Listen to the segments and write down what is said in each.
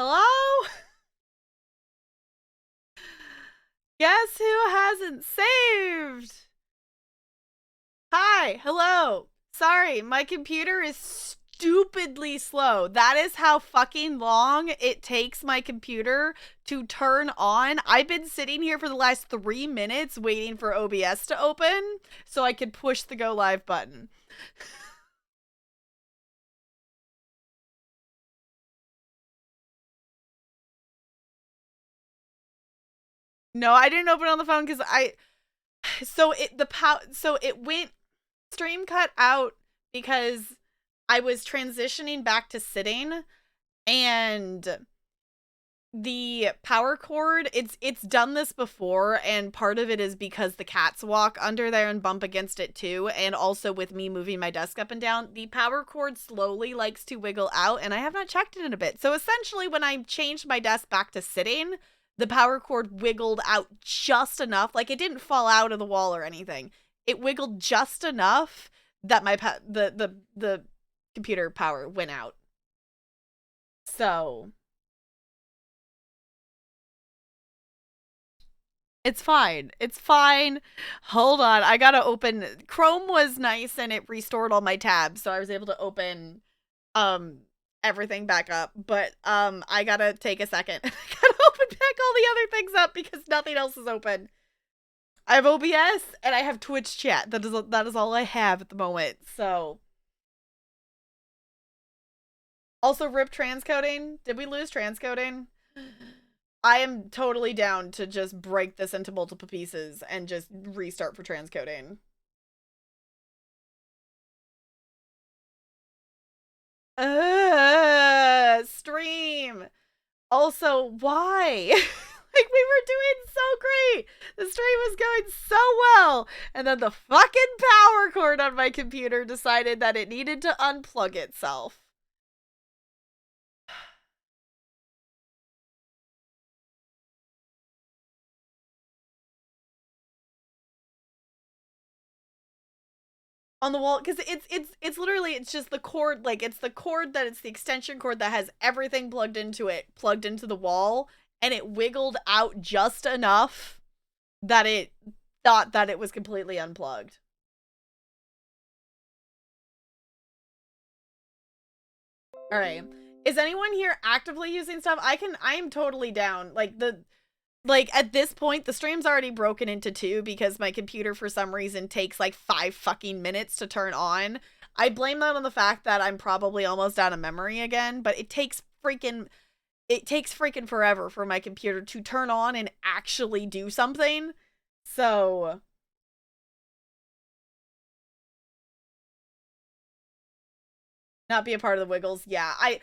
Hello? Guess who hasn't saved? Hi, hello. Sorry, my computer is stupidly slow. That is how fucking long it takes my computer to turn on. I've been sitting here for the last 3 minutes waiting for OBS to open so I could push the go live button. No, I didn't open it on the phone because so it went stream cut out because I was transitioning back to sitting, and the power cord, it's done this before, and part of it is because the cats walk under there and bump against it too, and also with me moving my desk up and down, the power cord slowly likes to wiggle out, and I have not checked it in a bit. So essentially when I changed my desk back to sitting, the power cord wiggled out just enough, like it didn't fall out of the wall or anything. It wiggled just enough that the computer power went out. So it's fine. It's fine. Hold on. I gotta open. Chrome was nice and it restored all my tabs, so I was able to open um everything back up. But I gotta take a second. I gotta open back all the other things up because nothing else is open. I have OBS and I have Twitch chat. That is all I have at the moment. So also rip transcoding. Did we lose transcoding? I am totally down to just break this into multiple pieces and just restart for transcoding. Stream. Also, why? Like, we were doing so great. The stream was going so well. And then the fucking power cord on my computer decided that it needed to unplug itself. On the wall, because it's literally, it's just the cord, like it's the cord that it's the extension cord that has everything plugged into it, plugged into the wall, and it wiggled out just enough that it thought that it was completely unplugged. All right, is anyone here actively using stuff? I am totally down. Like at this point, the stream's already broken into two because my computer for some reason takes like 5 fucking minutes to turn on. I blame that on the fact that I'm probably almost out of memory again, but it takes freaking forever for my computer to turn on and actually do something. So not be a part of the wiggles. Yeah, I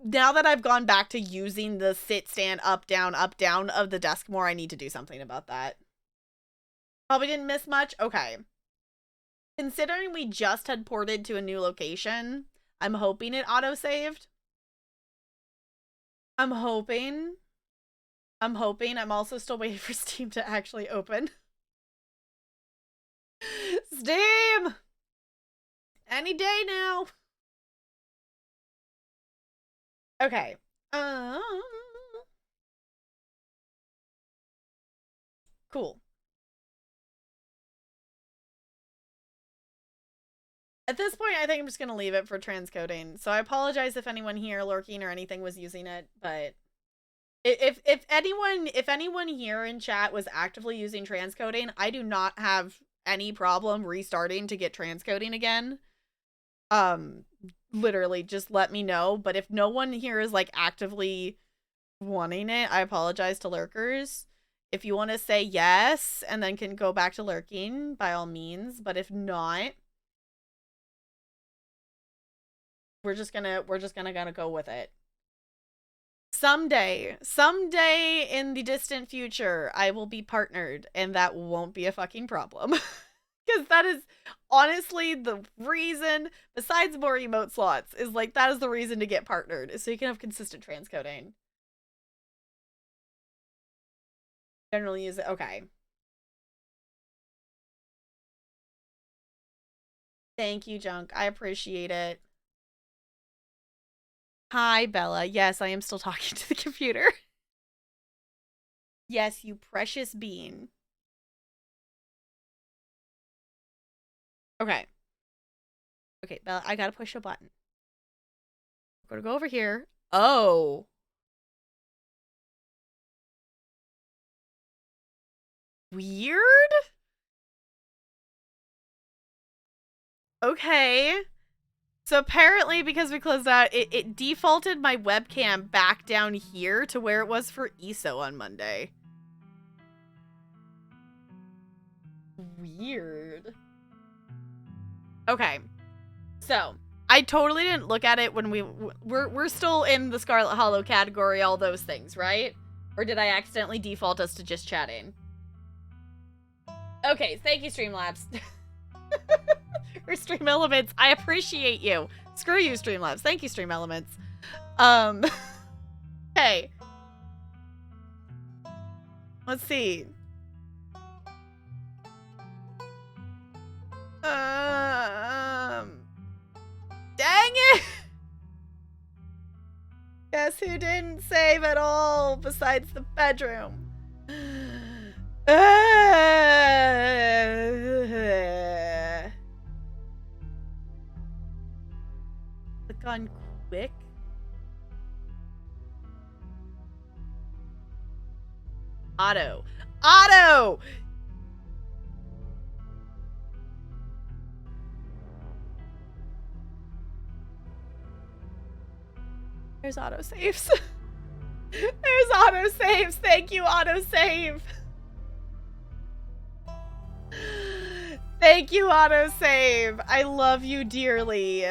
now that I've gone back to using the sit stand up down of the desk more, I need to do something about that. Probably didn't miss much. Okay. Considering we just had ported to a new location, I'm hoping it auto-saved. I'm hoping. I'm hoping. I'm also still waiting for Steam to actually open. Steam! Any day now. Okay. Cool. At this point, I think I'm just gonna leave it for transcoding. So I apologize if anyone here lurking or anything was using it, but if anyone here in chat was actively using transcoding, I do not have any problem restarting to get transcoding again. Um, literally, just let me know. But if no one here is like actively wanting it, I apologize to lurkers. If you want to say yes and then can go back to lurking, by all means. But if not, we're just gonna go with it. Someday in the distant future, I will be partnered, and that won't be a fucking problem. Because that is honestly the reason, besides more emote slots, is like that is the reason to get partnered, is so you can have consistent transcoding. Generally use it. Okay. Thank you, Junk. I appreciate it. Hi, Bella. Yes, I am still talking to the computer. Yes, you precious bean. Okay. Okay, Bella, I gotta push a button. I'm gonna go over here. Oh. Weird? Okay. So apparently, because we closed out, it defaulted my webcam back down here to where it was for ESO on Monday. Weird. Okay. So, I totally didn't look at it when we're still in the Scarlet Hollow category, all those things, right? Or did I accidentally default us to just chatting? Okay, thank you, Streamlabs. Or Stream Elements, I appreciate you. Screw you, Streamlabs. Thank you, Stream Elements. Hey. Let's see. Dang it! Guess who didn't save at all besides the bedroom? Click on quick. Auto. Auto! There's autosaves. There's autosaves. Thank you, autosave. Thank you, autosave. I love you dearly.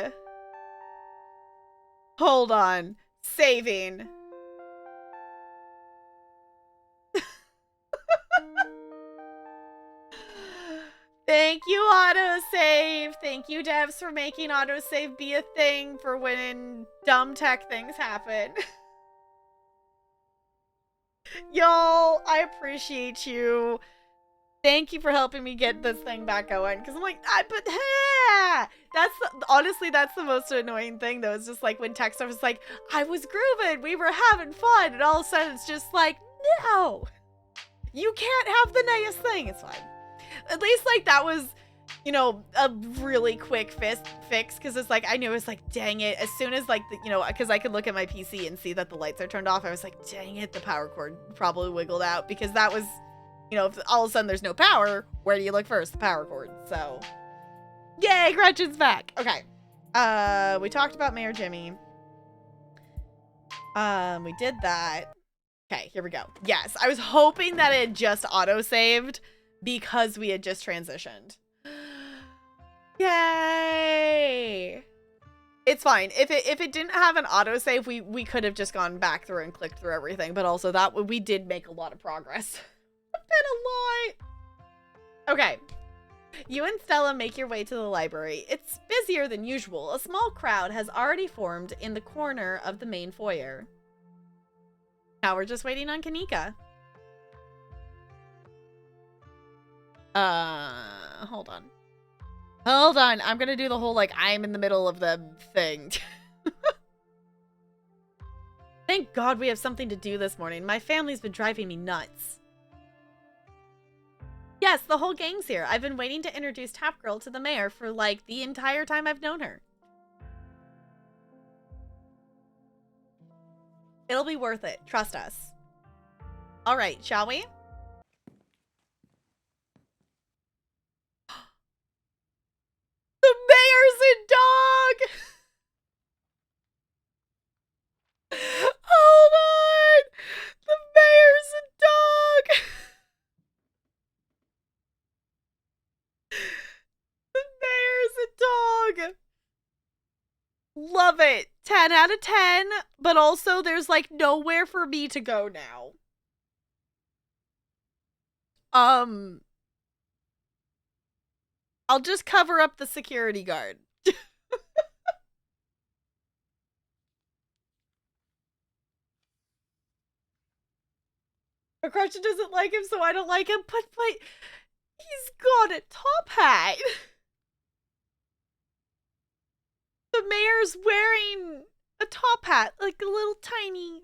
Hold on. Saving. Thank you, autosave. Thank you, devs, for making autosave be a thing for when dumb tech things happen. Y'all, I appreciate you. Thank you for helping me get this thing back going. Because I'm like, honestly, that's the most annoying thing, though. It's just like when tech stuff is like, I was grooving, we were having fun, and all of a sudden it's just like, no. You can't have the nice thing. It's fine. At least, like, that was, you know, a really quick fix, because it's like, I knew, it was like, dang it. As soon as, like, you know, because I could look at my PC and see that the lights are turned off, I was like, dang it, the power cord probably wiggled out, because that was, you know, if all of a sudden there's no power, where do you look first? The power cord. So, yay, Gretchen's back. Okay. We talked about Mayor Jimmy. We did that. Okay, here we go. Yes, I was hoping that it just auto-saved because we had just transitioned. Yay! It's fine. If it didn't have an autosave, we could have just gone back through and clicked through everything, but also that we did make a lot of progress. Been a lot. Okay. You and Stella make your way to the library. It's busier than usual. A small crowd has already formed in the corner of the main foyer. Now we're just waiting on Kanika. Hold on. Hold on. I'm gonna do the whole, like, I'm in the middle of the thing. Thank God we have something to do this morning. My family's been driving me nuts. Yes, the whole gang's here. I've been waiting to introduce Tap Girl to the mayor for, like, the entire time I've known her. It'll be worth it. Trust us. All right, shall we? The mayor's a dog! Hold on! The mayor's a dog! The mayor's a dog! Love it. 10 out of 10, but also there's, like, nowhere for me to go now. I'll just cover up the security guard. Crutchin doesn't like him, so I don't like him, but he's got a top hat. The mayor's wearing a top hat, like a little tiny.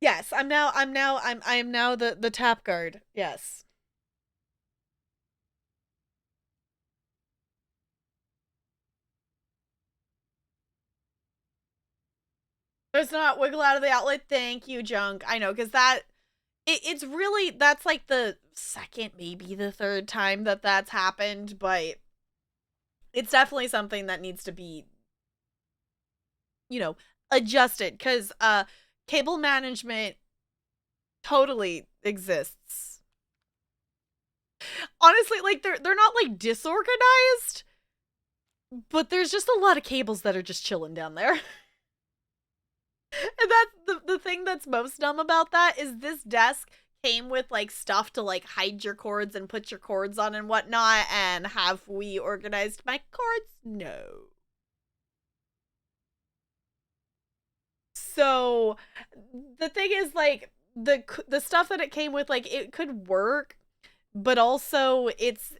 Yes, I am now the tap guard. Yes. It's not wiggle out of the outlet. Thank you, Junk. I know, because it's really, that's like the second, maybe the third time that that's happened, but it's definitely something that needs to be, you know, adjusted, because cable management totally exists. Honestly, like they're not like disorganized, but there's just a lot of cables that are just chilling down there. And that's the thing that's most dumb about that is this desk came with like stuff to like hide your cords and put your cords on and whatnot. And have we organized my cords? No. So the thing is, like, the stuff that it came with, like, it could work, but also it's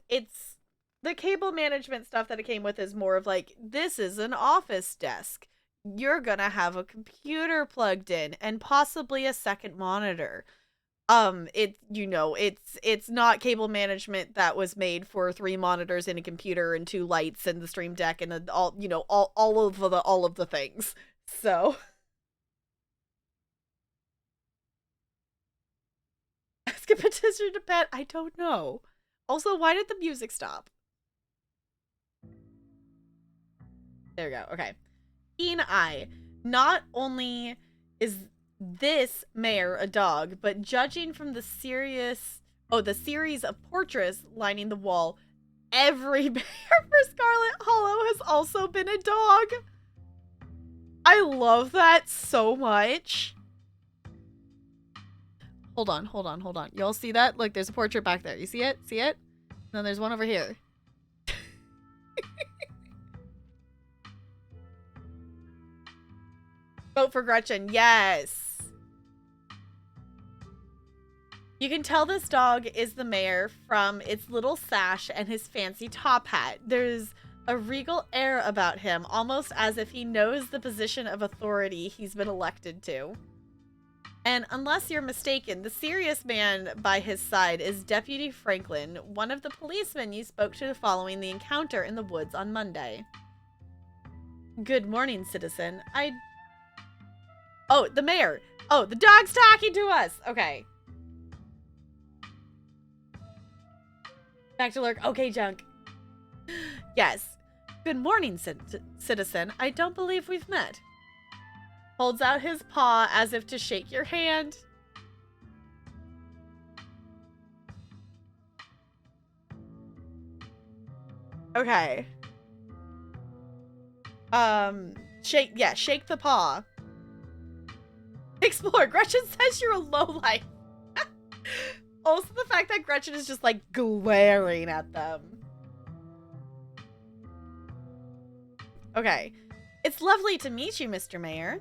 the cable management stuff that it came with is more of like, this is an office desk. You're gonna have a computer plugged in and possibly a second monitor. It, you know, it's not cable management that was made for 3 monitors and a computer and 2 lights and the stream deck and all, you know, all of the things. So ask a petitioner to pet. I don't know. Also, why did the music stop? There we go. Okay. Keen eye. Not only is this mayor a dog, but judging from the the series of portraits lining the wall, every mayor for Scarlet Hollow has also been a dog. I love that so much. Hold on, hold on, hold on. Y'all see that? Look, there's a portrait back there. You see it? See it? And then there's one over here. Vote for Gretchen. Yes. You can tell this dog is the mayor from its little sash and his fancy top hat. There's a regal air about him, almost as if he knows the position of authority he's been elected to. And unless you're mistaken, the serious man by his side is Deputy Franklin, one of the policemen you spoke to following the encounter in the woods on Monday. Good morning, citizen. Oh, the mayor. Oh, the dog's talking to us. Okay. Back to lurk. Okay, Junk. Yes. Good morning, citizen. I don't believe we've met. Holds out his paw as if to shake your hand. Okay. Shake the paw. Explore. Gretchen says you're a lowlife. Also, the fact that Gretchen is just like glaring at them. Okay. It's lovely to meet you, Mr. Mayor.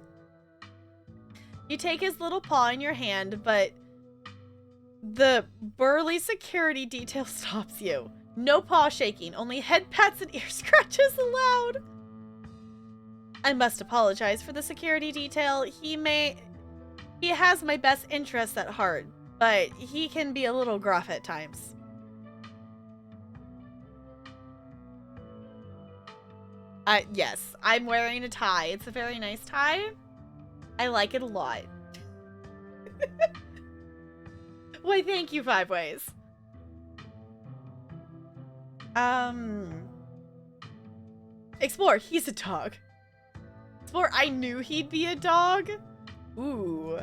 You take his little paw in your hand, but the burly security detail stops you. No paw shaking, only head pats and ear scratches allowed. I must apologize for the security detail. He has my best interests at heart, but he can be a little gruff at times. Yes, I'm wearing a tie. It's a very nice tie. I like it a lot. Why, thank you, Five Ways. Explore, he's a dog. Explore, I knew he'd be a dog. Ooh.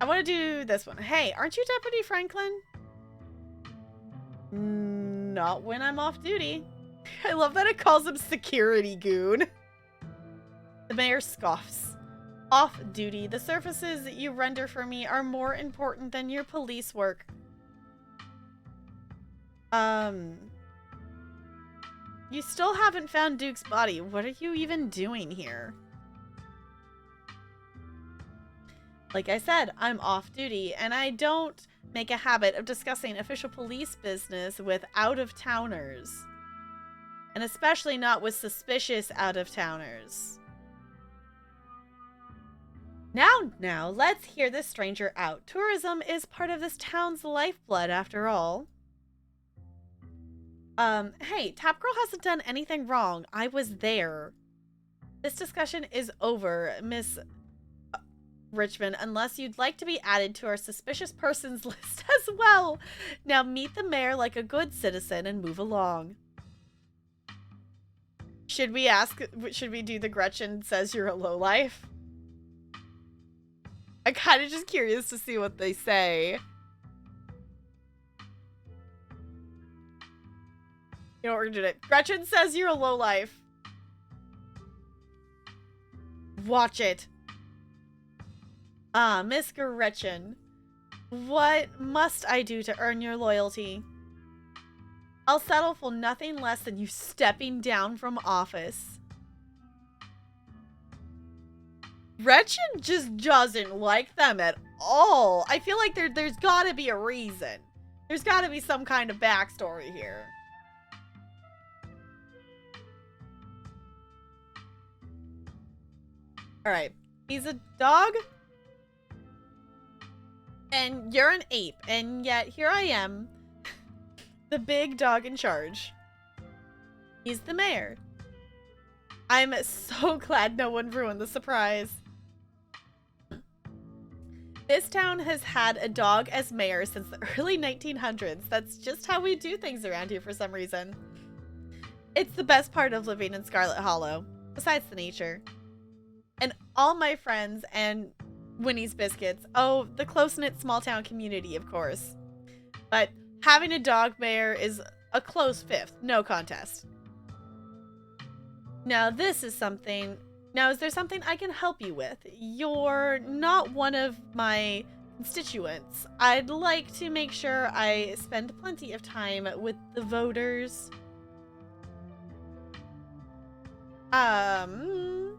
I want to do this one. Hey, aren't you Deputy Franklin? Not when I'm off duty. I love that it calls him security goon. The mayor scoffs. Off duty, the services that you render for me are more important than your police work. You still haven't found Duke's body. What are you even doing here? Like I said, I'm off duty, and I don't make a habit of discussing official police business with out-of-towners. And especially not with suspicious out-of-towners. Now, let's hear this stranger out. Tourism is part of this town's lifeblood, after all. Hey, Tap Girl hasn't done anything wrong. I was there. This discussion is over, Miss Richmond, unless you'd like to be added to our suspicious persons list as well. Now meet the mayor like a good citizen and move along. Should we do the Gretchen says you're a lowlife? I'm kind of just curious to see what they say. You know what we're gonna do? Gretchen says you're a lowlife. Watch it. Miss Gretchen. What must I do to earn your loyalty? I'll settle for nothing less than you stepping down from office. Gretchen just doesn't like them at all. I feel like there's gotta be a reason. There's gotta be some kind of backstory here. Alright. He's a dog? And you're an ape. And yet here I am. The big dog in charge. He's the mayor. I'm so glad no one ruined the surprise. This town has had a dog as mayor since the early 1900s. That's just how we do things around here for some reason. It's the best part of living in Scarlet Hollow, besides the nature. And all my friends and Winnie's Biscuits. Oh, the close-knit small-town community, of course. But having a dog mayor is a close fifth, no contest. Now, this is something... Now, is there something I can help you with? You're not one of my constituents. I'd like to make sure I spend plenty of time with the voters. We're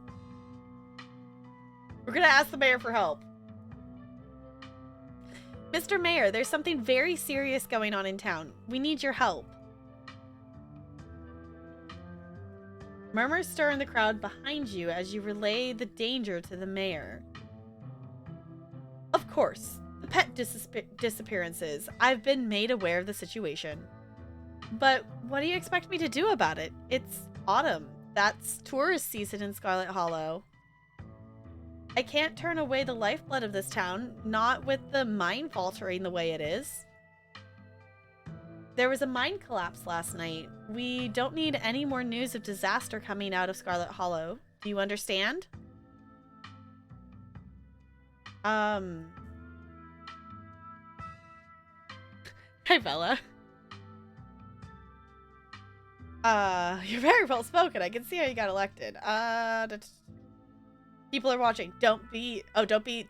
gonna ask the mayor for help. Mr. Mayor, there's something very serious going on in town. We need your help. Murmurs stir in the crowd behind you as you relay the danger to the mayor. Of course, the pet disappearances. I've been made aware of the situation. But what do you expect me to do about it? It's autumn. That's tourist season in Scarlet Hollow. I can't turn away the lifeblood of this town, not with the mine faltering the way it is. There was a mine collapse last night. We don't need any more news of disaster coming out of Scarlet Hollow. Do you understand? Hi, Bella. You're very well spoken. I can see how you got elected. People are watching. Don't be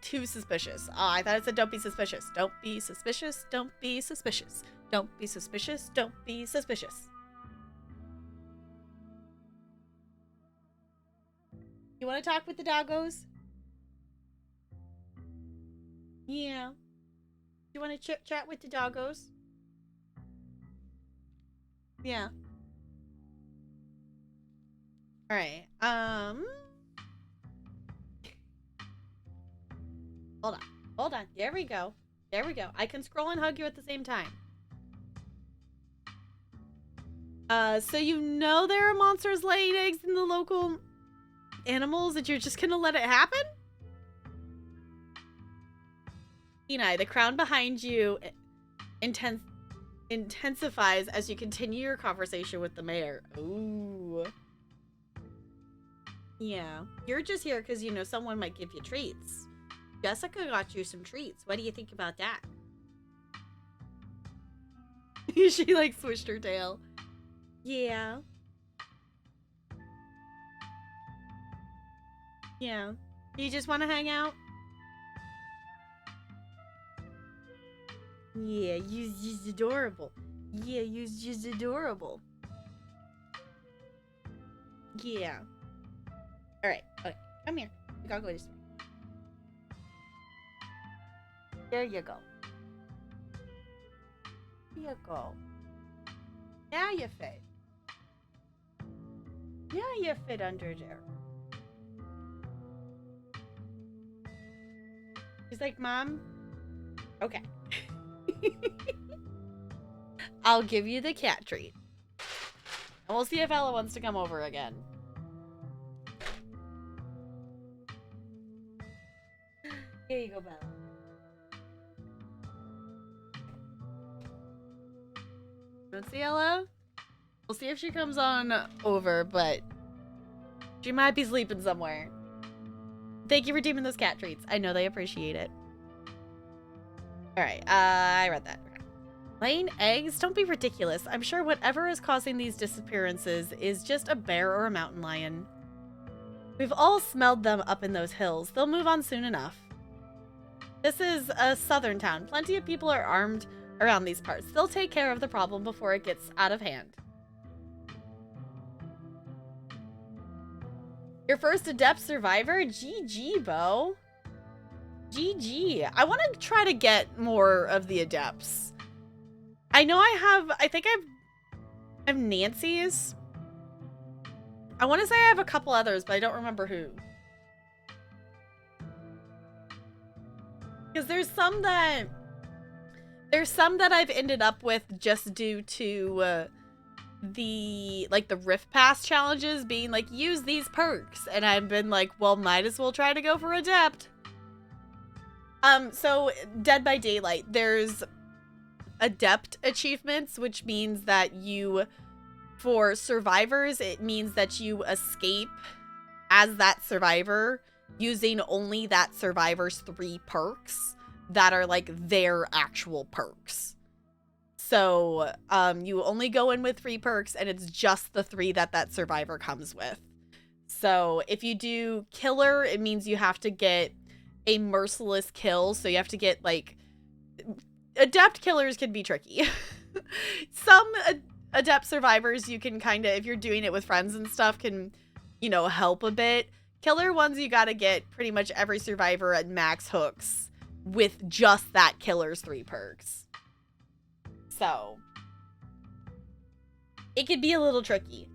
too suspicious. I thought it said don't be suspicious. Don't be suspicious. Don't be suspicious. Don't be suspicious. Don't be suspicious. You want to talk with the doggos? Yeah. You want to chit chat with the doggos? Yeah. All right. Hold on. There we go. I can scroll and hug you at the same time. So you know there are monsters laying eggs in the local animals and you're just gonna let it happen? Kenai, the crowd behind you intensifies as you continue your conversation with the mayor. Ooh. Yeah. You're just here because, you know, someone might give you treats. Jessica got you some treats. What do you think about that? She, like, swished her tail. Yeah. Yeah. You just want to hang out? Yeah, you're just adorable. Yeah, you're just adorable. Yeah. Alright, okay. Come here. We gotta go this way. There you go. There you go. Now you fed. Yeah, you fit under there. She's like, Mom, okay. I'll give you the cat treat. And we'll see if Ella wants to come over again. Here you go, Bella. Let's see Ella. We'll see if she comes on over, but she might be sleeping somewhere. Thank you for redeeming those cat treats. I know they appreciate it. Alright, I read that. Laying eggs? Don't be ridiculous. I'm sure whatever is causing these disappearances is just a bear or a mountain lion. We've all smelled them up in those hills. They'll move on soon enough. This is a southern town. Plenty of people are armed around these parts. They'll take care of the problem before it gets out of hand. Your first adept survivor? GG, Bo. GG. I want to try to get more of the adepts. I know I think I have Nancy's. I want to say I have a couple others, but I don't remember who. Because there's some that I've ended up with just due to the Rift Pass challenges being like, use these perks, and I've been like, well, might as well try to go for adept. So Dead by Daylight, there's adept achievements, which means that for survivors, it means that you escape as that survivor using only that survivor's 3 perks that are like their actual perks. So you only go in with 3 perks, and it's just the 3 that survivor comes with. So if you do killer, it means you have to get a merciless kill. So you have to get like, adept killers can be tricky. Some adept survivors you can kind of, if you're doing it with friends and stuff, can, you know, help a bit. Killer ones, you gotta get pretty much every survivor at max hooks with just that killer's 3 perks. So it could be a little tricky.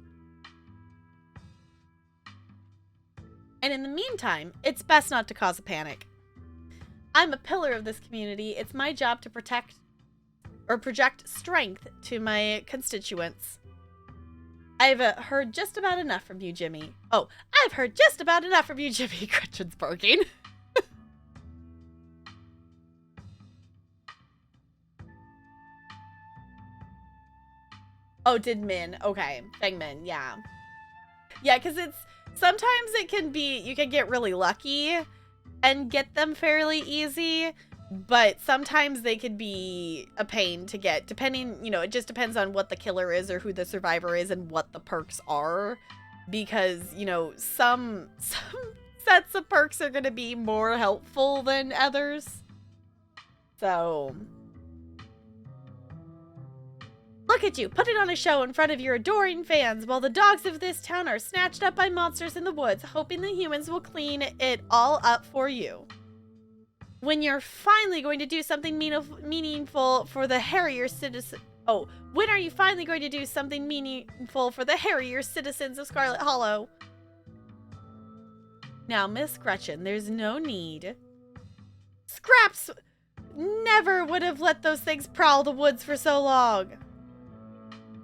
And in the meantime, it's best not to cause a panic. I'm a pillar of this community. It's my job to protect or project strength to my constituents. I've heard just about enough from you, Jimmy. Oh, I've heard just about enough from you, Jimmy. Gretchen's barking. Oh, did Min. Okay. Fengmin, yeah. Yeah, because sometimes it can be, you can get really lucky and get them fairly easy, but sometimes they could be a pain to get, depending, you know, it just depends on what the killer is or who the survivor is and what the perks are, because, you know, some sets of perks are going to be more helpful than others. So look at you, putting on a show in front of your adoring fans while the dogs of this town are snatched up by monsters in the woods, hoping the humans will clean it all up for you. When you're finally going to do something meaningful for the Harrier citizen... Oh, when are you finally going to do something meaningful for the Harrier citizens of Scarlet Hollow? Now, Miss Gretchen, there's no need. Scraps never would have let those things prowl the woods for so long.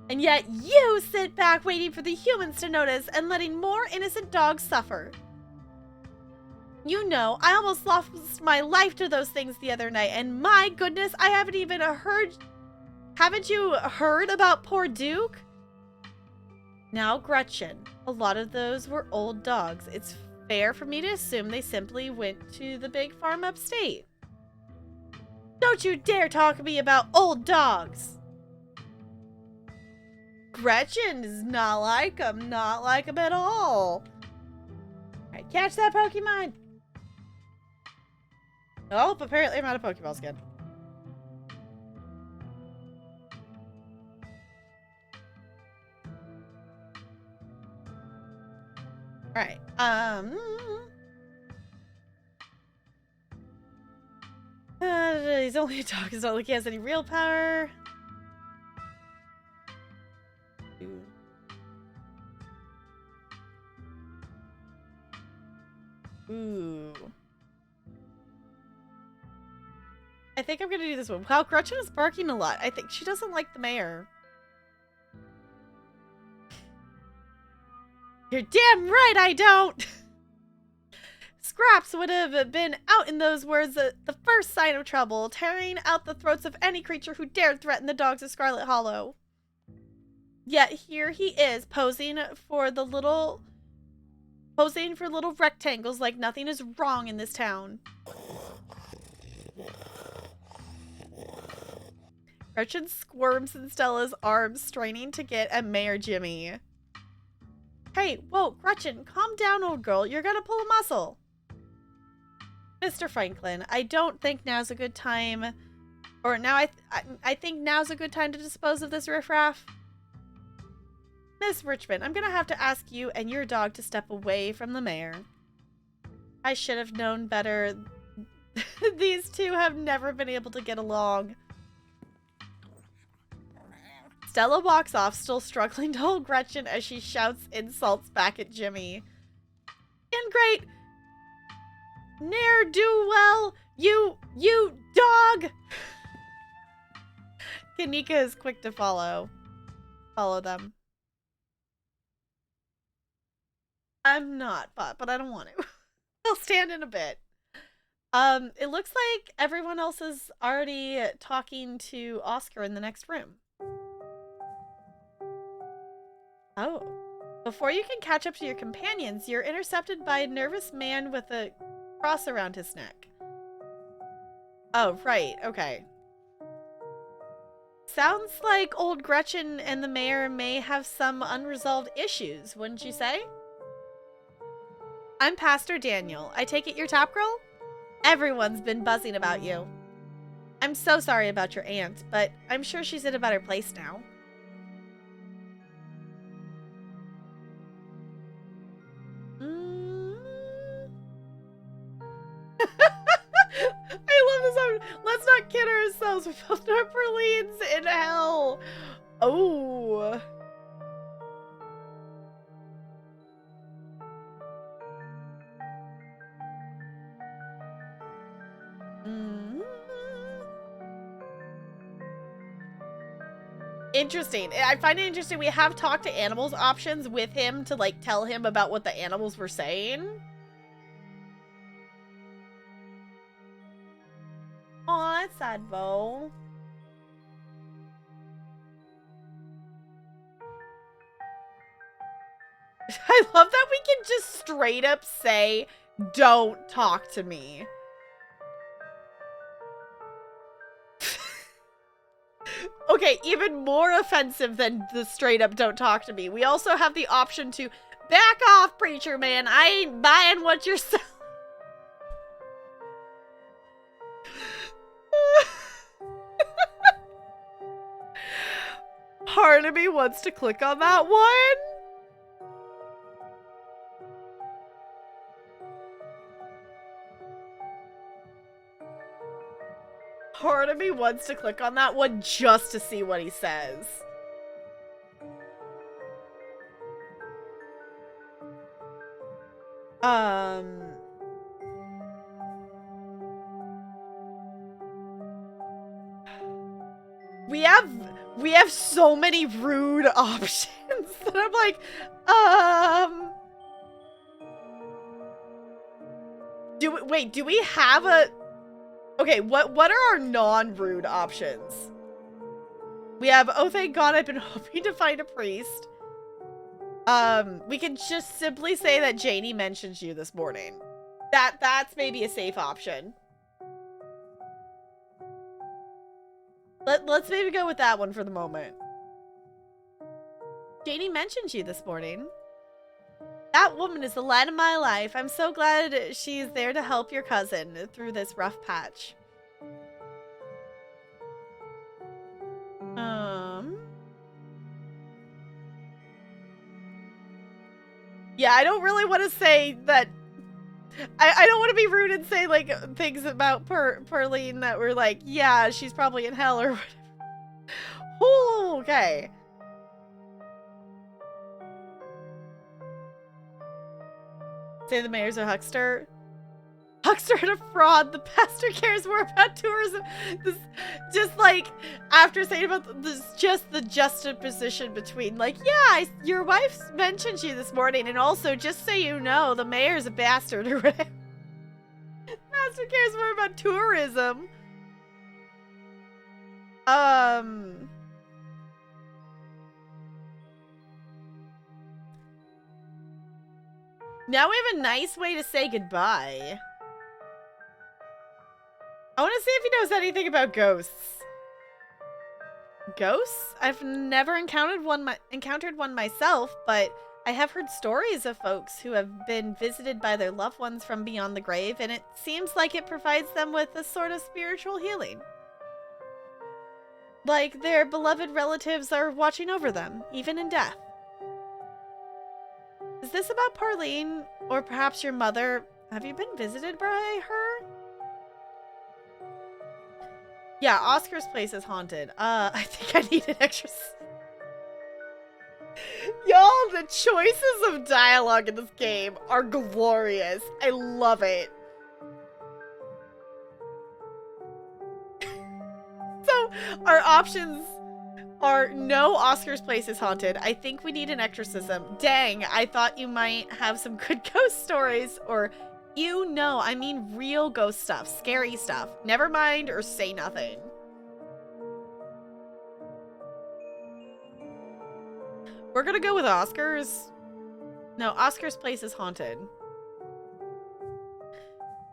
And yet you sit back waiting for the humans to notice and letting more innocent dogs suffer. You know, I almost lost my life to those things the other night, and my goodness, I haven't even heard... Haven't you heard about poor Duke? Now, Gretchen, a lot of those were old dogs. It's fair for me to assume they simply went to the big farm upstate. Don't you dare talk to me about old dogs! Gretchen is not like them at all. Alright, catch that Pokemon! Oh, apparently I'm out of Pokeball skin. Alright, he's only a dog, it's not like he has any real power. Ooh. I think I'm gonna do this one. Wow, Gretchen is barking a lot. I think she doesn't like the mayor. You're damn right I don't! Scraps would have been out in those words at the first sign of trouble, tearing out the throats of any creature who dared threaten the dogs of Scarlet Hollow. Yet here he is, posing for little rectangles like nothing is wrong in this town. Gretchen squirms in Stella's arms, straining to get at Mayor Jimmy. Hey, whoa, Gretchen, calm down, old girl. You're gonna pull a muscle. Mr. Franklin, I don't think now's a good time. Or now I think now's a good time to dispose of this riffraff. Miss Richmond, I'm gonna have to ask you and your dog to step away from the mayor. I should have known better. These two have never been able to get along. Stella walks off, still struggling to hold Gretchen as she shouts insults back at Jimmy. Ingrate! Ne'er-do-well! You dog! Kanika is quick to follow them. I'm not, but I don't want to. I'll stand in a bit. It looks like everyone else is already talking to Oscar in the next room. Oh. Before you can catch up to your companions, you're intercepted by a nervous man with a cross around his neck. Oh, right. Okay. Sounds like old Gretchen and the mayor may have some unresolved issues, wouldn't you say? I'm Pastor Daniel. I take it you're Top Girl? Everyone's been buzzing about you. I'm so sorry about your aunt, but I'm sure she's in a better place now. I love this. Let's not kid ourselves. We both know Perline's in hell. Oh. Interesting. I find it interesting. We have talked to animals options with him to like tell him about what the animals were saying. Aw, that's sad, Bo. I love that we can just straight up say, don't talk to me. Okay, even more offensive than the straight up don't talk to me. We also have the option to back off, preacher man. I ain't buying what you're selling. Part of me wants to click on that one. Part of me wants to click on that one just to see what he says. We have so many rude options that I'm like, do we have a... Okay, what are our non-rude options? We have, oh thank God, I've been hoping to find a priest. We can just simply say that Janie mentioned you this morning. That's maybe a safe option. Let's maybe go with that one for the moment. Janie mentioned you this morning. That woman is the light of my life. I'm so glad she's there to help your cousin through this rough patch. Yeah, I don't really want to say that. I don't want to be rude and say like things about Perline that were like, yeah, she's probably in hell or whatever. Ooh, okay. Say the mayor's a huckster. doctor and a fraud. The pastor cares more about tourism. This, just like after saying about this, just the juxtaposition between like, yeah, your wife mentioned you this morning, and also just so you know, the mayor's a bastard or whatever. Pastor cares more about tourism. Now we have a nice way to say goodbye. I want to see if he knows anything about ghosts. Ghosts? I've never encountered one myself, but I have heard stories of folks who have been visited by their loved ones from beyond the grave, and it seems like it provides them with a sort of spiritual healing. Like their beloved relatives are watching over them, even in death. Is this about Parlene, or perhaps your mother? Have you been visited by her? Yeah, Oscar's place is haunted. I think I need an extra... Y'all, the choices of dialogue in this game are glorious. I love it. So, our options are no, Oscar's place is haunted. I think we need an exorcism. Dang, I thought you might have some good ghost stories. Or, you know, I mean real ghost stuff. Scary stuff. Never mind or say nothing. We're gonna go with Oscar's. No, Oscar's place is haunted.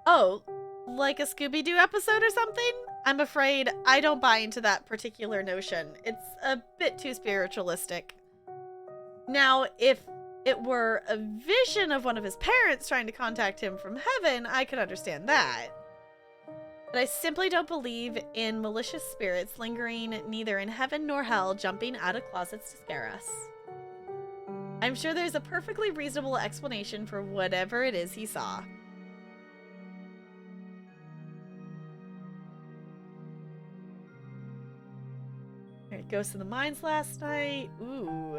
Oh, like a Scooby-Doo episode or something? I'm afraid I don't buy into that particular notion. It's a bit too spiritualistic. Now, if it were a vision of one of his parents trying to contact him from heaven, I could understand that. But I simply don't believe in malicious spirits lingering neither in heaven nor hell, jumping out of closets to scare us. I'm sure there's a perfectly reasonable explanation for whatever it is he saw. Alright, Ghost in the Mines last night. Ooh.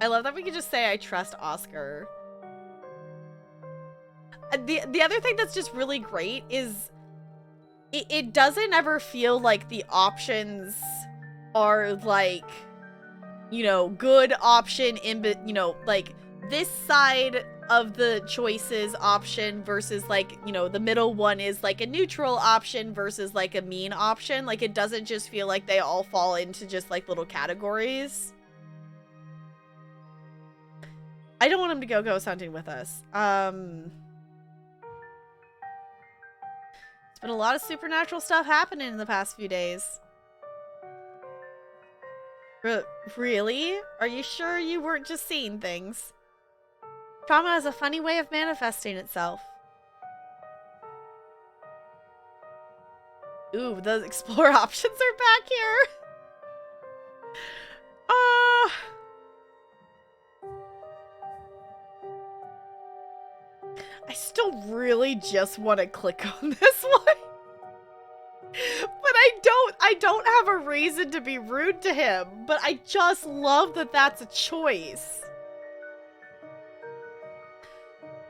I love that we can just say I trust Oscar. The other thing that's just really great is it doesn't ever feel like the options are like, you know, good option in, you know, like this side of the choices option versus like, you know, the middle one is like a neutral option versus like a mean option. Like it doesn't just feel like they all fall into just like little categories. I don't want him to go ghost hunting with us. It's been a lot of supernatural stuff happening in the past few days. Really? Are you sure you weren't just seeing things? Trauma has a funny way of manifesting itself. Ooh, those explore options are back here. I still really just want to click on this one. But I don't have a reason to be rude to him, but I just love that that's a choice.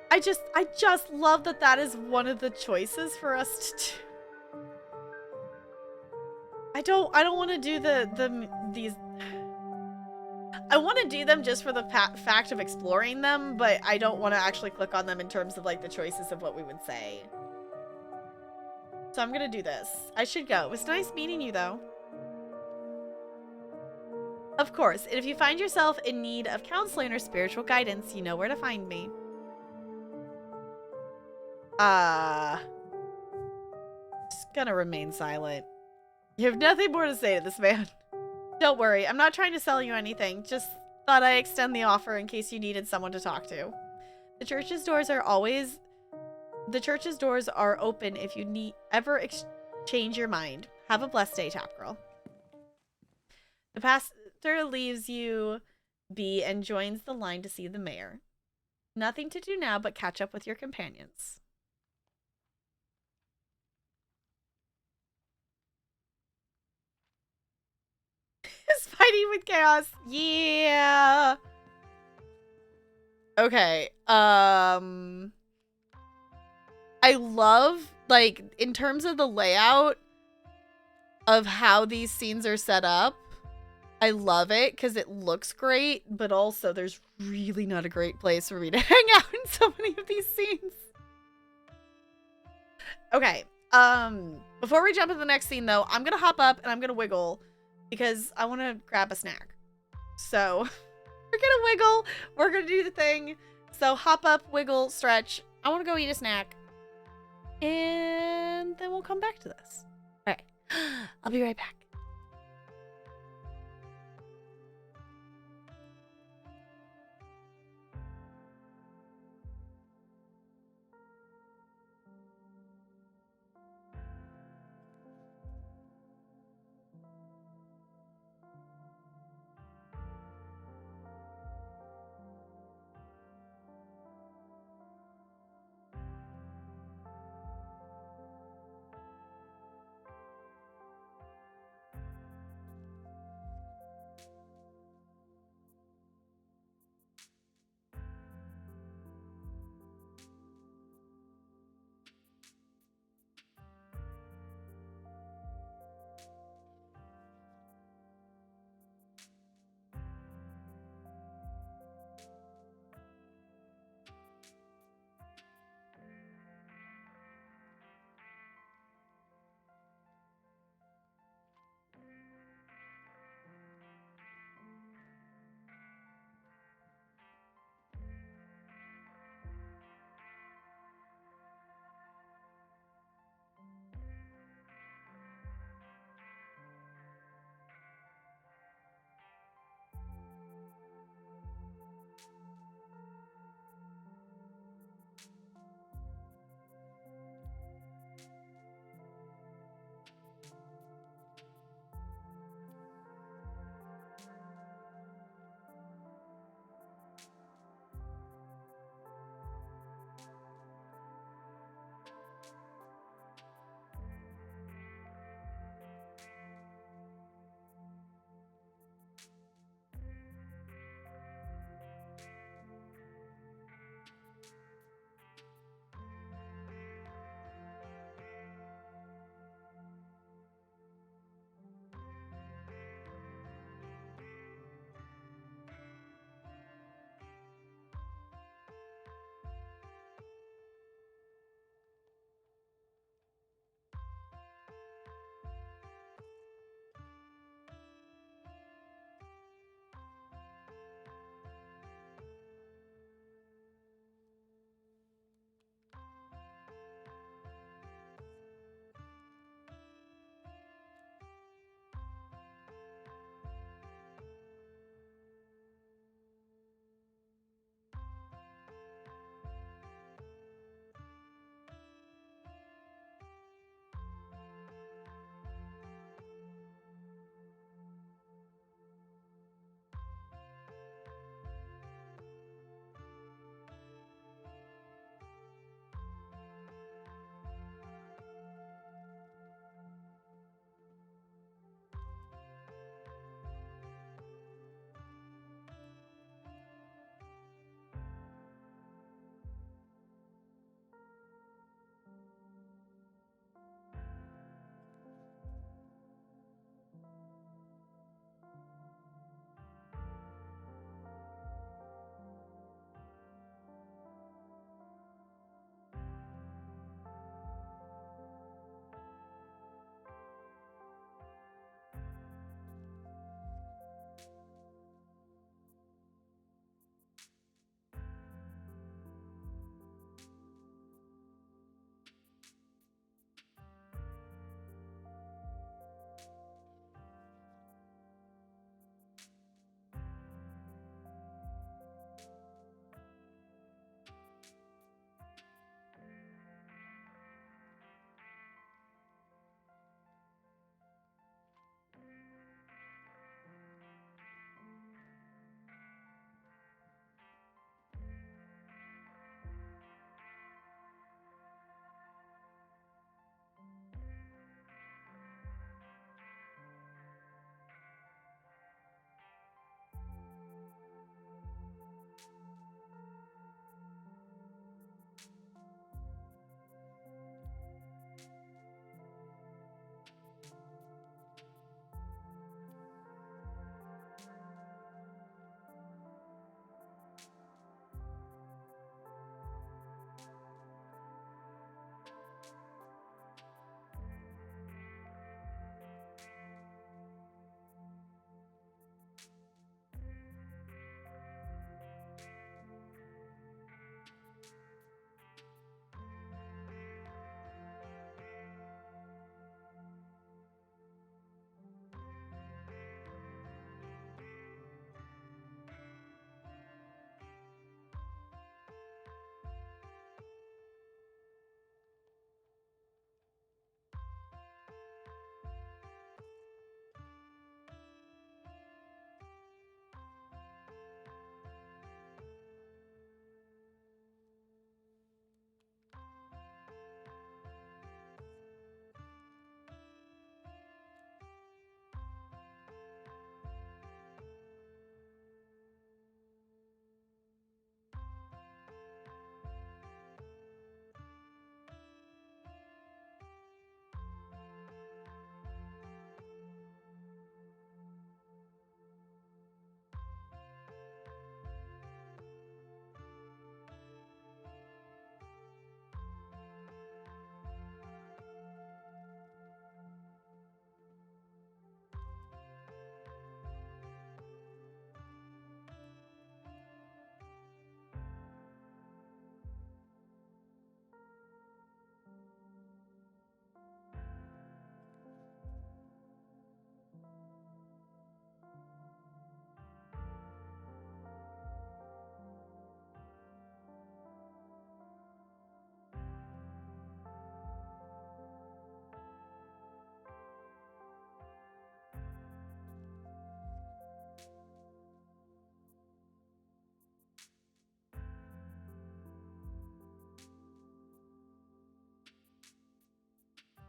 I just love that that is one of the choices for us to do. I don't want to do these. I want to do them just for the fact of exploring them, but I don't want to actually click on them in terms of like the choices of what we would say. So I'm gonna do this. I should go. It was nice meeting you, though. Of course, and if you find yourself in need of counseling or spiritual guidance, you know where to find me. Just gonna remain silent. You have nothing more to say to this man. Don't worry, I'm not trying to sell you anything. Just thought I'd extend the offer in case you needed someone to talk to. The church's doors are open if you ever change your mind. Have a blessed day, Tap Girl. The pastor leaves you be and joins the line to see the mayor. Nothing to do now but catch up with your companions. Is fighting with chaos. Yeah. Okay. I love, like, in terms of the layout of how these scenes are set up, I love it because it looks great, but also there's really not a great place for me to hang out in so many of these scenes. Okay, before we jump into the next scene, though, I'm gonna hop up and I'm gonna wiggle because I want to grab a snack. So we're gonna wiggle, we're gonna do the thing. So hop up, wiggle, stretch. I want to go eat a snack, and then we'll come back to this. All right, I'll be right back.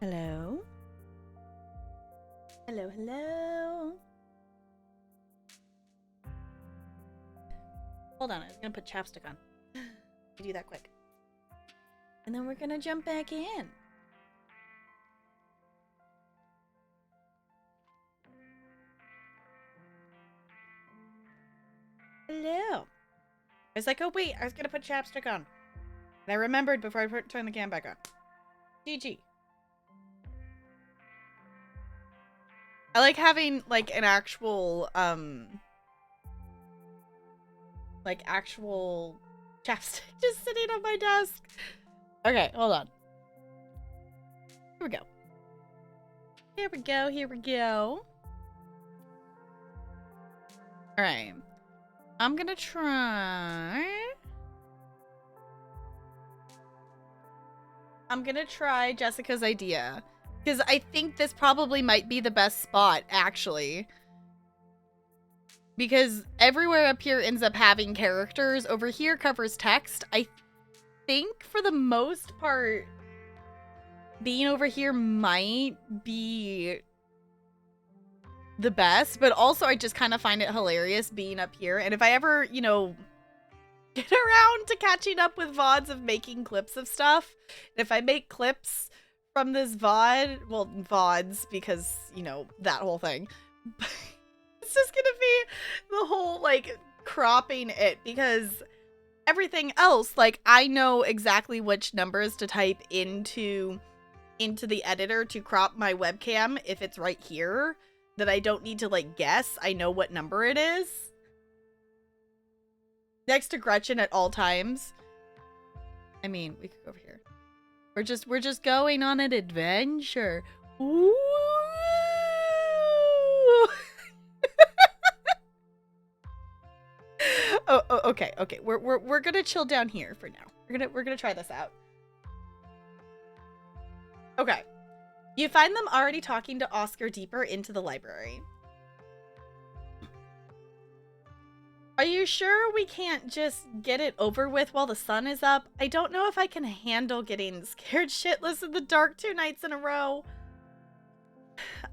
Hello? Hello, hello? Hold on, I was gonna put chapstick on. Do that quick. And then we're gonna jump back in. Hello. I was like, oh wait, I was gonna put chapstick on. And I remembered before I turned the cam back on. GG. I like having like an actual actual chapstick just sitting on my desk. Okay, hold on. Here we go. Here we go, here we go. Alright. I'm gonna try Jessica's idea. Because I think this probably might be the best spot, actually. Because everywhere up here ends up having characters. Over here covers text. I think for the most part, being over here might be the best. But also, I just kind of find it hilarious being up here. And if I ever, you know, get around to catching up with VODs of making clips of stuff, and if I make clips from this VOD, well, VODs, because, you know, that whole thing. It's just gonna be the whole, like, cropping it, because everything else, like, I know exactly which numbers to type into the editor to crop my webcam if it's right here, that I don't need to, like, guess. I know what number it is. Next to Gretchen at all times. I mean, we could go over here. We're just going on an adventure. Ooh. Oh, okay. We're gonna chill down here for now. We're gonna try this out. Okay. You find them already talking to Oscar deeper into the library. Are you sure we can't just get it over with while the sun is up? I don't know if I can handle getting scared shitless in the dark 2 nights in a row.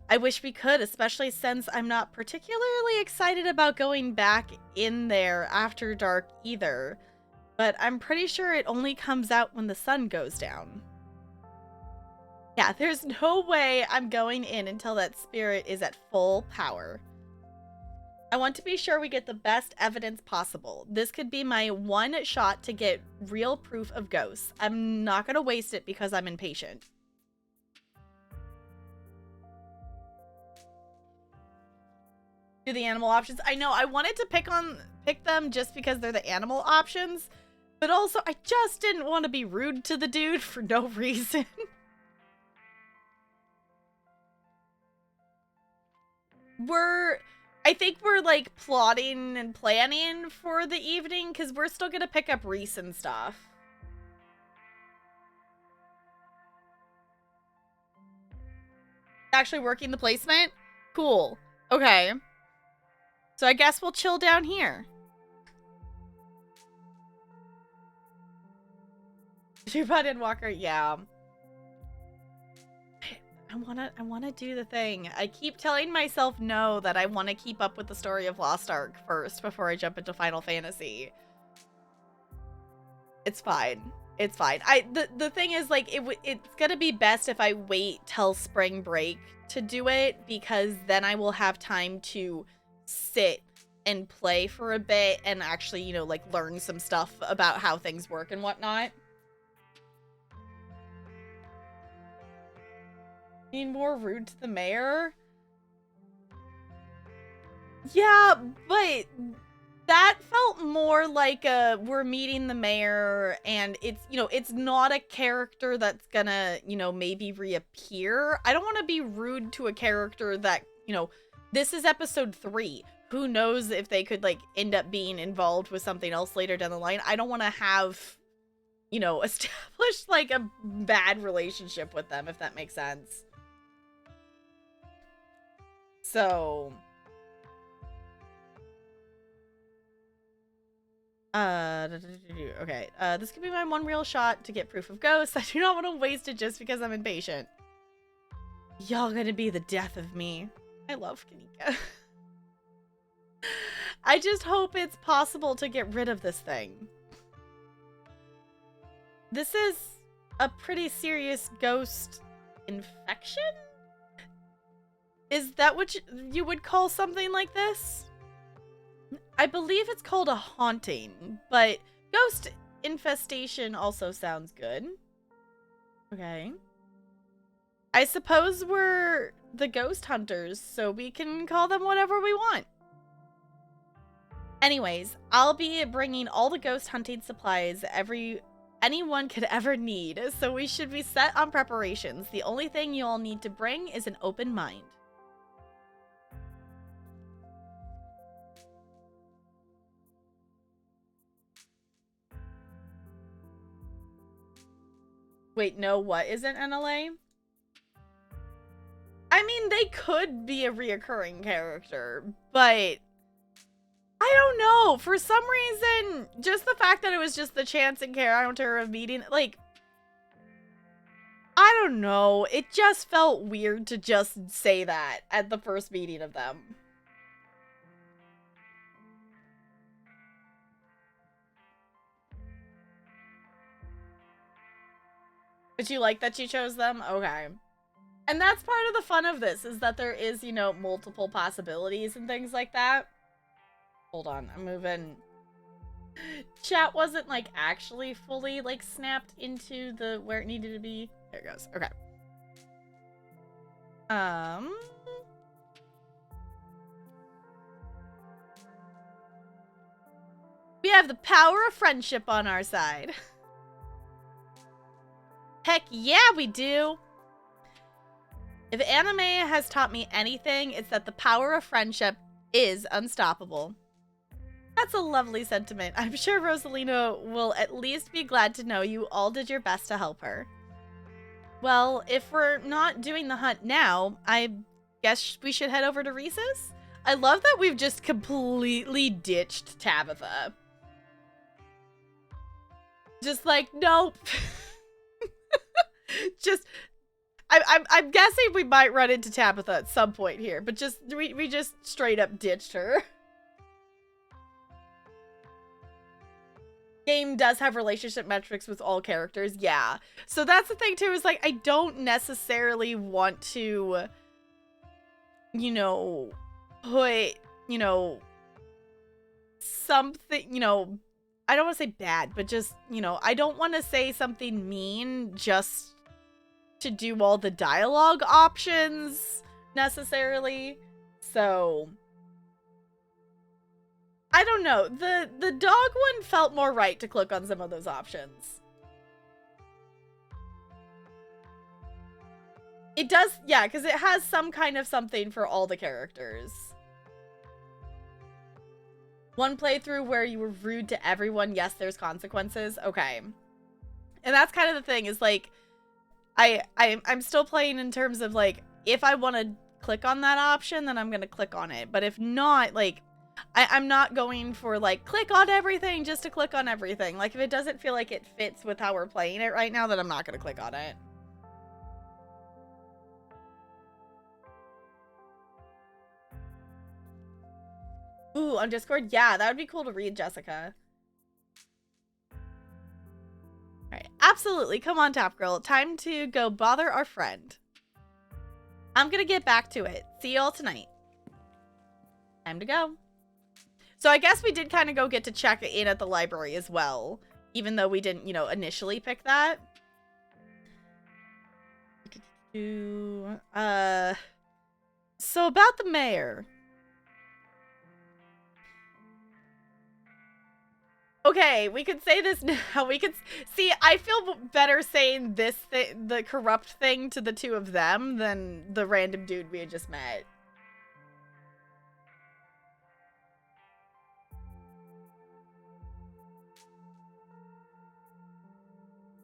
I wish we could, especially since I'm not particularly excited about going back in there after dark either. But I'm pretty sure it only comes out when the sun goes down. Yeah, there's no way I'm going in until that spirit is at full power. I want to be sure we get the best evidence possible. This could be my one shot to get real proof of ghosts. I'm not going to waste it because I'm impatient. Do the animal options. I know, I wanted to pick them just because they're the animal options, but also I just didn't want to be rude to the dude for no reason. I think we're, like, plotting and planning for the evening, because we're still gonna pick up Reese and stuff. Actually working the placement? Cool. Okay. So I guess we'll chill down here. She brought in Walker, yeah. I wanna do the thing. I keep telling myself no, that I want to keep up with the story of Lost Ark first before I jump into Final Fantasy. It's fine. It's fine. The thing is, like, it's gonna be best if I wait till spring break to do it, because then I will have time to sit and play for a bit and actually, you know, like, learn some stuff about how things work and whatnot. Being more rude to the mayor? Yeah, but that felt more like we're meeting the mayor, and it's, you know, it's not a character that's gonna, you know, maybe reappear. I don't want to be rude to a character that, you know, this is episode 3. Who knows if they could, like, end up being involved with something else later down the line. I don't want to have, you know, established, like, a bad relationship with them, if that makes sense. So, okay, this could be my one real shot to get proof of ghosts. I do not want to waste it just because I'm impatient. Y'all gonna be the death of me. I love Kanika. I just hope it's possible to get rid of this thing. This is a pretty serious ghost infection? Is that what you would call something like this? I believe it's called a haunting, but ghost infestation also sounds good. Okay. I suppose we're the ghost hunters, so we can call them whatever we want. Anyways, I'll be bringing all the ghost hunting supplies anyone could ever need, so we should be set on preparations. The only thing you all need to bring is an open mind. Wait, no, what isn't NLA? I mean, they could be a reoccurring character, but I don't know. For some reason, just the fact that it was just the chance encounter of meeting, like, I don't know. It just felt weird to just say that at the first meeting of them. But you like that you chose them? Okay. And that's part of the fun of this, is that there is, you know, multiple possibilities and things like that. Hold on, I'm moving. Chat wasn't, like, actually fully, like, snapped into the where it needed to be. There it goes. Okay. We have the power of friendship on our side. Heck yeah, we do! If anime has taught me anything, it's that the power of friendship is unstoppable. That's a lovely sentiment. I'm sure Rosalina will at least be glad to know you all did your best to help her. Well, if we're not doing the hunt now, I guess we should head over to Reese's? I love that we've just completely ditched Tabitha. Just like, nope. Just... I'm guessing we might run into Tabitha at some point here, but just we just straight up ditched her. Game does have relationship metrics with all characters, yeah. So that's the thing too, is like I don't necessarily want to, you know, put, you know, something, you know, I don't want to say bad, but just, you know, I don't want to say something mean just to do all the dialogue options necessarily. So I don't know. The dog one felt more right to click on some of those options. It does, yeah, because it has some kind of something for all the characters. One playthrough where you were rude to everyone. Yes, there's consequences. Okay. And that's kind of the thing, is like I'm still playing in terms of, like, if I want to click on that option, then I'm going to click on it. But if not, like, I'm not going for, like, click on everything just to click on everything. Like, if it doesn't feel like it fits with how we're playing it right now, then I'm not going to click on it. Ooh, on Discord? Yeah, that would be cool to read, Jessica. Alright, absolutely. Come on, Top Girl. Time to go bother our friend. I'm gonna get back to it. See y'all tonight. Time to go. So I guess we did kind of go get to check in at the library as well, even though we didn't, you know, initially pick that. So about the mayor. Okay, we could say this now. We could see. I feel better saying this the corrupt thing to the two of them than the random dude we had just met.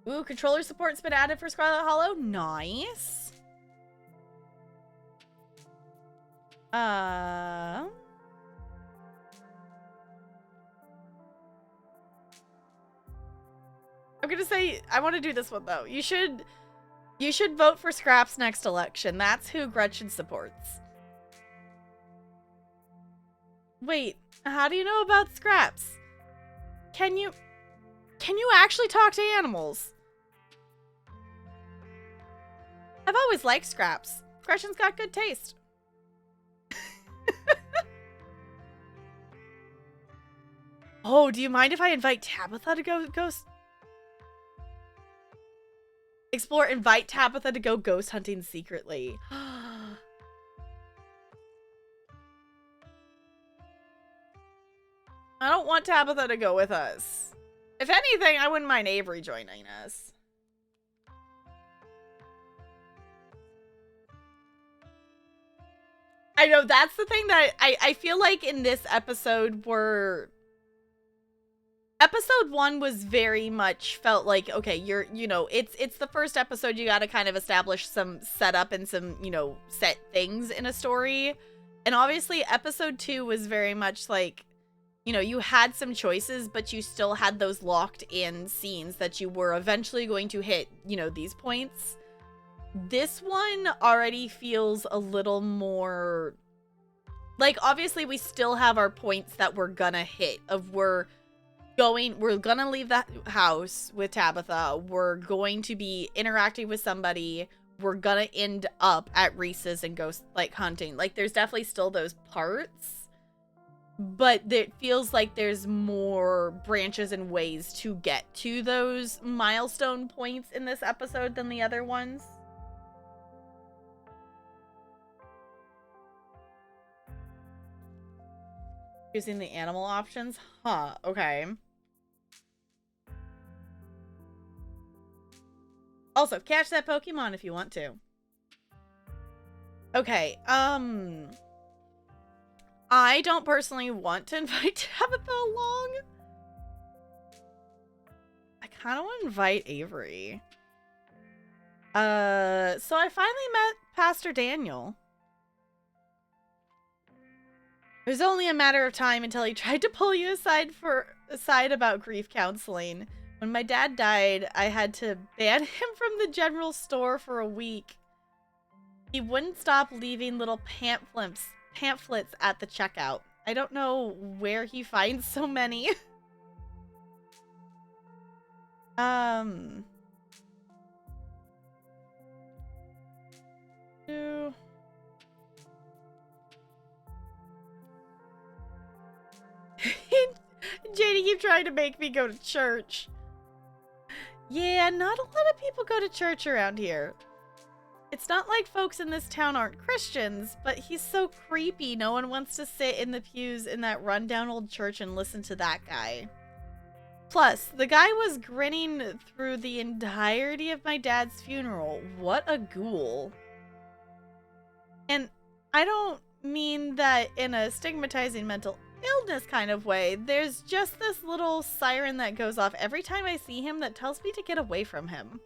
Ooh, controller support's been added for Scarlet Hollow. Nice. I'm gonna say, I want to do this one, though. You should You should vote for Scraps next election. That's who Gretchen supports. Wait, how do you know about Scraps? Can you actually talk to animals? I've always liked Scraps. Gretchen's got good taste. Oh, do you mind if I invite Tabitha to go ghost? Explore, invite Tabitha to go ghost hunting secretly. I don't want Tabitha to go with us. If anything, I wouldn't mind Avery joining us. I know, that's the thing that I feel like in this episode Episode 1 was very much felt like, okay, it's the first episode, you gotta kind of establish some setup and some, set things in a story. And obviously episode 2 was very much like, you had some choices, but you still had those locked in scenes that you were eventually going to hit, these points. This one already feels a little more, like, obviously we still have our points that we're gonna hit, of we're gonna leave the house with Tabitha, we're going to be interacting with somebody, we're gonna end up at Reese's and go, like, hunting. Like, there's definitely still those parts, but it feels like there's more branches and ways to get to those milestone points in this episode than the other ones. Using the animal options? Huh, okay. Also, catch that Pokemon if you want to. Okay, I don't personally want to invite Tabitha along. I kind of want to invite Avery. So I finally met Pastor Daniel. It was only a matter of time until he tried to pull you aside about grief counseling. When my dad died, I had to ban him from the general store for a week. He wouldn't stop leaving little pamphlets at the checkout. I don't know where he finds so many. JD keep trying to make me go to church. Yeah, not a lot of people go to church around here. It's not like folks in this town aren't Christians, but he's so creepy. No one wants to sit in the pews in that rundown old church and listen to that guy. Plus, the guy was grinning through the entirety of my dad's funeral. What a ghoul. And I don't mean that in a stigmatizing mental illness kind of way. There's just this little siren that goes off every time I see him that tells me to get away from him.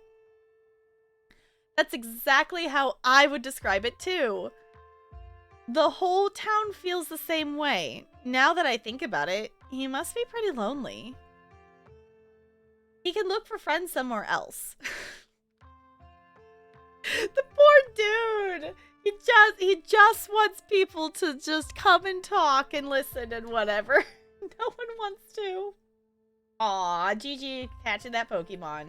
That's exactly how I would describe it too. The whole town feels the same way. Now that I think about it, he must be pretty lonely. He can look for friends somewhere else. The poor dude! He just wants people to just come and talk and listen and whatever. No one wants to. Aw, Gigi catching that Pokemon.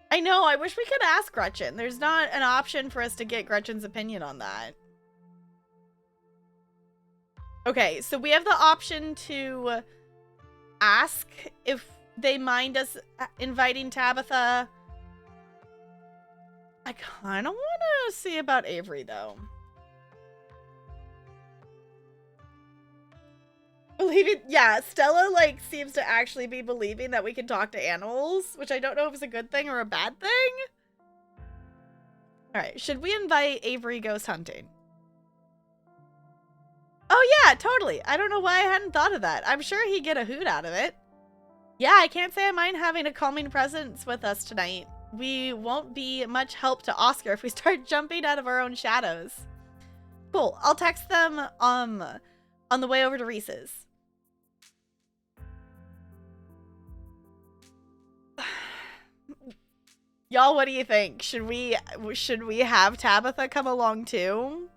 I know, I wish we could ask Gretchen. There's not an option for us to get Gretchen's opinion on that. Okay, so we have the option to ask if they mind us inviting Tabitha. I kind of want to see about Avery, though. Believing, yeah, Stella, like, seems to actually be believing that we can talk to animals, which I don't know if it's a good thing or a bad thing. Alright, should we invite Avery ghost hunting? Oh, yeah, totally. I don't know why I hadn't thought of that. I'm sure he'd get a hoot out of it. Yeah, I can't say I mind having a calming presence with us tonight. We won't be much help to Oscar if we start jumping out of our own shadows. Cool. I'll text them on the way over to Reese's. Y'all, what do you think? Should we have Tabitha come along too?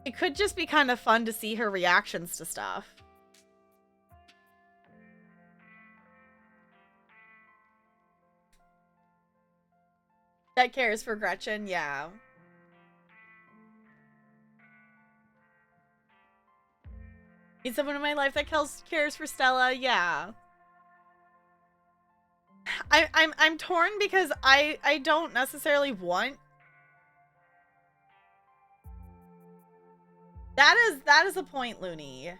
It could just be kind of fun to see her reactions to stuff. That cares for Gretchen, yeah. Need someone in my life that cares for Stella, yeah. I'm torn because I don't necessarily want. That is a point, Looney.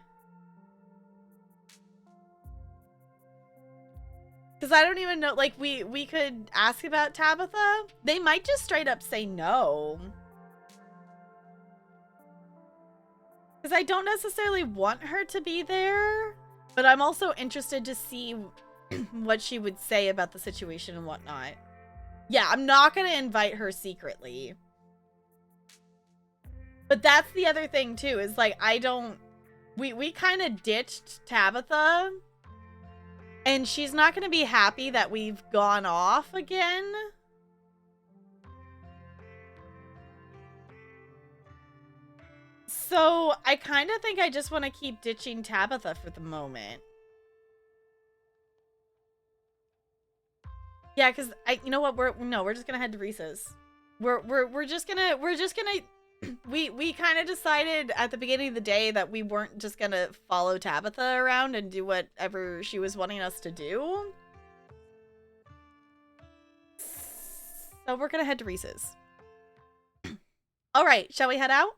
Because I don't even know, like, we could ask about Tabitha. They might just straight up say no. Because I don't necessarily want her to be there, but I'm also interested to see what she would say about the situation and whatnot. Yeah, I'm not going to invite her secretly. But that's the other thing, too, is, like, I don't... We kind of ditched Tabitha, and she's not going to be happy that we've gone off again. So, I kind of think I just want to keep ditching Tabitha for the moment. Yeah, because you know what, we're just gonna head to Reese's. We're just gonna we kind of decided at the beginning of the day that we weren't just gonna follow Tabitha around and do whatever she was wanting us to do. So we're gonna head to Reese's. All right, shall we head out?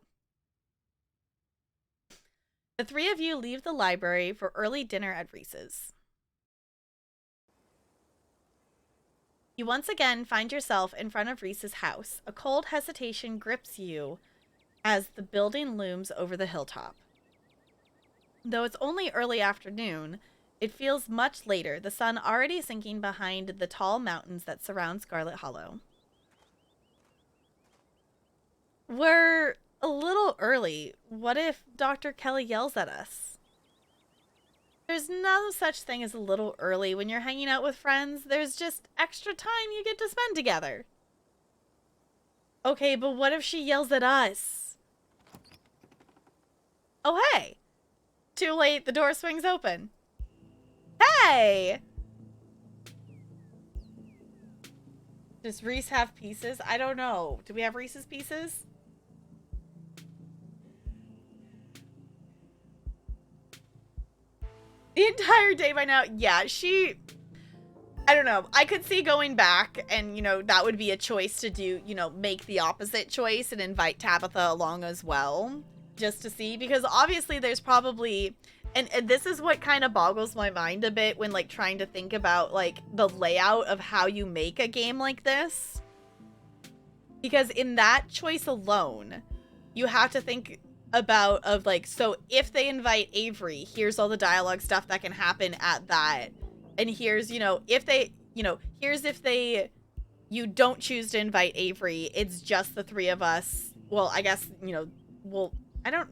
The three of you leave the library for early dinner at Reese's. You once again find yourself in front of Reese's house. A cold hesitation grips you as the building looms over the hilltop. Though it's only early afternoon, it feels much later, the sun already sinking behind the tall mountains that surround Scarlet Hollow. We're a little early. What if Dr. Kelly yells at us? There's no such thing as a little early when you're hanging out with friends. There's just extra time you get to spend together. Okay, but what if she yells at us? Oh, hey. Too late, the door swings open. Hey! Does Reese have pieces? I don't know. Do we have Reese's Pieces? The entire day by now. Yeah, I don't know. I could see going back and, you know, that would be a choice to do, you know, make the opposite choice and invite Tabitha along as well. Just to see. Because obviously there's probably... And this is what kind of boggles my mind a bit when, like, trying to think about, like, the layout of how you make a game like this. Because in that choice alone, you have to think... about like, so if they invite Avery, here's all the dialogue stuff that can happen at that, and here's, you know, if they, you know, here's if you don't choose to invite Avery, it's just the three of us. Well, I guess, you know, well,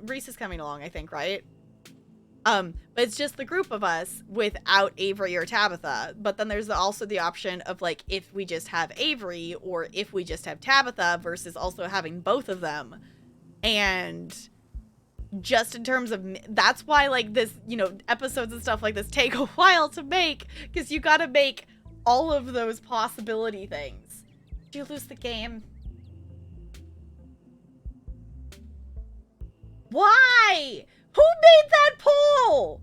Reese is coming along, I think, right? But it's just the group of us without Avery or Tabitha. But then there's also the option of, like, if we just have Avery or if we just have Tabitha versus also having both of them. And just in terms of, that's why, like, this, you know, episodes and stuff like this take a while to make, because you gotta make all of those possibility things. Did you lose the game? Why? Who made that poll?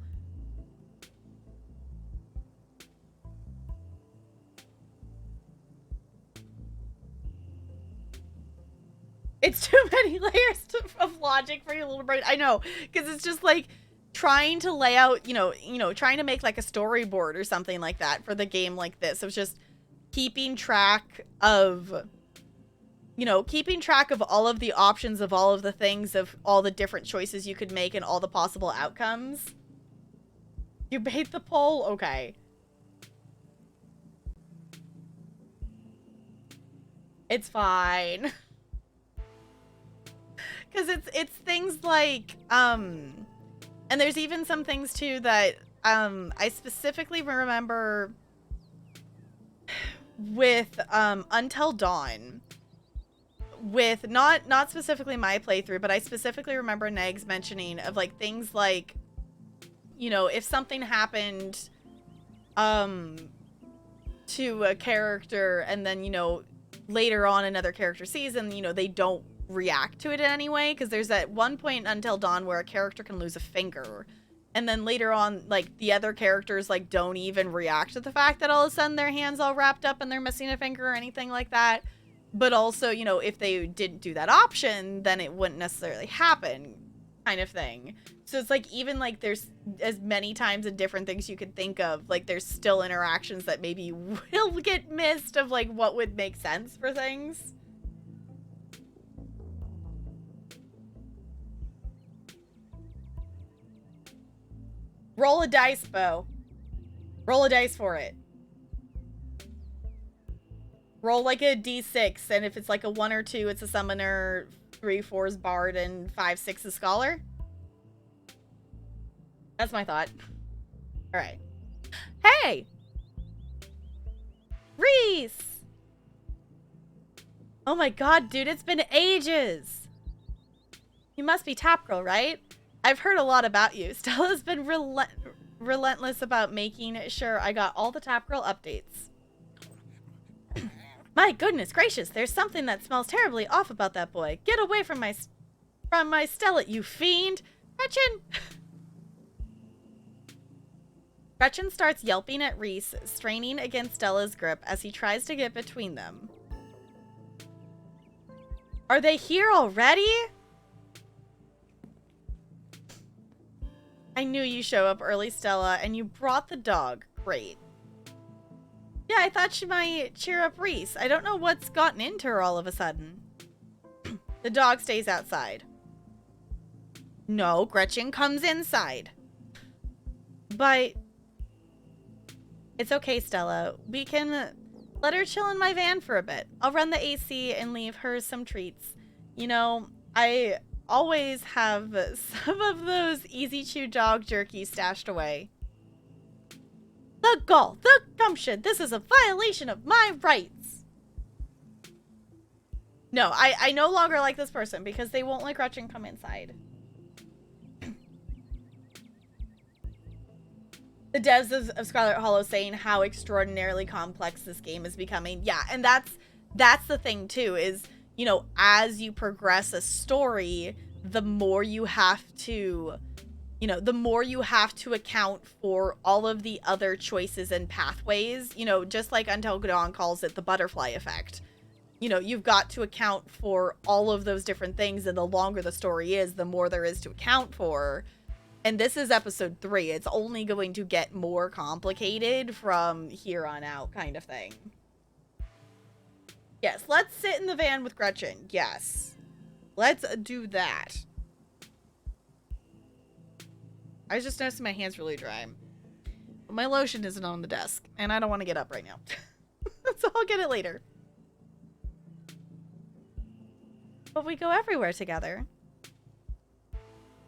It's too many layers of logic for your little brain. I know, because it's just like trying to lay out, you know, trying to make like a storyboard or something like that for the game like this. It was just keeping track of, you know, keeping track of all of the options of all of the things, of all the different choices you could make and all the possible outcomes. You made the poll? Okay. It's fine. Because it's things like, and there's even some things too that, I specifically remember with Until Dawn, with not specifically my playthrough, but I specifically remember Negs mentioning of like things like, you know, if something happened to a character and then, you know, later on another character sees and, you know, they don't react to it in any way, because there's that one point in Until Dawn where a character can lose a finger, and then later on, like, the other characters, like, don't even react to the fact that all of a sudden their hand's all wrapped up and they're missing a finger or anything like that. But also, you know, if they didn't do that option, then it wouldn't necessarily happen, kind of thing. So it's like, even like there's as many times and different things you could think of, like there's still interactions that maybe will get missed of like what would make sense for things. Roll a dice, Bo. Roll a dice for it. Roll like a d6, and if it's like a 1 or 2, it's a summoner, 3, 4 is bard, and 5, 6 is scholar. That's my thought. All right. Hey! Reese! Oh my god, dude, it's been ages! You must be Tap Girl, right? I've heard a lot about you. Stella's been relentless about making sure I got all the Tap Girl updates. My goodness gracious, there's something that smells terribly off about that boy. Get away from my Stella, you fiend! Gretchen! Gretchen starts yelping at Reese, straining against Stella's grip as he tries to get between them. Are they here already? I knew you show up early, Stella, and you brought the dog. Great. Yeah, I thought she might cheer up Reese. I don't know what's gotten into her all of a sudden. The dog stays outside. No, Gretchen comes inside. But it's okay, Stella. We can let her chill in my van for a bit. I'll run the AC and leave her some treats. You know, I always have some of those easy chew dog jerky stashed away. The gall, the gumption, this is a violation of my rights. No, I no longer like this person because they won't let Gretchen come inside. The devs of Scarlet Hollow saying how extraordinarily complex this game is becoming. Yeah, and that's the thing too, is, you know, as you progress a story, the more you have to, you know, the more you have to account for all of the other choices and pathways, you know, just like Until Dawn calls it the butterfly effect. You know, you've got to account for all of those different things, and the longer the story is, the more there is to account for. And this is episode 3. It's only going to get more complicated from here on out, kind of thing. Yes, let's sit in the van with Gretchen. Yes. Let's do that. I was just noticing my hand's really dry. But my lotion isn't on the desk, and I don't want to get up right now. So I'll get it later. But we go everywhere together.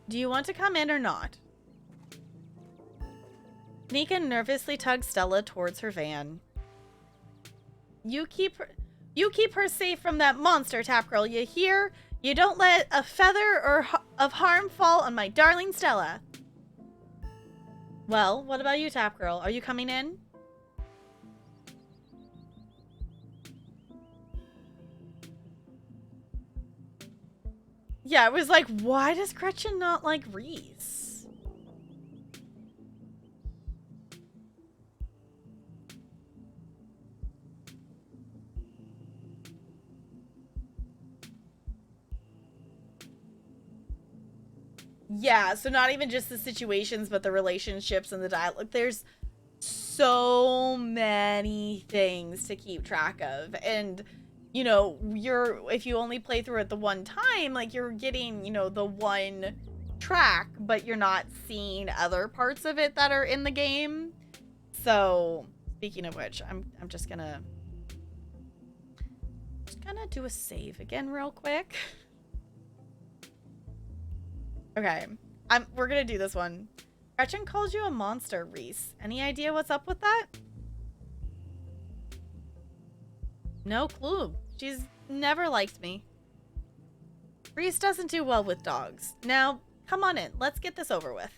Do you want to come in or not? Nika nervously tugs Stella towards her van. You keep her safe from that monster, Tap Girl, you hear? You don't let a feather of harm fall on my darling Stella. Well, what about you, Tap Girl? Are you coming in? Yeah, it was like, why does Gretchen not like Reese? Yeah, so not even just the situations, but the relationships and the dialogue. There's so many things to keep track of. And, you know, if you only play through it the one time, like, you're getting, you know, the one track, but you're not seeing other parts of it that are in the game. So, speaking of which, I'm just gonna do a save again real quick. Okay, we're gonna do this one. Gretchen called you a monster, Reese. Any idea what's up with that? No clue. She's never liked me. Reese doesn't do well with dogs. Now, come on in. Let's get this over with.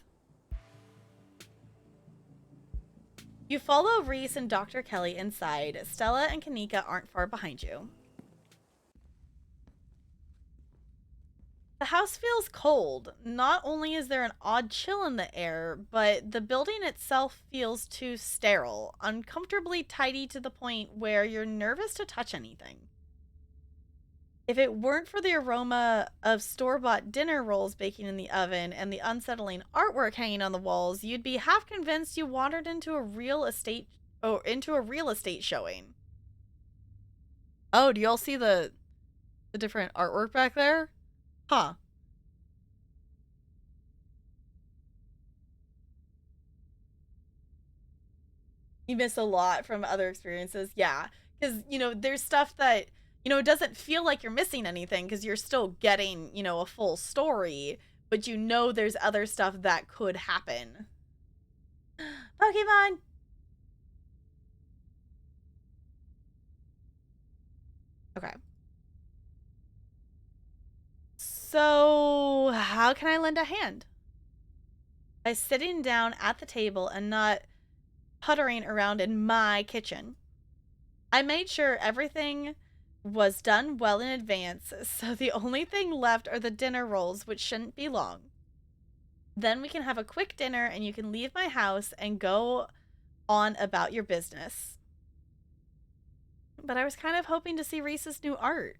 You follow Reese and Dr. Kelly inside. Stella and Kanika aren't far behind you. The house feels cold. Not only is there an odd chill in the air, but the building itself feels too sterile, uncomfortably tidy to the point where you're nervous to touch anything. If it weren't for the aroma of store-bought dinner rolls baking in the oven and the unsettling artwork hanging on the walls, you'd be half convinced you wandered into a real estate showing. Oh, do y'all see the different artwork back there? Huh. You miss a lot from other experiences. Yeah. Because, there's stuff that, it doesn't feel like you're missing anything because you're still getting, a full story. But there's other stuff that could happen. Pokemon! Okay. So, how can I lend a hand? By sitting down at the table and not puttering around in my kitchen. I made sure everything was done well in advance, so the only thing left are the dinner rolls, which shouldn't be long. Then we can have a quick dinner and you can leave my house and go on about your business. But I was kind of hoping to see Reese's new art.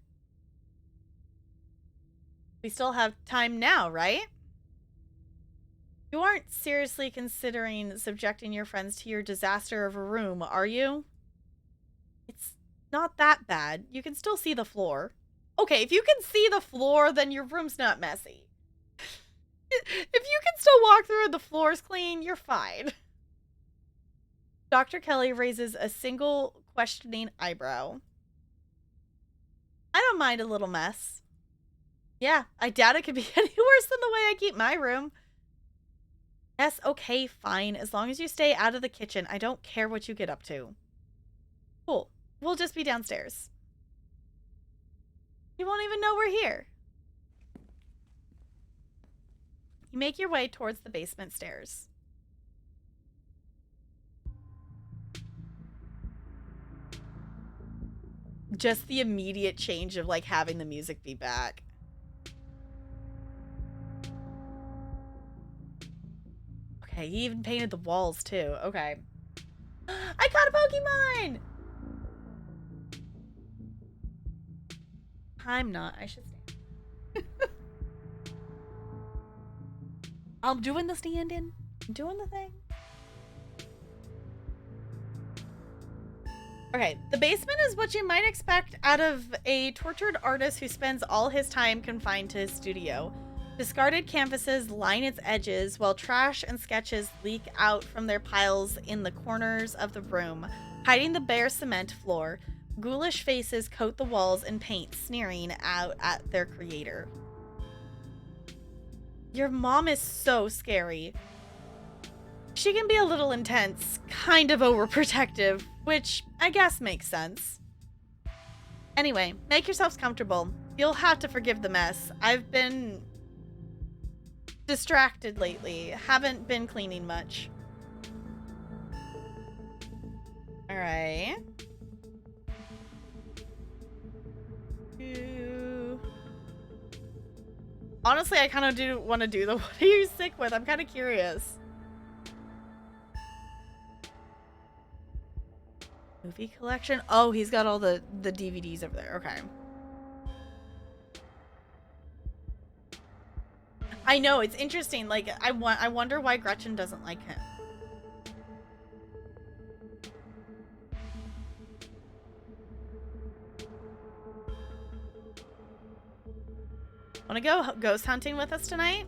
We still have time now, right? You aren't seriously considering subjecting your friends to your disaster of a room, are you? It's not that bad. You can still see the floor. Okay, if you can see the floor, then your room's not messy. If you can still walk through and the floor's clean, you're fine. Dr. Kelly raises a single questioning eyebrow. I don't mind a little mess. Yeah, I doubt it could be any worse than the way I keep my room. Yes, okay, fine. As long as you stay out of the kitchen, I don't care what you get up to. Cool. We'll just be downstairs. You won't even know we're here. You make your way towards the basement stairs. Just the immediate change of having the music be back. Okay, he even painted the walls too. Okay. I caught a Pokemon! I'm not. I should stand. I'm doing the stand-in. I'm doing the thing. Okay, the basement is what you might expect out of a tortured artist who spends all his time confined to his studio. Discarded canvases line its edges, while trash and sketches leak out from their piles in the corners of the room, hiding the bare cement floor. Ghoulish faces coat the walls in paint, sneering out at their creator. Your mom is so scary. She can be a little intense, kind of overprotective, which I guess makes sense. Anyway, make yourselves comfortable. You'll have to forgive the mess. I've been distracted lately. Haven't been cleaning much. Alright. Honestly, I kind of do want to do the what are you sick with? I'm kind of curious. Movie collection? Oh, he's got all the DVDs over there. Okay. I know, it's interesting. I wonder why Gretchen doesn't like him. Wanna go ghost hunting with us tonight?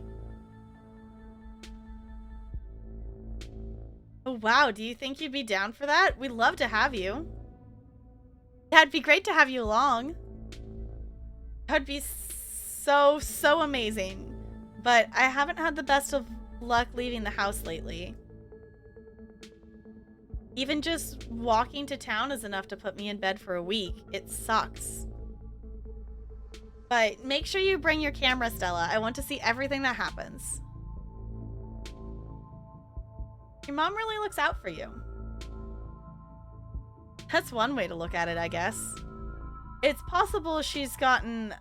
Oh, wow. Do you think you'd be down for that? We'd love to have you. Yeah, it'd be great to have you along. That'd be so amazing. But I haven't had the best of luck leaving the house lately. Even just walking to town is enough to put me in bed for a week. It sucks. But make sure you bring your camera, Stella. I want to see everything that happens. Your mom really looks out for you. That's one way to look at it, I guess. It's possible she's gotten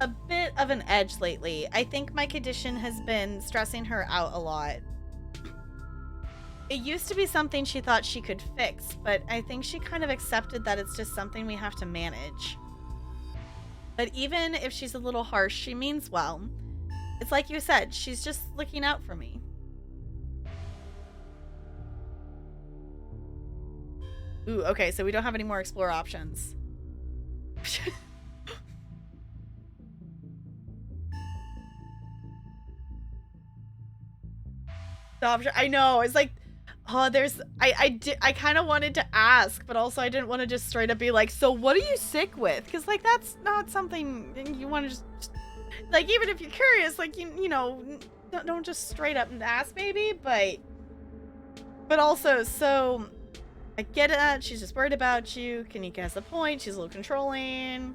a bit of an edge lately. I think my condition has been stressing her out a lot. It used to be something she thought she could fix, but I think she kind of accepted that it's just something we have to manage. But even if she's a little harsh, she means well. It's like you said, she's just looking out for me. Ooh, okay, so we don't have any more explore options. I know, it's like, oh, I kind of wanted to ask, but also I didn't want to just straight up be like, so what are you sick with? Because, like, that's not something you want to just, like, even if you're curious, like, you know, don't just straight up ask, maybe, but also, so, I get it, she's just worried about you, can you guess the point? She's a little controlling.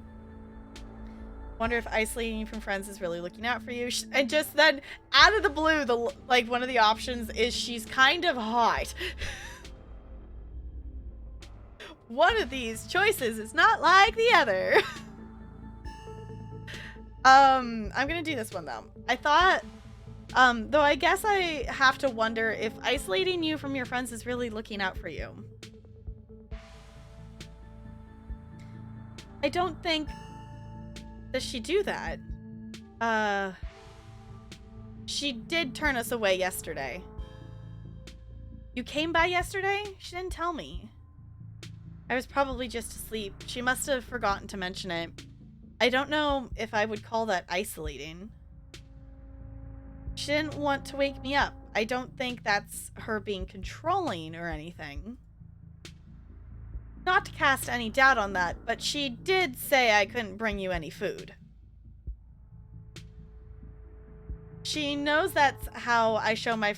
Wonder if isolating you from friends is really looking out for you. And just then, out of the blue, like one of the options is she's kind of hot. One of these choices is not like the other. I'm gonna do this one though. I thought, though I guess I have to wonder if isolating you from your friends is really looking out for you. I don't think... Does she do that? She did turn us away yesterday. You came by yesterday? She didn't tell me. I was probably just asleep. She must have forgotten to mention it. I don't know if I would call that isolating. She didn't want to wake me up. I don't think that's her being controlling or anything. Not to cast any doubt on that, but she did say I couldn't bring you any food. She knows that's how I show my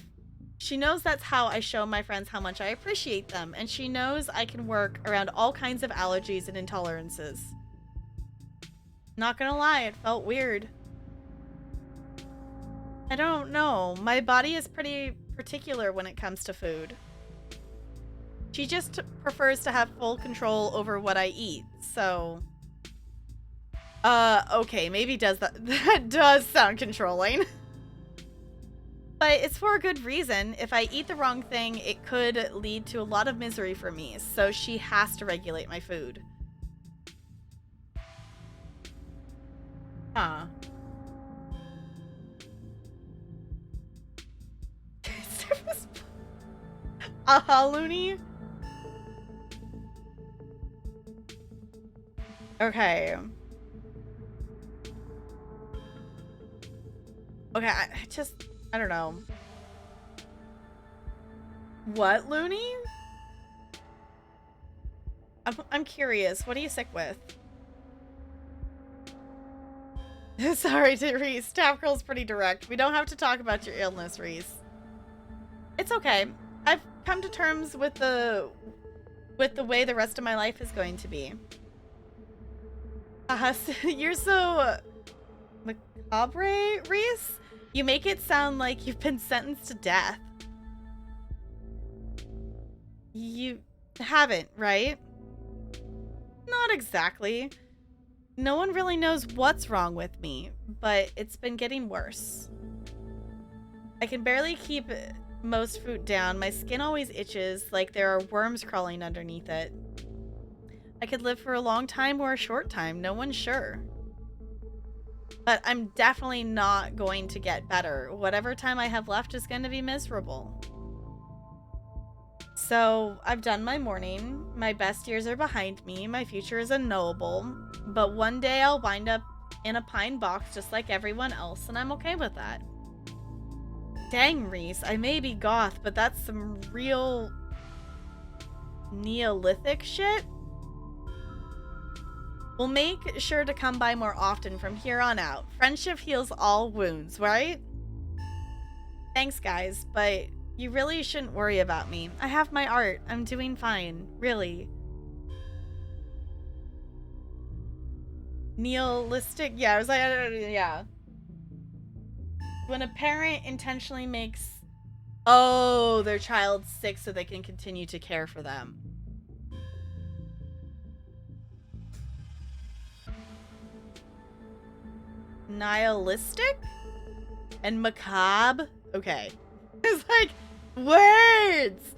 friends how much I appreciate them, and she knows I can work around all kinds of allergies and intolerances. Not gonna lie, it felt weird. I don't know. My body is pretty particular when it comes to food. She just prefers to have full control over what I eat, so... okay, maybe that does sound controlling. But it's for a good reason. If I eat the wrong thing, it could lead to a lot of misery for me, so she has to regulate my food. Huh. Looney? Okay. Okay, I don't know. What, Looney? I'm curious. What are you sick with? Sorry, Reese. Staff Girl's pretty direct. We don't have to talk about your illness, Reese. It's okay. I've come to terms with the way the rest of my life is going to be. You're so macabre, Reese. You make it sound like you've been sentenced to death. You haven't, right? Not exactly. No one really knows what's wrong with me, but it's been getting worse. I can barely keep most food down. My skin always itches like there are worms crawling underneath it. I could live for a long time or a short time, no one's sure. But I'm definitely not going to get better. Whatever time I have left is going to be miserable. So, I've done my mourning. My best years are behind me. My future is unknowable. But one day I'll wind up in a pine box just like everyone else, and I'm okay with that. Dang, Reese, I may be goth, but that's some real Neolithic shit. We'll make sure to come by more often from here on out. Friendship heals all wounds, right? Thanks, guys, but You really shouldn't worry about me. I have my art. I'm doing fine. Really. Nihilistic? Yeah, I was like, yeah. When a parent intentionally makes, oh, their child sick so they can continue to care for them. Nihilistic? And macabre? Okay. It's like, words!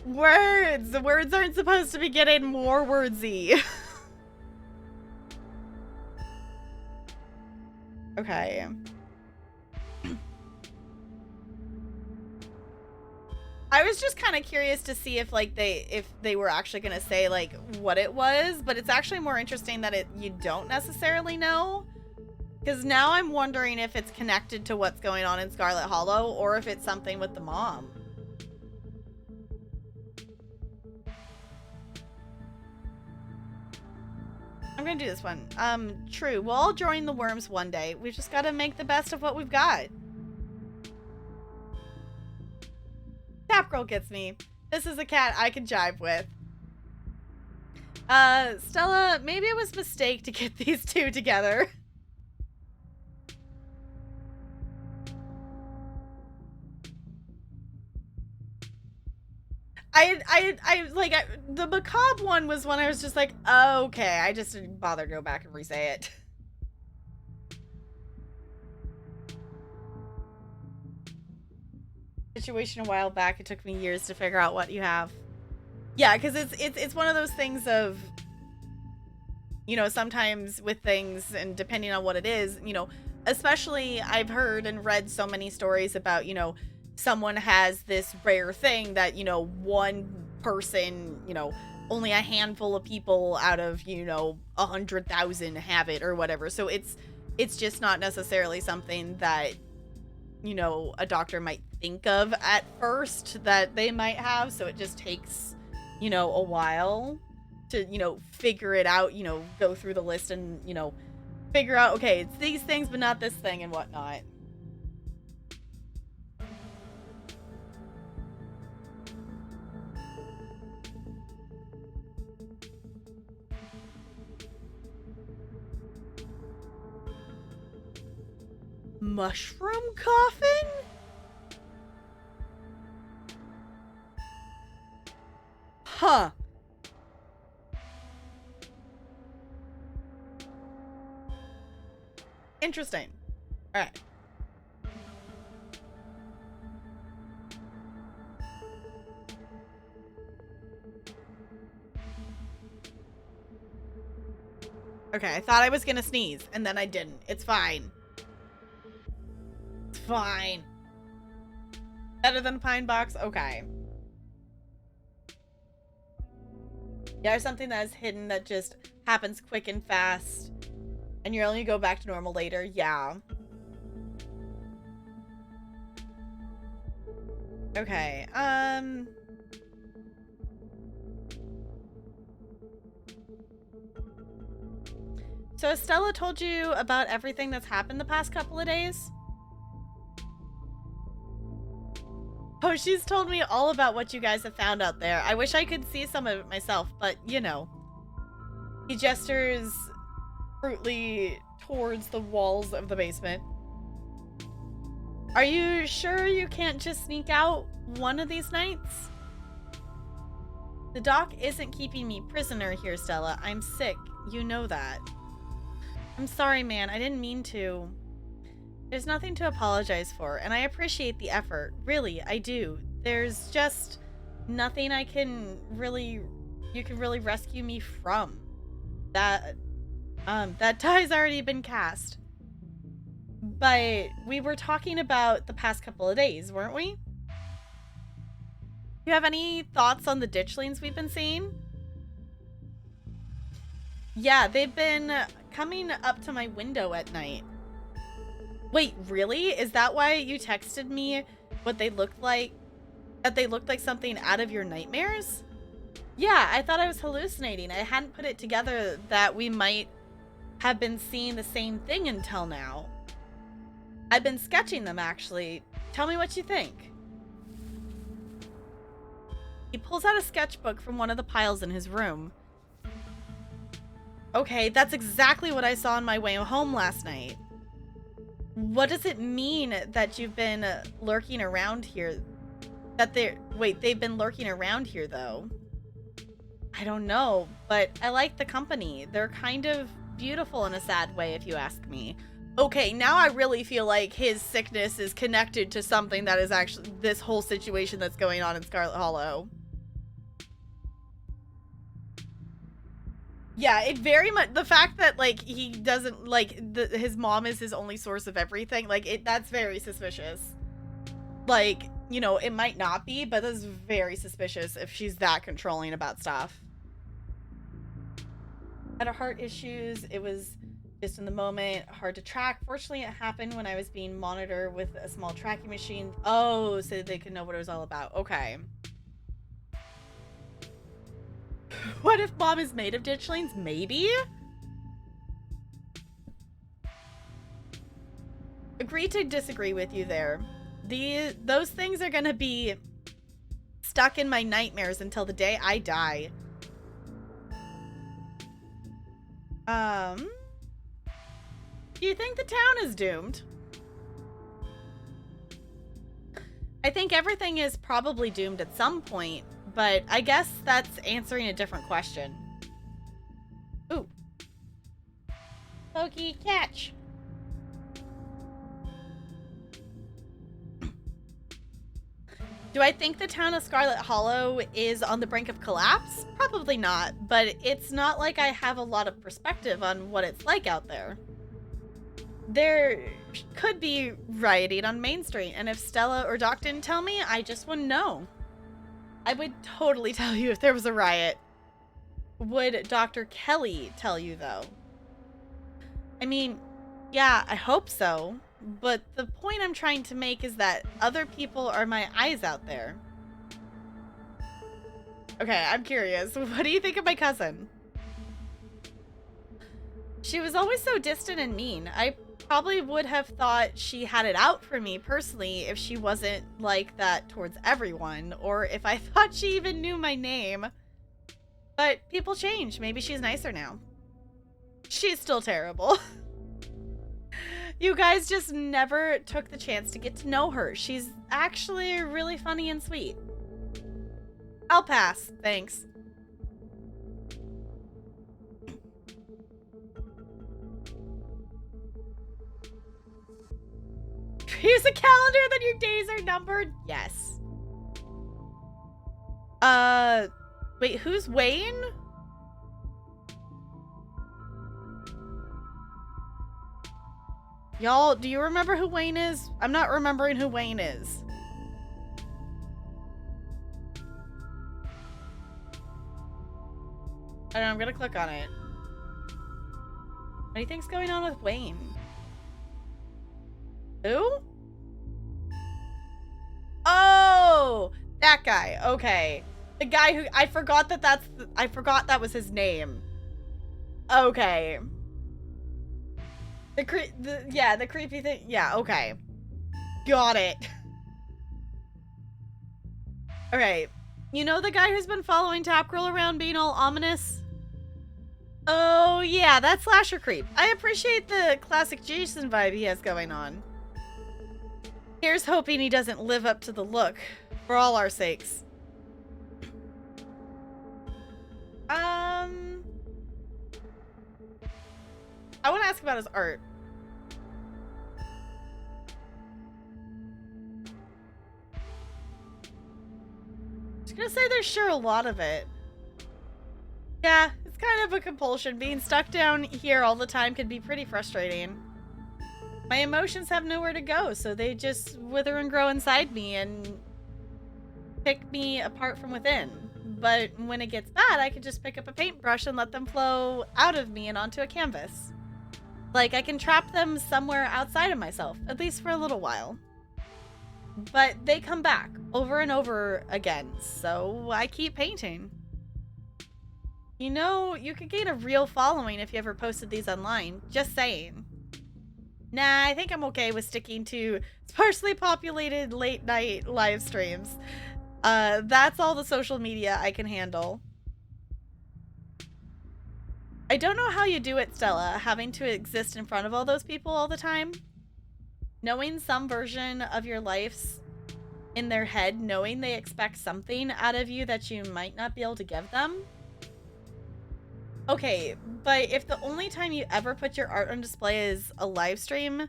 Words! The words aren't supposed to be getting more wordsy. Okay. I was just kind of curious to see if like if they were actually going to say like what it was, but it's actually more interesting that you don't necessarily know. Because now I'm wondering if it's connected to what's going on in Scarlet Hollow or if it's something with the mom. I'm gonna do this one. True. We'll all join the worms one day. We've just got to make the best of what we've got. Tap Girl gets me. This is a cat I can jive with. Stella, maybe it was a mistake to get these two together. The macabre one was when I was just like, oh, okay, I just didn't bother to go back and re-say it. Situation a while back, it took me years to figure out what you have. Yeah, because it's one of those things of, you know, sometimes with things and depending on what it is, you know, especially I've heard and read so many stories about, you know, someone has this rare thing that, you know, one person, you know, only a handful of people out of, you know, 100,000 have it or whatever. So it's just not necessarily something that, you know, a doctor might think of at first that they might have. So it just takes, you know, a while to, you know, figure it out, you know, go through the list and, you know, figure out, okay, it's these things, but not this thing and whatnot. Mushroom coffin? Huh. Interesting. All right. Okay, I thought I was gonna sneeze, and then I didn't. It's fine. It's fine. Better than a pine box? Okay. Yeah, there's something that is hidden that just happens quick and fast, and you only go back to normal later. Yeah. Okay, so has Stella told you about everything that's happened the past couple of days? Oh, she's told me all about what you guys have found out there. I wish I could see some of it myself, but, you know. He gestures fruitly towards the walls of the basement. Are you sure you can't just sneak out one of these nights? The doc isn't keeping me prisoner here, Stella. I'm sick. You know that. I'm sorry, man. I didn't mean to. There's nothing to apologize for, and I appreciate the effort. Really, I do. There's just nothing you can really rescue me from. That die's already been cast. But we were talking about the past couple of days, weren't we? You have any thoughts on the ditchlings we've been seeing? Yeah, they've been coming up to my window at night. Wait, really? Is that why you texted me what they looked like? That they looked like something out of your nightmares? Yeah, I thought I was hallucinating. I hadn't put it together that we might have been seeing the same thing until now. I've been sketching them, actually. Tell me what you think. He pulls out a sketchbook from one of the piles in his room. Okay, that's exactly what I saw on my way home last night. What does it mean that you've been lurking around here? They've been lurking around here, though. I don't know, but I like the company. They're kind of beautiful in a sad way, if you ask me. Okay, now I really feel like his sickness is connected to something that is actually this whole situation that's going on in Scarlet Hollow. Yeah, it very much, the fact that, like, he doesn't, like, his mom is his only source of everything, like, that's very suspicious. Like, you know, it might not be, but that's very suspicious if she's that controlling about stuff. Had a heart issues, it was just in the moment, hard to track. Fortunately, it happened when I was being monitored with a small tracking machine. Oh, so they could know what it was all about. Okay. What if mom is made of ditchlings? Maybe? Agree to disagree with you there. Those things are gonna be stuck in my nightmares until the day I die. Do you think the town is doomed? I think everything is probably doomed at some point, but I guess that's answering a different question. Ooh. Pokey, catch. Do I think the town of Scarlet Hollow is on the brink of collapse? Probably not, but it's not like I have a lot of perspective on what it's like out there. There could be rioting on Main Street, and if Stella or Doc didn't tell me, I just wouldn't know. I would totally tell you if there was a riot. Would Dr. Kelly tell you, though? I mean, yeah, I hope so. But the point I'm trying to make is that other people are my eyes out there. Okay, I'm curious. What do you think of my cousin? She was always so distant and mean. I probably would have thought she had it out for me personally if she wasn't like that towards everyone, or if I thought she even knew my name. But people change. Maybe she's nicer now. She's still terrible. You guys just never took the chance to get to know her. She's actually really funny and sweet. I'll pass, thanks. Use a calendar, then your days are numbered? Yes. Wait, who's Wayne? Y'all, do you remember who Wayne is? I'm not remembering who Wayne is. I don't know, I'm gonna click on it. What do you think's going on with Wayne? Who? Oh, that guy. Okay. The guy who, I forgot that was his name. Okay. The creepy thing. Yeah, okay. Got it. Alright. You know the guy who's been following Tap Girl around being all ominous? Oh, yeah, that's Slasher Creep. I appreciate the classic Jason vibe he has going on. Here's hoping he doesn't live up to the look, for all our sakes. I want to ask about his art. I was gonna say there's sure a lot of it. Yeah, it's kind of a compulsion. Being stuck down here all the time can be pretty frustrating. My emotions have nowhere to go, so they just wither and grow inside me and pick me apart from within. But when it gets bad, I can just pick up a paintbrush and let them flow out of me and onto a canvas. Like, I can trap them somewhere outside of myself, at least for a little while. But they come back over and over again, so I keep painting. You know, you could gain a real following if you ever posted these online. Just saying. Nah, I think I'm okay with sticking to sparsely populated late night live streams. That's all the social media I can handle. I don't know how you do it, Stella, having to exist in front of all those people all the time. Knowing some version of your life's in their head, knowing they expect something out of you that you might not be able to give them. Okay, but if the only time you ever put your art on display is a live stream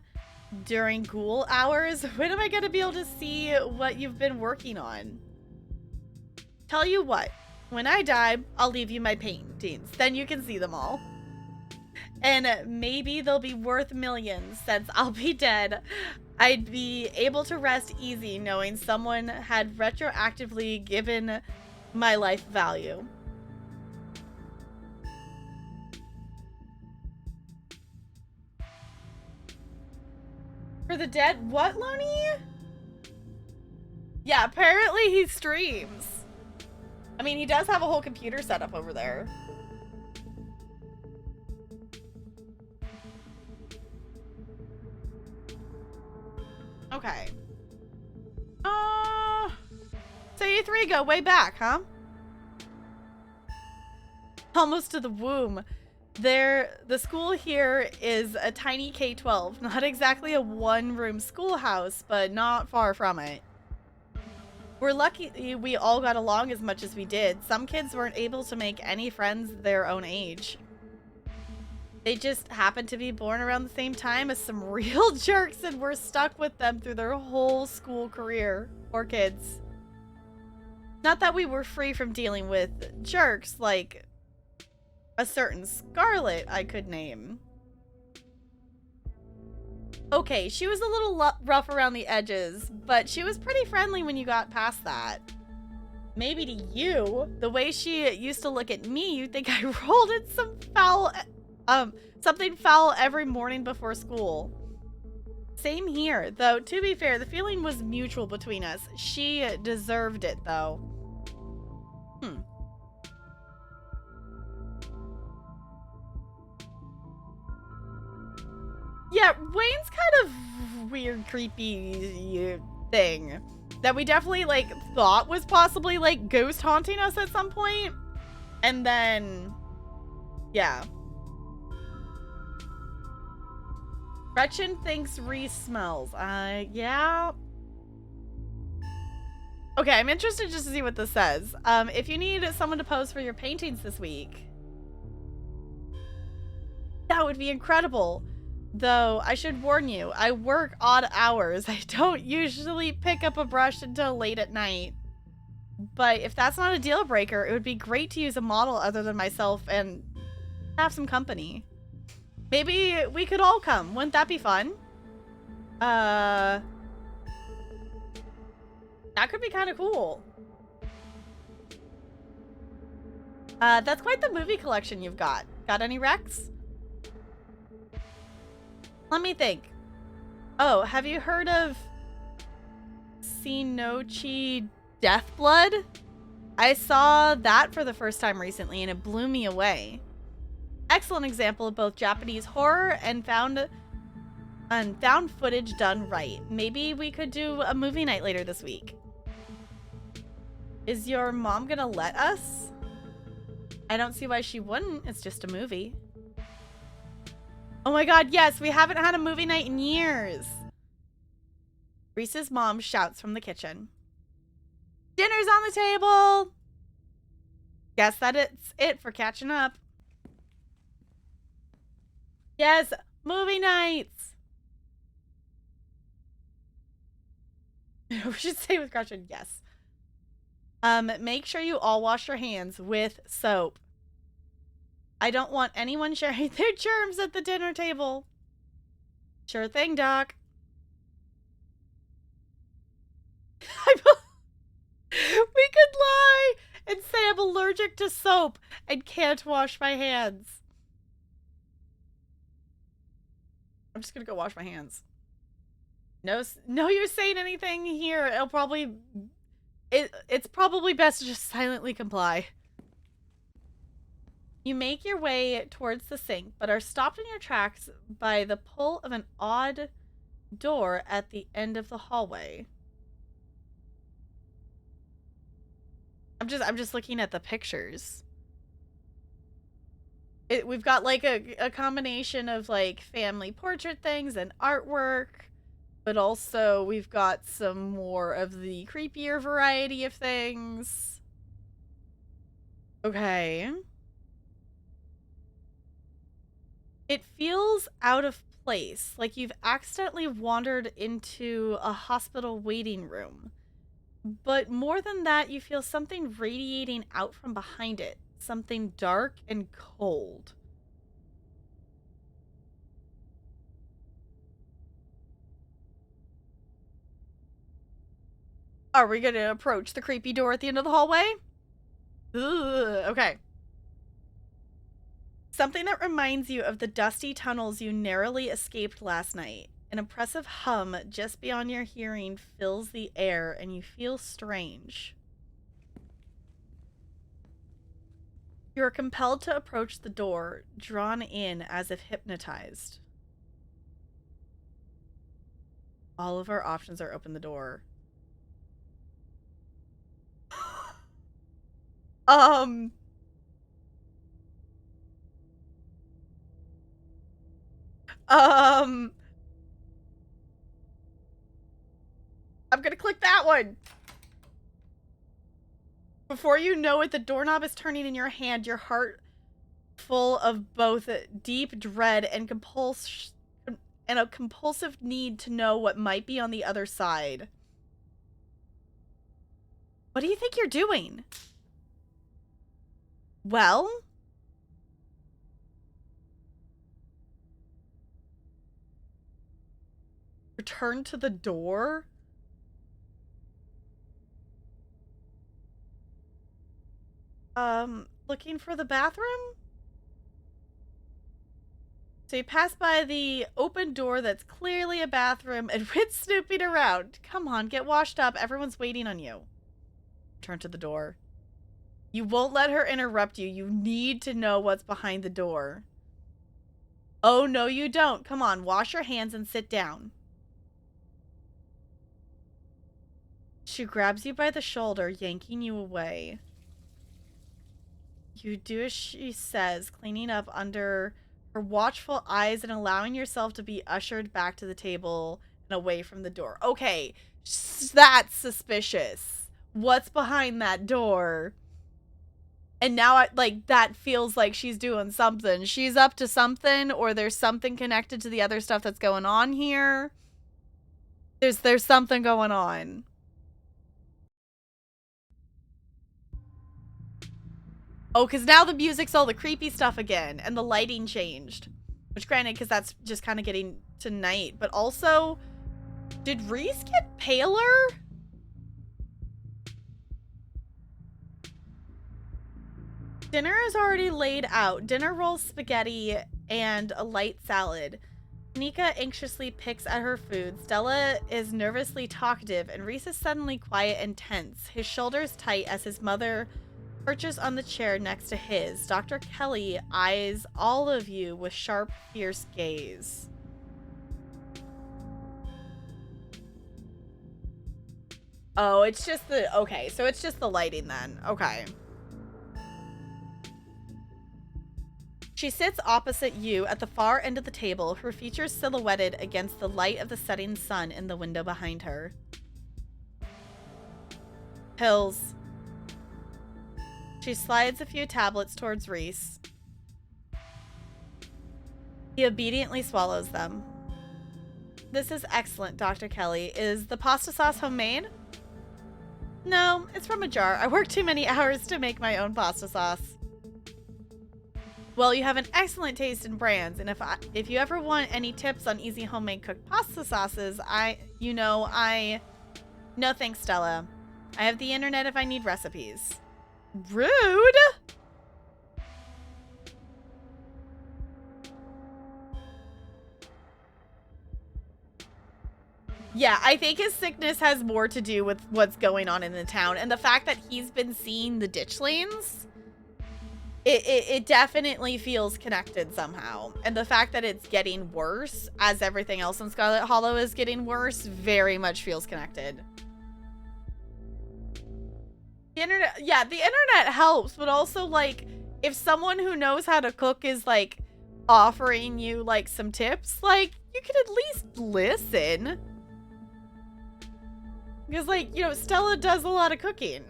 during ghoul hours, when am I going to be able to see what you've been working on? Tell you what, when I die, I'll leave you my paintings. Then you can see them all. And maybe they'll be worth millions since I'll be dead. I'd be able to rest easy knowing someone had retroactively given my life value. For the dead? What, Loney? Yeah, apparently he streams. I mean, he does have a whole computer set up over there. Okay. So you three go way back, huh? Almost to the womb. The school here is a tiny K-12. Not exactly a one-room schoolhouse, but not far from it. We're lucky we all got along as much as we did. Some kids weren't able to make any friends their own age. They just happened to be born around the same time as some real jerks and were stuck with them through their whole school career. Poor kids. Not that we were free from dealing with jerks like a certain Scarlet I could name. Okay, she was a little rough around the edges, but she was pretty friendly when you got past that. Maybe to you, the way she used to look at me, you'd think I rolled in something foul every morning before school. Same here, though to be fair, the feeling was mutual between us. She deserved it, though. Yeah, Wayne's kind of weird, creepy thing that we definitely, like, thought was possibly, like, ghost haunting us at some point. And then, yeah. Gretchen thinks Reese smells. Yeah. Okay, I'm interested just to see what this says. If you need someone to pose for your paintings this week, that would be incredible. Though, I should warn you, I work odd hours. I don't usually pick up a brush until late at night. But if that's not a deal breaker, it would be great to use a model other than myself and have some company. Maybe we could all come. Wouldn't that be fun? That could be kind of cool. That's quite the movie collection you've got. Got any Rex? Let me think. Oh, have you heard of Sinochi Deathblood? I saw that for the first time recently and it blew me away. Excellent example of both Japanese horror and found footage done right. Maybe we could do a movie night later this week. Is your mom gonna let us? I don't see why she wouldn't. It's just a movie. Oh my god, yes, we haven't had a movie night in years. Reese's mom shouts from the kitchen. Dinner's on the table! Guess that it's it for catching up. Yes, movie nights! We should say with Gretchen, yes. Make sure you all wash your hands with soap. I don't want anyone sharing their germs at the dinner table. Sure thing, Doc. We could lie and say I'm allergic to soap and can't wash my hands. I'm just gonna go wash my hands. No use saying anything here. It'll probably... It's probably best to just silently comply. You make your way towards the sink, but are stopped in your tracks by the pull of an odd door at the end of the hallway. I'm just looking at the pictures. We've got like a combination of like family portrait things and artwork, but also we've got some more of the creepier variety of things. Okay. It feels out of place, like you've accidentally wandered into a hospital waiting room. But more than that, you feel something radiating out from behind it. Something dark and cold. Are we going to approach the creepy door at the end of the hallway? Ugh, okay. Something that reminds you of the dusty tunnels you narrowly escaped last night. An oppressive hum just beyond your hearing fills the air, and you feel strange. You are compelled to approach the door, drawn in as if hypnotized. All of our options are open the door. I'm gonna click that one. Before you know it, the doorknob is turning in your hand, your heart full of both deep dread and a compulsive need to know what might be on the other side. What do you think you're doing? Well? Return to the door? Looking for the bathroom? So you pass by the open door that's clearly a bathroom and quit snooping around. Come on, get washed up. Everyone's waiting on you. Turn to the door. You won't let her interrupt you. You need to know what's behind the door. Oh, no, you don't. Come on, wash your hands and sit down. She grabs you by the shoulder, yanking you away. You do as she says, cleaning up under her watchful eyes and allowing yourself to be ushered back to the table and away from the door. Okay, that's suspicious. What's behind that door? And now, that feels like she's doing something. She's up to something, or there's something connected to the other stuff that's going on here. There's something going on. Oh, because now the music's all the creepy stuff again, and the lighting changed. Which, granted, because that's just kind of getting to night. But also, did Reese get paler? Dinner is already laid out. Dinner rolls, spaghetti, and a light salad. Nika anxiously picks at her food. Stella is nervously talkative, and Reese is suddenly quiet and tense. His shoulders tight as his mother perches on the chair next to his. Dr. Kelly eyes all of you with sharp, fierce gaze. Oh, it's just the... Okay, so it's just the lighting then. Okay. She sits opposite you at the far end of the table, her features silhouetted against the light of the setting sun in the window behind her. Pills. She slides a few tablets towards Reese. He obediently swallows them. This is excellent, Dr. Kelly. Is the pasta sauce homemade? No, it's from a jar. I worked too many hours to make my own pasta sauce. Well, you have an excellent taste in brands, and if you ever want any tips on easy homemade cooked pasta sauces, no thanks, Stella. I have the internet if I need recipes. Rude! Yeah, I think his sickness has more to do with what's going on in the town, and the fact that he's been seeing the ditchlings. it definitely feels connected somehow. And the fact that it's getting worse as everything else in Scarlet Hollow is getting worse very much feels connected. The internet, yeah, the internet helps, but also, like, if someone who knows how to cook is, like, offering you, like, some tips, like, you could at least listen. Because, like, you know, Stella does a lot of cooking.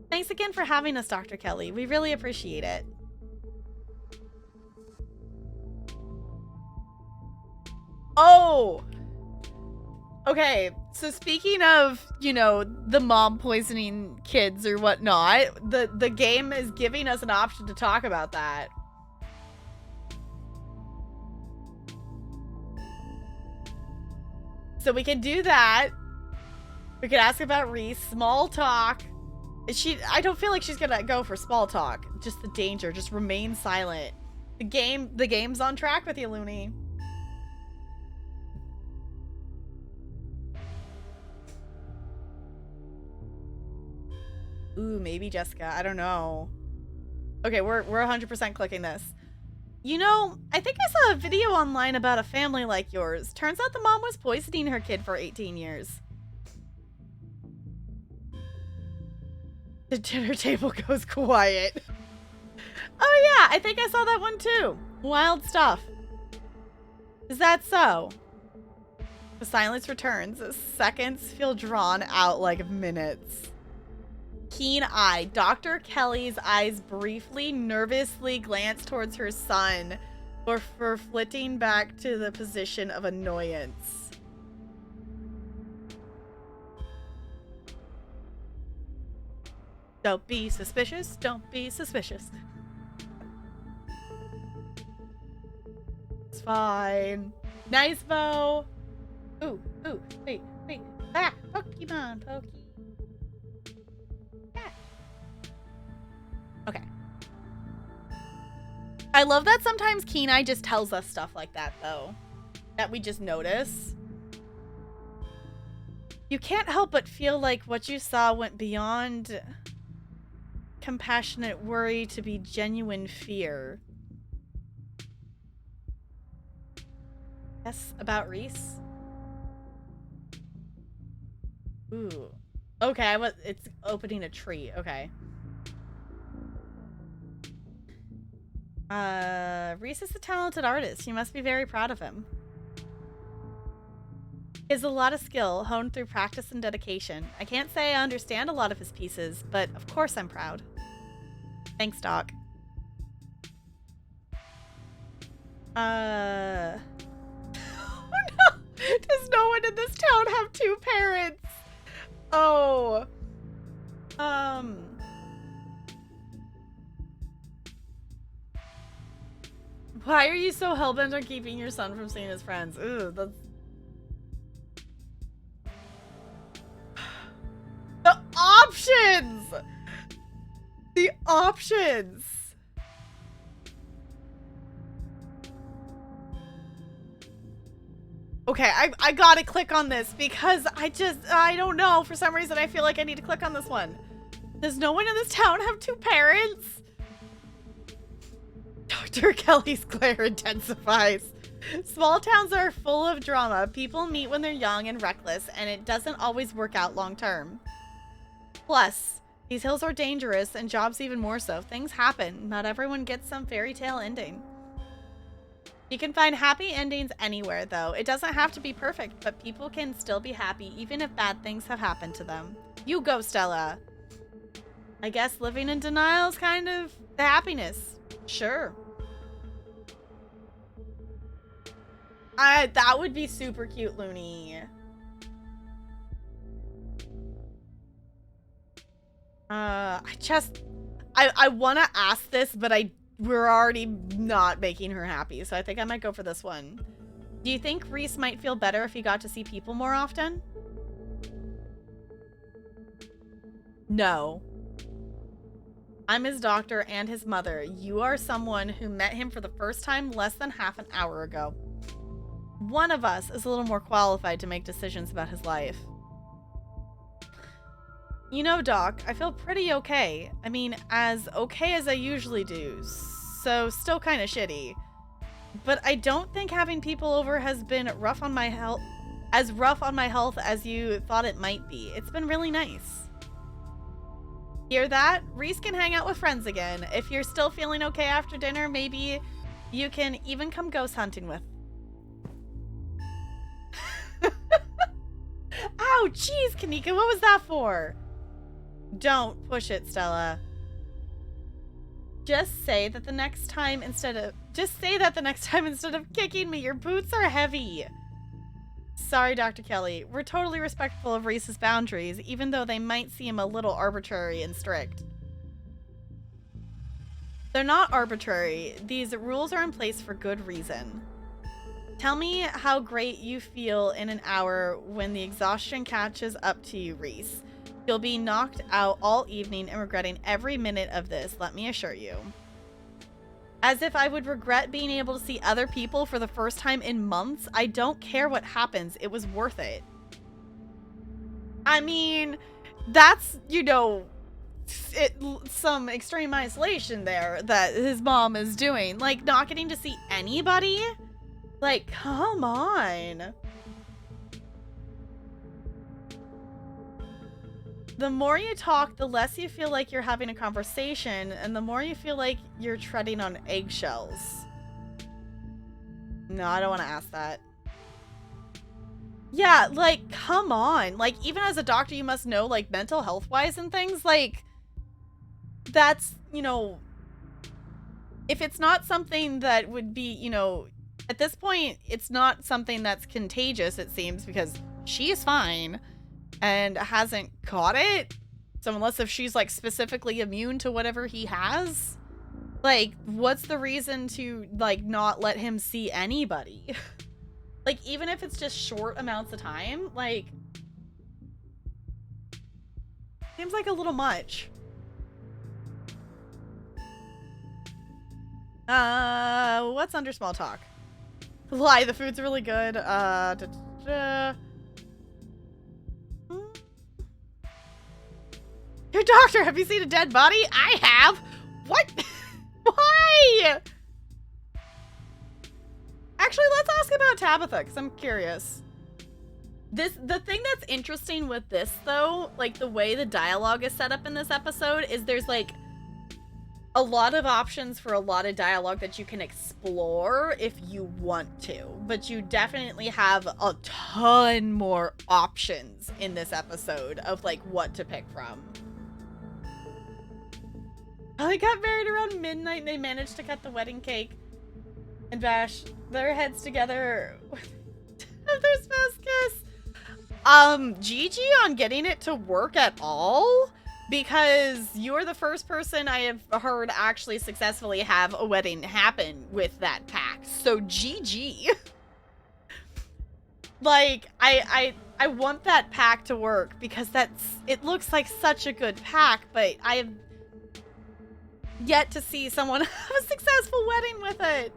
Thanks again for having us, Dr. Kelly. We really appreciate it. Oh! Okay, so speaking of, you know, the mom poisoning kids or whatnot, the game is giving us an option to talk about that. So we can do that. We could ask about Reese. Small talk. I don't feel like she's gonna go for small talk. Just the danger. Just remain silent. The game's on track with you, Looney. Ooh, maybe Jessica. I don't know. Okay, we're 100% clicking this. You know, I think I saw a video online about a family like yours. Turns out the mom was poisoning her kid for 18 years. The dinner table goes quiet. Oh yeah, I think I saw that one too. Wild stuff. Is that so? The silence returns. Seconds feel drawn out like minutes. Keen-eyed, Dr. Kelly's eyes briefly, nervously glance towards her son before flitting back to the position of annoyance. Don't be suspicious. Don't be suspicious. It's fine. Nice bow. Ooh, wait. Ah, Pokemon, Poke. Yeah. Okay. I love that sometimes Keen-Eye just tells us stuff like that, though. That we just notice. You can't help but feel like what you saw went beyond compassionate worry to be genuine fear. Yes, about Reese? Ooh. Okay, it's opening a tree. Okay. Reese is a talented artist. You must be very proud of him. He has a lot of skill, honed through practice and dedication. I can't say I understand a lot of his pieces, but of course I'm proud. Thanks, Doc. Oh no! Does no one in this town have two parents? Oh. Why are you so hellbent on keeping your son from seeing his friends? Ooh, that's... The options! The options! Okay, I gotta click on this because I don't know. For some reason, I feel like I need to click on this one. Does no one in this town have two parents? Dr. Kelly's glare intensifies. Small towns are full of drama. People meet when they're young and reckless, and it doesn't always work out long term. Plus, these hills are dangerous, and jobs even more so. Things happen. Not everyone gets some fairy tale ending. You can find happy endings anywhere, though. It doesn't have to be perfect, but people can still be happy even if bad things have happened to them. You go, Stella. I guess living in denial is kind of the happiness. Sure. That would be super cute, Looney. I want to ask this, but we're already not making her happy, so I think I might go for this one. Do you think Reese might feel better if he got to see people more often? No. I'm his doctor and his mother. You are someone who met him for the first time less than half an hour ago. One of us is a little more qualified to make decisions about his life. You know, Doc, I feel pretty okay. I mean, as okay as I usually do, so still kind of shitty. But I don't think having people over has been rough on my health, as rough on my health as you thought it might be. It's been really nice. Hear that? Reese can hang out with friends again. If you're still feeling okay after dinner, maybe you can even come ghost hunting with. Ow, jeez, Kanika, what was that for? Don't push it, Stella. Just say that the next time instead of kicking me, your boots are heavy. Sorry, Dr. Kelly. We're totally respectful of Reese's boundaries, even though they might seem a little arbitrary and strict. They're not arbitrary. These rules are in place for good reason. Tell me how great you feel in an hour when the exhaustion catches up to you, Reese. You'll be knocked out all evening and regretting every minute of this, let me assure you. As if I would regret being able to see other people for the first time in months. I don't care what happens. It was worth it. I mean, that's, you know, some extreme isolation there that his mom is doing. Like, not getting to see anybody? Like, come on. The more you talk, the less you feel like you're having a conversation, and the more you feel like you're treading on eggshells. No, I don't want to ask that. Yeah, like, come on. Like, even as a doctor, you must know, like, mental health-wise and things. Like, that's, you know, if it's not something that would be, you know, at this point, it's not something that's contagious, it seems, because she is fine and hasn't caught it. So unless if she's like specifically immune to whatever he has, like, what's the reason to like not let him see anybody? Like, even if it's just short amounts of time, like, seems like a little much. What's under small talk? Lie, the food's really good. Your doctor, have you seen a dead body? I have. What? Why? Actually, let's ask about Tabitha, because I'm curious. The thing that's interesting with this, though, like the way the dialogue is set up in this episode, is there's like a lot of options for a lot of dialogue that you can explore if you want to. But you definitely have a ton more options in this episode of like what to pick from. They got married around midnight and they managed to cut the wedding cake and bash their heads together with their spouse kiss. Gigi on getting it to work at all? Because you're the first person I have heard actually successfully have a wedding happen with that pack. So GG. Like, I want that pack to work because it looks like such a good pack, but I have yet to see someone have a successful wedding with it.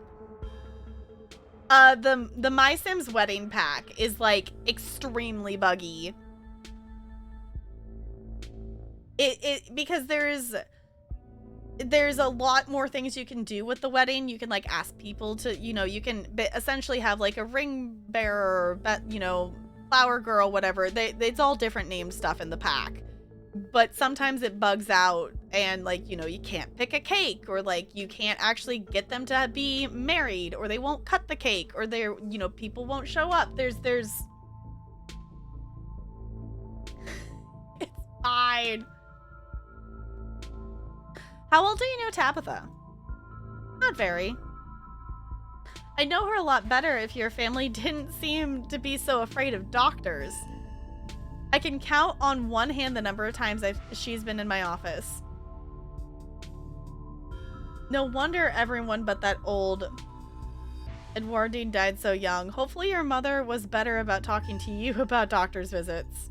The My Sims wedding pack is like extremely buggy. Because there's a lot more things you can do with the wedding. You can like ask people to, you know, you can essentially have like a ring bearer, you know, flower girl, whatever. It's all different named stuff in the pack. But sometimes it bugs out and like, you know, you can't pick a cake, or like you can't actually get them to be married, or they won't cut the cake, or they're, you know, people won't show up. There's it's fine. How well do you know Tabitha? Not very. I know her a lot better if your family didn't seem to be so afraid of doctors. I can count on one hand the number of times she's been in my office. No wonder everyone but that old Edwardine died so young. Hopefully your mother was better about talking to you about doctor's visits.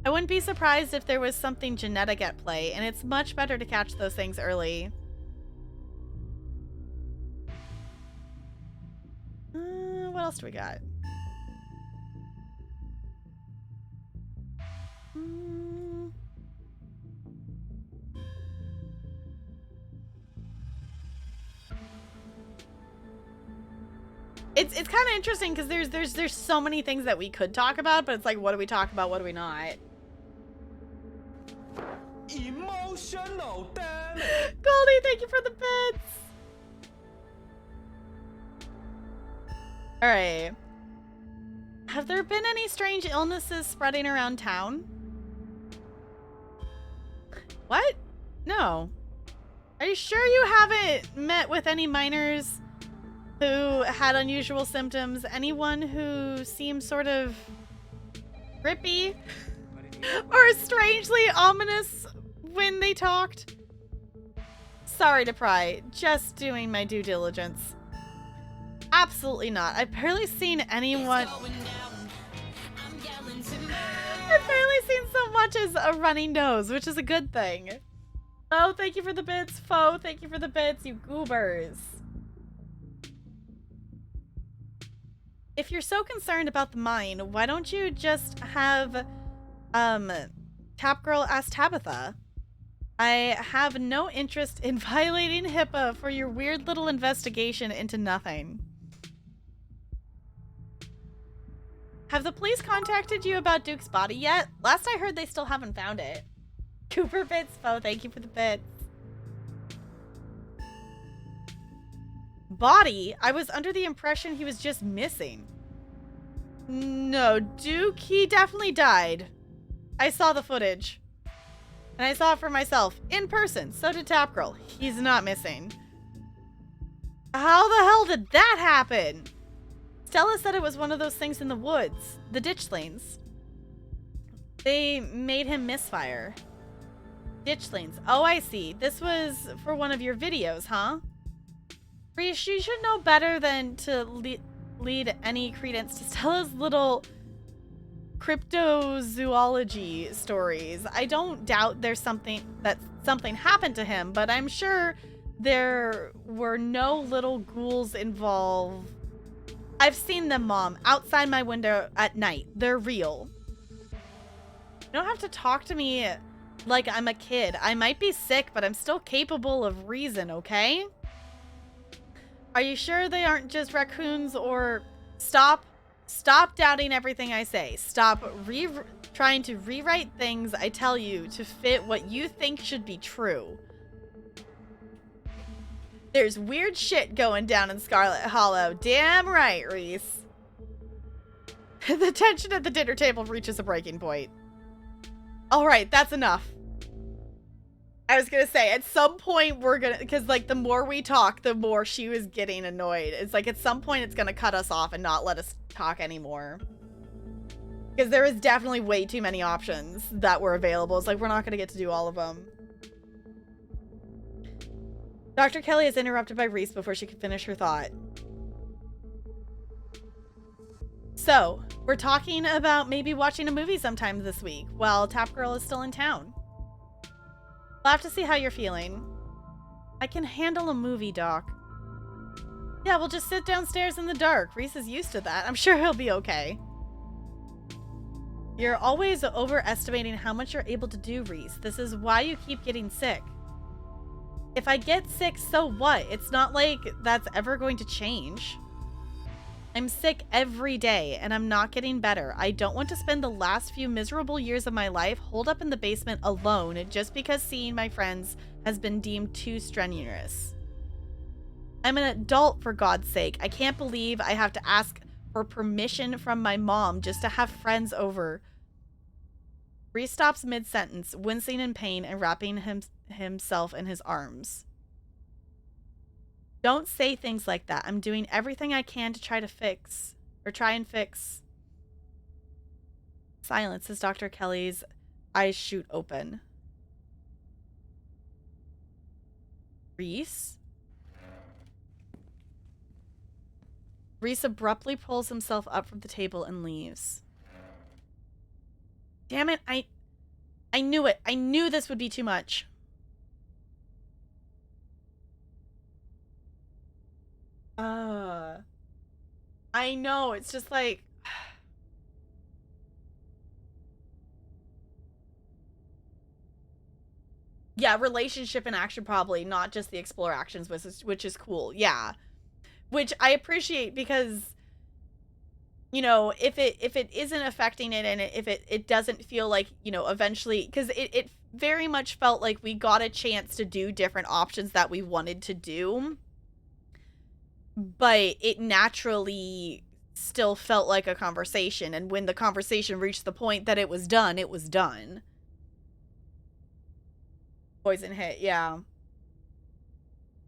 I wouldn't be surprised if there was something genetic at play, and it's much better to catch those things early. What else do we got? It's kind of interesting because there's so many things that we could talk about, but it's like, what do we talk about? What do we not? Emotional damage. Goldie, thank you for the bits. All right. Have there been any strange illnesses spreading around town? What? No. Are you sure you haven't met with any minors who had unusual symptoms? Anyone who seemed sort of grippy or strangely ominous when they talked? Sorry to pry. Just doing my due diligence. Absolutely not. I've barely seen anyone... I've barely seen so much as a runny nose, which is a good thing. Oh, thank you for the bits. Foe, thank you for the bits, you goobers. If you're so concerned about the mine, why don't you just have, Tap Girl ask Tabitha? I have no interest in violating HIPAA for your weird little investigation into nothing. Have the police contacted you about Duke's body yet? Last I heard, they still haven't found it. Cooper bits, Foe, thank you for the bits. Body? I was under the impression he was just missing. No, Duke, he definitely died. I saw the footage. And I saw it for myself, in person. So did Tap Girl. He's not missing. How the hell did that happen? Stella said it was one of those things in the woods. The ditchlings. They made him misfire. Ditchlings. Oh, I see. This was for one of your videos, huh? Reese, you should know better than to lead any credence to Stella's little cryptozoology stories. I don't doubt there's something happened to him, but I'm sure there were no little ghouls involved. I've seen them, Mom, outside my window at night. They're real. You don't have to talk to me like I'm a kid. I might be sick, but I'm still capable of reason, okay? Are you sure they aren't just raccoons? Or stop doubting everything I say. Stop trying to rewrite things I tell you to fit what you think should be true. There's weird shit going down in Scarlet Hollow. Damn right, Reese. The tension at the dinner table reaches a breaking point. Alright, that's enough. I was gonna say, at some point we're gonna... Because, like, the more we talk, the more she was getting annoyed. It's like, at some point it's gonna cut us off and not let us talk anymore. Because there is definitely way too many options that were available. It's like, we're not gonna get to do all of them. Dr. Kelly is interrupted by Reese before she could finish her thought. So, we're talking about maybe watching a movie sometime this week while Tap Girl is still in town. We'll have to see how you're feeling. I can handle a movie, Doc. Yeah, we'll just sit downstairs in the dark. Reese is used to that. I'm sure he'll be okay. You're always overestimating how much you're able to do, Reese. This is why you keep getting sick. If I get sick, so what? It's not like that's ever going to change. I'm sick every day, and I'm not getting better. I don't want to spend the last few miserable years of my life holed up in the basement alone just because seeing my friends has been deemed too strenuous. I'm an adult, for God's sake. I can't believe I have to ask for permission from my mom just to have friends over. Reese stops mid-sentence, wincing in pain and wrapping himself in his arms. Don't say things like that. I'm doing everything I can to try and fix. Silence as Dr. Kelly's eyes shoot open. Reese? Reese abruptly pulls himself up from the table and leaves. Damn it, I knew it. I knew this would be too much. I know, it's just like... Yeah, relationship and action probably, not just the explore actions, which is cool. Yeah. which I appreciate because, you know, if it isn't affecting it, and if it doesn't feel like, you know, eventually, because it very much felt like we got a chance to do different options that we wanted to do, but it naturally still felt like a conversation, and when the conversation reached the point that it was done, it was done. Poison hit, yeah.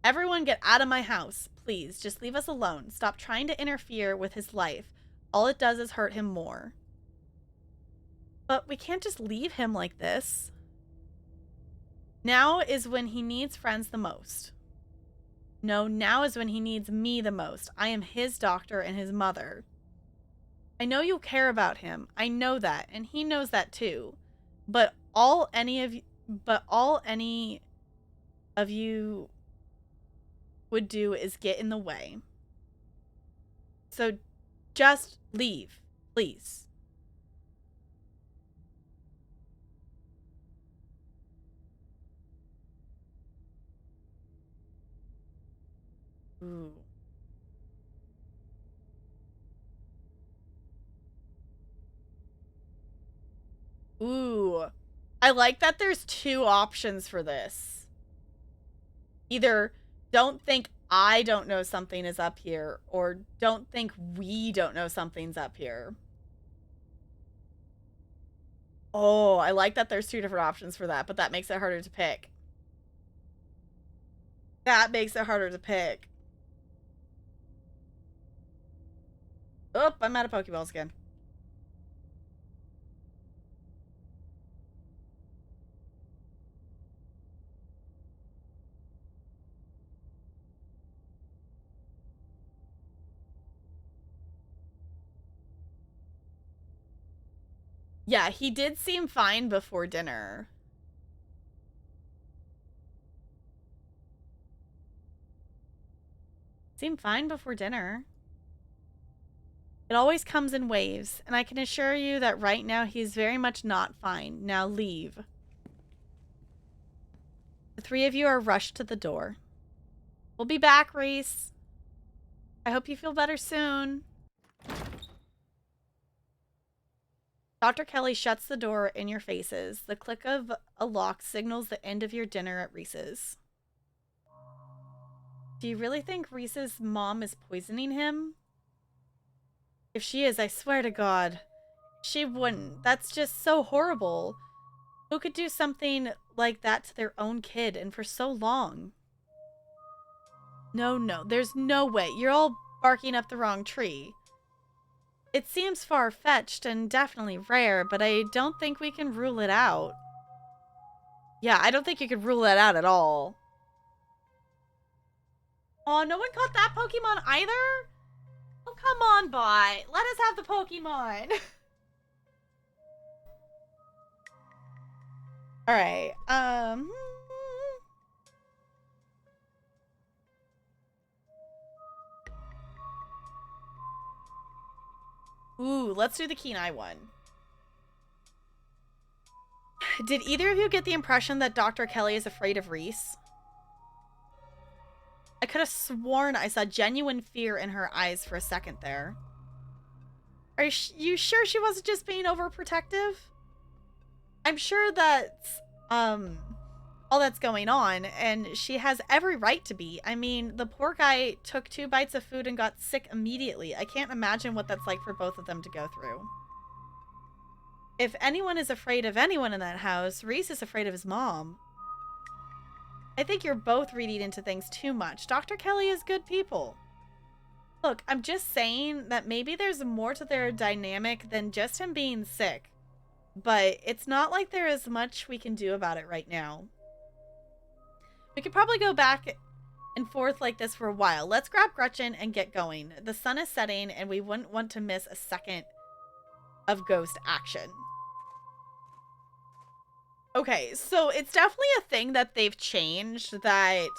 Everyone get out of my house, please. Just leave us alone. Stop trying to interfere with his life. All it does is hurt him more. But we can't just leave him like this. Now is when he needs friends the most. No, now is when he needs me the most. I am his doctor and his mother. I know you care about him. I know that, and he knows that too. But all any of you would do is get in the way. So just leave, please. Ooh. Ooh. I like that there's two options for this. Either don't think I don't know something is up here, or don't think we don't know something's up here. Oh, I like that there's two different options for that, but that makes it harder to pick. That makes it harder to pick. Oh, I'm out of Pokeballs again. Yeah, he did seem fine before dinner. Seemed fine before dinner. It always comes in waves, and I can assure you that right now he's very much not fine. Now leave. The three of you are rushed to the door. We'll be back, Reese. I hope you feel better soon. Dr. Kelly shuts the door in your faces. The click of a lock signals the end of your dinner at Reese's. Do you really think Reese's mom is poisoning him? If she is, I swear to God, she wouldn't. That's just so horrible. Who could do something like that to their own kid, and for so long? No, there's no way. You're all barking up the wrong tree. It seems far-fetched and definitely rare, but I don't think we can rule it out. Yeah, I don't think you could rule that out at all. Oh, no one caught that Pokemon either? Oh, come on, bot. Let us have the Pokemon. Alright, Ooh, let's do the Kenai one. Did either of you get the impression that Dr. Kelly is afraid of Reese? I could have sworn I saw genuine fear in her eyes for a second there. Are you sure she wasn't just being overprotective? I'm sure that's, all that's going on, and she has every right to be. I mean, the poor guy took 2 bites of food and got sick immediately. I can't imagine what that's like for both of them to go through. If anyone is afraid of anyone in that house, Reese is afraid of his mom. I think you're both reading into things too much. Dr. Kelly is good people. Look, I'm just saying that maybe there's more to their dynamic than just him being sick. But it's not like there is much we can do about it right now. We could probably go back and forth like this for a while. Let's grab Gretchen and get going. The sun is setting, and we wouldn't want to miss a second of ghost action. Okay, so it's definitely a thing that they've changed, that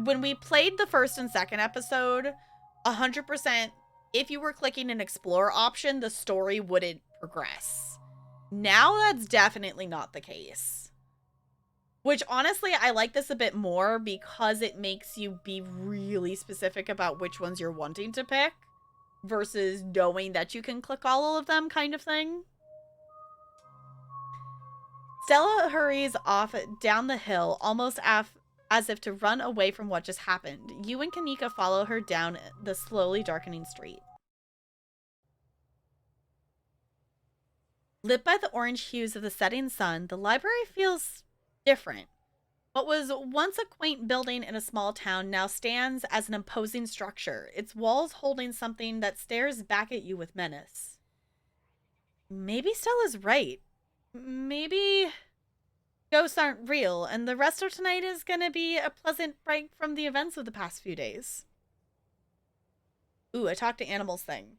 when we played the first and second episode, 100%, if you were clicking an explore option, the story wouldn't progress. Now that's definitely not the case. Which honestly, I like this a bit more because it makes you be really specific about which ones you're wanting to pick versus knowing that you can click all of them kind of thing. Stella hurries off down the hill, almost as if to run away from what just happened. You and Kanika follow her down the slowly darkening street. Lit by the orange hues of the setting sun, the library feels different. What was once a quaint building in a small town now stands as an imposing structure, its walls holding something that stares back at you with menace. Maybe Stella's right. Maybe ghosts aren't real, and the rest of tonight is gonna be a pleasant break from the events of the past few days. Ooh, a talk to animals thing.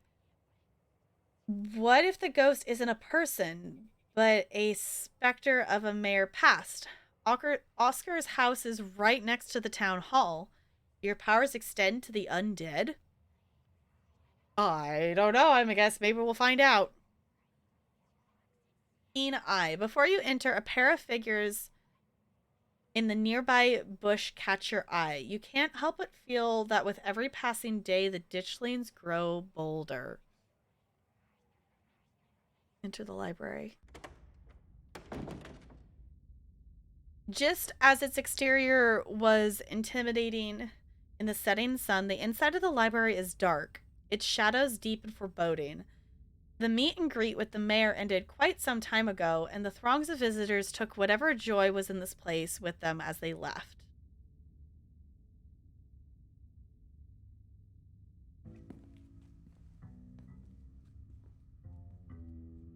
What if the ghost isn't a person, but a specter of a mayor past? Oscar's house is right next to the town hall. Your powers extend to the undead? I don't know. I guess maybe we'll find out. Keen eye. Before you enter, a pair of figures in the nearby bush catch your eye. You can't help but feel that with every passing day, the ditchlings grow bolder. Enter the library. Just as its exterior was intimidating in the setting sun, the inside of the library is dark, its shadows deep and foreboding. The meet and greet with the mayor ended quite some time ago, and the throngs of visitors took whatever joy was in this place with them as they left.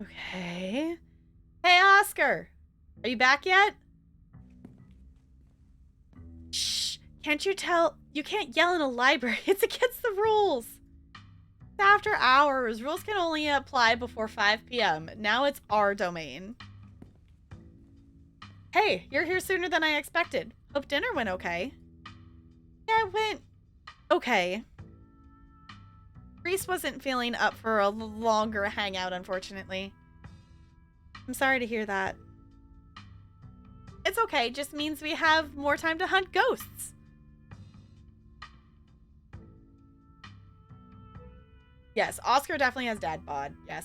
Okay. Hey, Oscar! Are you back yet? Shh! Can't you tell? You can't yell in a library. It's against the rules. It's after hours. Rules can only apply before 5 p.m. Now it's our domain. Hey, you're here sooner than I expected. Hope dinner went okay. Yeah, it went okay. Reese wasn't feeling up for a longer hangout, unfortunately. I'm sorry to hear that. It's okay, just means we have more time to hunt ghosts. Yes, Oscar definitely has dad bod. Yes.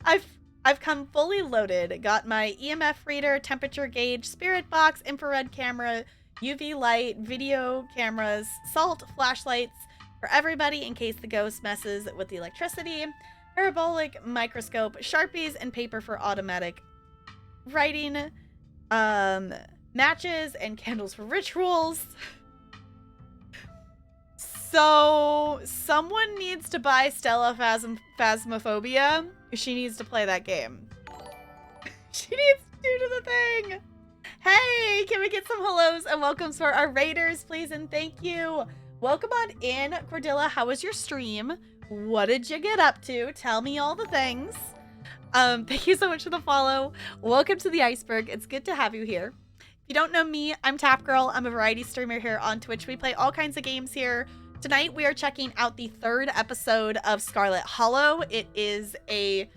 I've come fully loaded. Got my EMF reader, temperature gauge, spirit box, infrared camera, UV light, video cameras, salt, flashlights for everybody in case the ghost messes with the electricity, parabolic microscope, Sharpies, and paper for automatic writing, matches and candles for rituals. So someone needs to buy Stella Phasmophobia. She needs to play that game. She needs to do the thing. Hey, can we get some hellos and welcomes for our raiders, please and thank you. Welcome on in, Cordilla. How was your stream? What did you get up to? Tell me all the things. Thank you so much for the follow. Welcome to the iceberg. It's good to have you here. If you don't know me, I'm Tap Girl. I'm a variety streamer here on Twitch. We play all kinds of games here. Tonight we are checking out the 3rd episode of Scarlet Hollow. It is a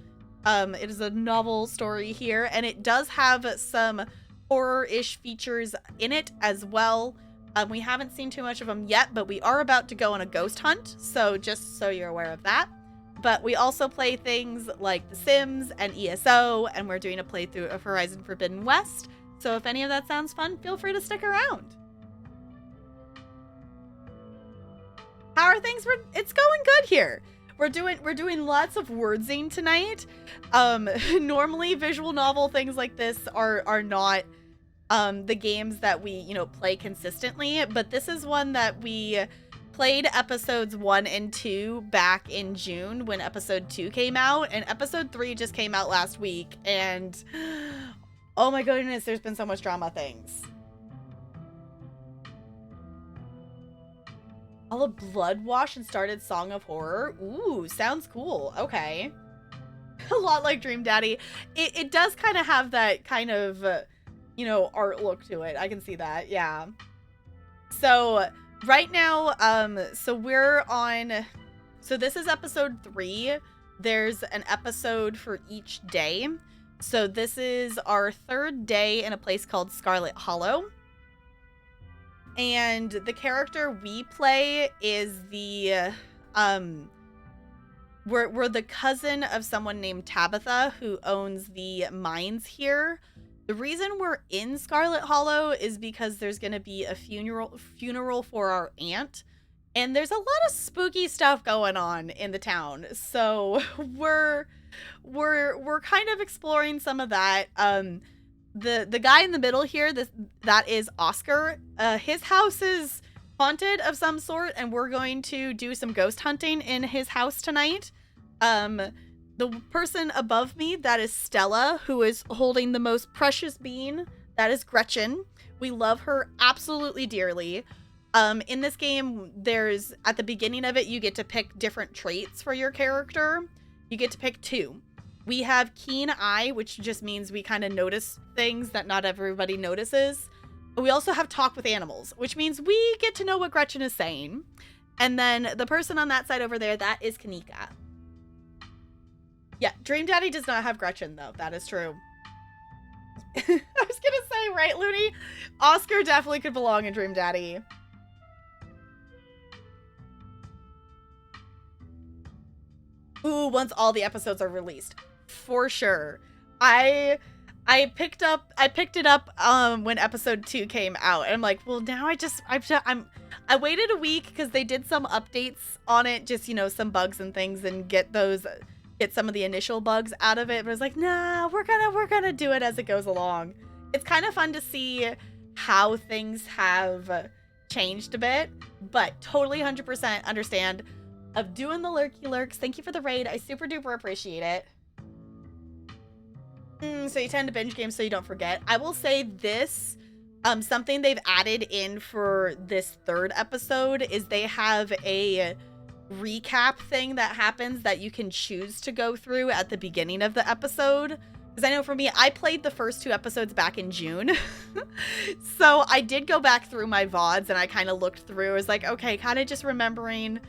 novel story here, and it does have some horror-ish features in it as well. We haven't seen too much of them yet, but we are about to go on a ghost hunt, so just so you're aware of that. But we also play things like The Sims and ESO, and we're doing a playthrough of Horizon Forbidden West. So if any of that sounds fun, feel free to stick around. How are things? It's going good here. We're doing lots of wordsing tonight. Normally visual novel things like this are not the games that we, play consistently, but this is one that we played episodes 1 and 2 back in June when episode 2 came out, and episode 3 just came out last week, and oh my goodness, there's been so much drama things. All a blood wash and started Song of Horror. Ooh, sounds cool. Okay. A lot like Dream Daddy. It does kind of have that kind of, art look to it. I can see that. Yeah. So right now, we're on, so this is episode 3. There's an episode for each day. So this is our third day in a place called Scarlet Hollow. And the character we play is the we're the cousin of someone named Tabitha who owns the mines here. The reason we're in Scarlet Hollow is because there's going to be a funeral for our aunt, and there's a lot of spooky stuff going on in the town. So we're kind of exploring some of that. The guy in the middle here, that is Oscar. His house is haunted of some sort, and we're going to do some ghost hunting in his house tonight. The person above me, that is Stella, who is holding the most precious bean. That is Gretchen. We love her absolutely dearly. In this game, there's, at the beginning of it, you get to pick different traits for your character. You get to pick 2. We have keen eye, which just means we kind of notice things that not everybody notices. We also have talk with animals, which means we get to know what Gretchen is saying. And then the person on that side over there, that is Kanika. Yeah, Dream Daddy does not have Gretchen, though. That is true. I was gonna say, right, Looney? Oscar definitely could belong in Dream Daddy. Ooh, once all the episodes are released. For sure. I picked it up when episode 2 came out, and I'm like, well, now I waited a week because they did some updates on it, just, you know, some bugs and things, and get some of the initial bugs out of it. But I was like, nah, we're gonna do it as it goes along. It's kind of fun to see how things have changed a bit, but totally 100% understand of doing the lurky lurks. Thank you for the raid. I super duper appreciate it. So you tend to binge games so you don't forget. I will say this, something they've added in for this third episode is they have a recap thing that happens that you can choose to go through at the beginning of the episode. Because I know for me, I played the first 2 episodes back in June. So I did go back through my VODs and I kind of looked through. I was like, okay, kind of just remembering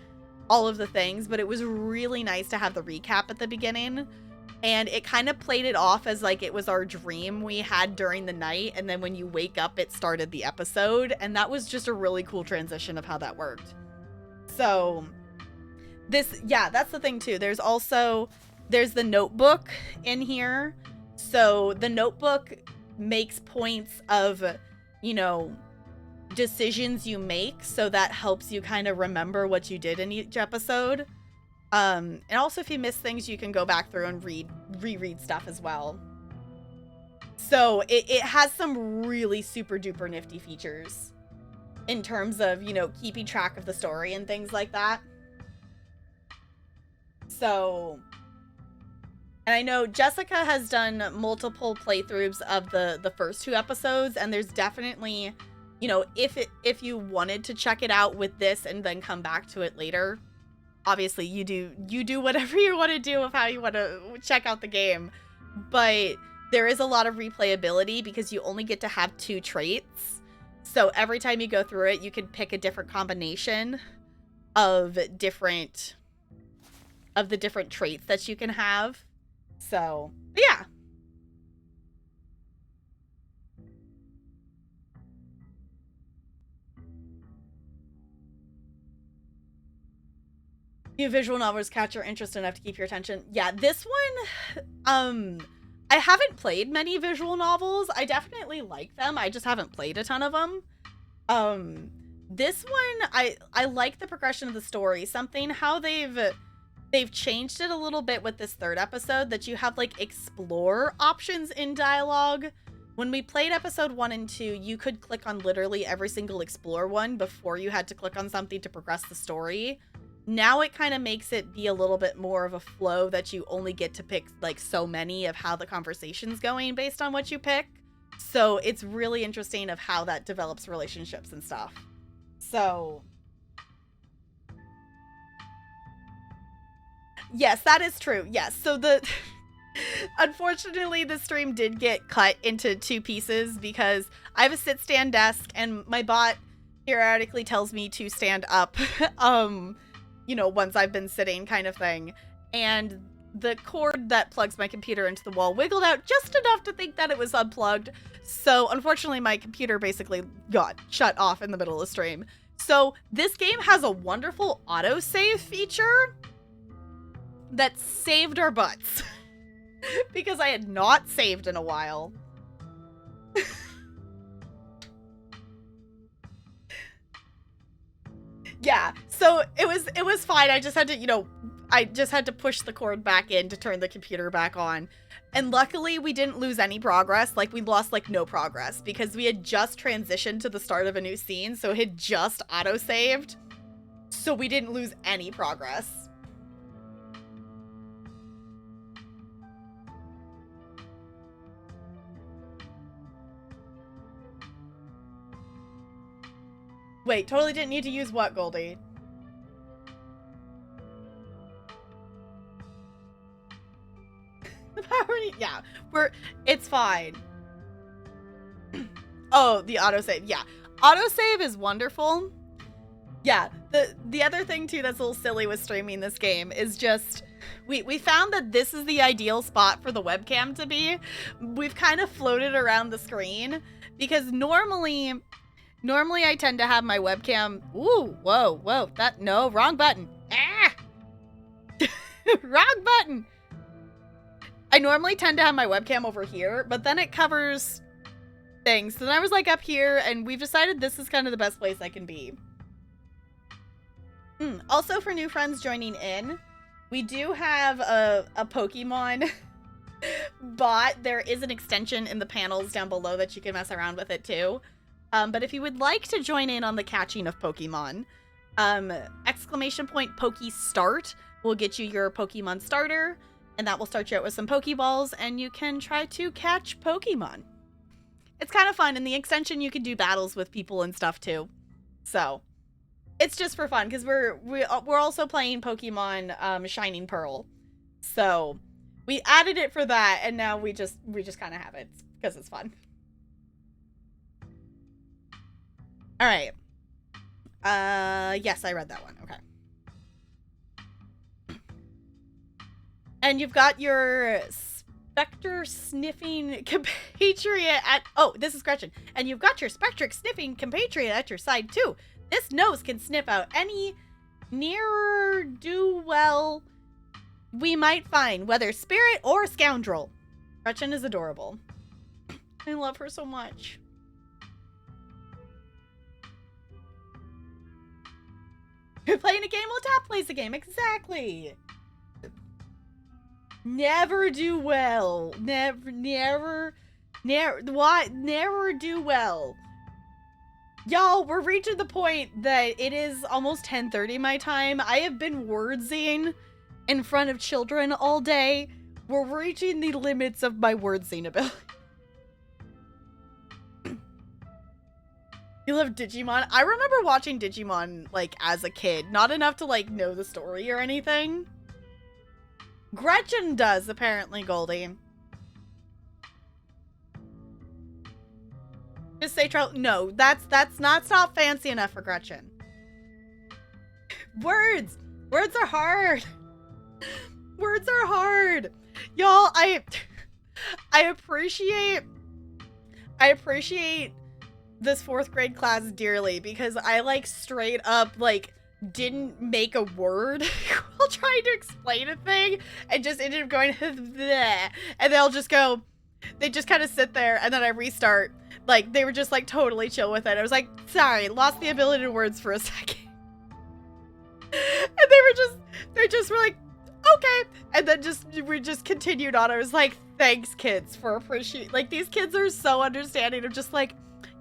all of the things, but it was really nice to have the recap at the beginning. And it kind of played it off as like it was our dream we had during the night. And then when you wake up, it started the episode. And that was just a really cool transition of how that worked. So that's the thing too. There's the notebook in here. So the notebook makes points of, you know, decisions you make. So that helps you kind of remember what you did in each episode. And also if you miss things, you can go back through and reread stuff as well. So it has some really super duper nifty features in terms of, you know, keeping track of the story and things like that. So, and I know Jessica has done multiple playthroughs of the first 2 episodes, and there's definitely, you know, if you wanted to check it out with this and then come back to it later, obviously you do whatever you want to do of how you want to check out the game. But there is a lot of replayability because you only get to have 2 traits. So every time you go through it, you can pick a different combination of the different traits that you can have. So, yeah. Few visual novels catch your interest enough to keep your attention. Yeah, this one, I haven't played many visual novels. I definitely like them. I just haven't played a ton of them. This one, I like the progression of the story. Something how they've changed it a little bit with this third episode, that you have like explore options in dialogue. When we played episode 1 and 2, you could click on literally every single explore one before you had to click on something to progress the story. Now it kind of makes it be a little bit more of a flow that you only get to pick like so many of how the conversation's going based on what you pick. So it's really interesting of how that develops relationships and stuff. So yes, that is true. Yes. So unfortunately the stream did get cut into 2 pieces because I have a sit stand desk and my bot periodically tells me to stand up. You know, once I've been sitting kind of thing. And the cord that plugs my computer into the wall wiggled out just enough to think that it was unplugged. So unfortunately, my computer basically got shut off in the middle of the stream. So this game has a wonderful autosave feature that saved our butts because I had not saved in a while. Yeah, so it was fine. I just had to, you know, I just had to push the cord back in to turn the computer back on. And luckily we didn't lose any progress. Like, we lost like no progress because we had just transitioned to the start of a new scene, so it had just auto-saved. So we didn't lose any progress. Wait, totally didn't need to use what, Goldie? The power, yeah, it's fine. Oh, the autosave, yeah. Autosave is wonderful. Yeah, the other thing too that's a little silly with streaming this game is just, we found that this is the ideal spot for the webcam to be. We've kind of floated around the screen because normally I tend to have my webcam, ooh, whoa, no, wrong button. Ah! Wrong button. I normally tend to have my webcam over here, but then it covers things. So then I was like up here, and we've decided this is kind of the best place I can be. Also, for new friends joining in, we do have a Pokemon bot. There is an extension in the panels down below that you can mess around with it too. But if you would like to join in on the catching of Pokemon, exclamation point PokeStart will get you your Pokemon starter, and that will start you out with some Pokeballs, and you can try to catch Pokemon. It's kind of fun. In the extension, you can do battles with people and stuff too. So it's just for fun because we're also playing Pokemon Shining Pearl. So we added it for that, and now we just kind of have it because it's fun. All right. Yes, I read that one. Okay. And you've got your specter sniffing compatriot at, oh, this is Gretchen. And you've got your spectric sniffing compatriot at your side too. This nose can sniff out any ne'er-do-well we might find, whether spirit or scoundrel. Gretchen is adorable. I love her so much. You're playing a game while Tap plays a game. Exactly. Never do well. Never do well. Y'all, we're reaching the point that it is almost 10:30 my time. I have been wordsing in front of children all day. We're reaching the limits of my wordsing ability. You love Digimon? I remember watching Digimon, like, as a kid. Not enough to, like, know the story or anything. Gretchen does, apparently, Goldie. Just say no, that's not fancy enough for Gretchen. Words are hard. Words are hard. Y'all, I appreciate this 4th grade class dearly because I, like, straight up, like, didn't make a word while trying to explain a thing and just ended up going bleh, and they'll just go, they just kind of sit there, and then I restart. Like, they were just, like, totally chill with it. I was like, sorry, lost the ability to words for a second. And they just were like, okay. And then we just continued on. I was like, thanks, kids, for appreciating. Like, these kids are so understanding of just like,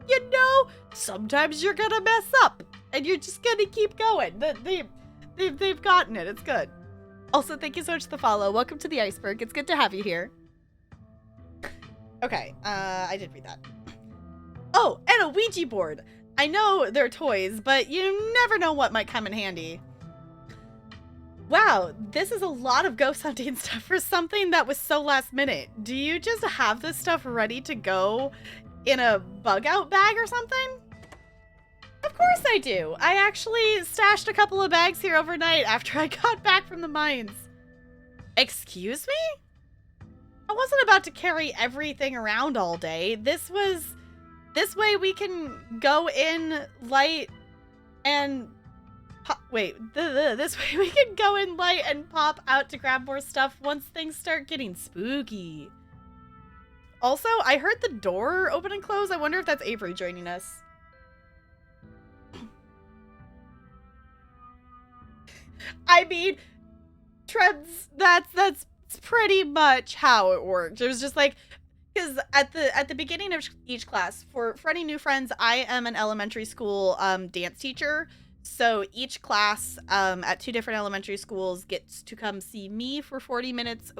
you know, sometimes you're gonna mess up and you're just gonna keep going. They've gotten it. It's good. Also, thank you so much for the follow. Welcome to the iceberg. It's good to have you here. Okay, I did read that. Oh, and a Ouija board. I know they're toys, but you never know what might come in handy. Wow, this is a lot of ghost hunting stuff for something that was so last minute. Do you just have this stuff ready to go in a bug out bag or something? Of course I do. I actually stashed a couple of bags here overnight after I got back from the mines. Excuse me? I wasn't about to carry everything around all day. This way we can go in light and this way we can go in light and pop out to grab more stuff once things start getting spooky. Also, I heard the door open and close. I wonder if that's Avery joining us. I mean, Trends, that's pretty much how it worked. It was just like, because at the beginning of each class, for any new friends, I am an elementary school dance teacher. So each class at 2 different elementary schools gets to come see me for 40 minutes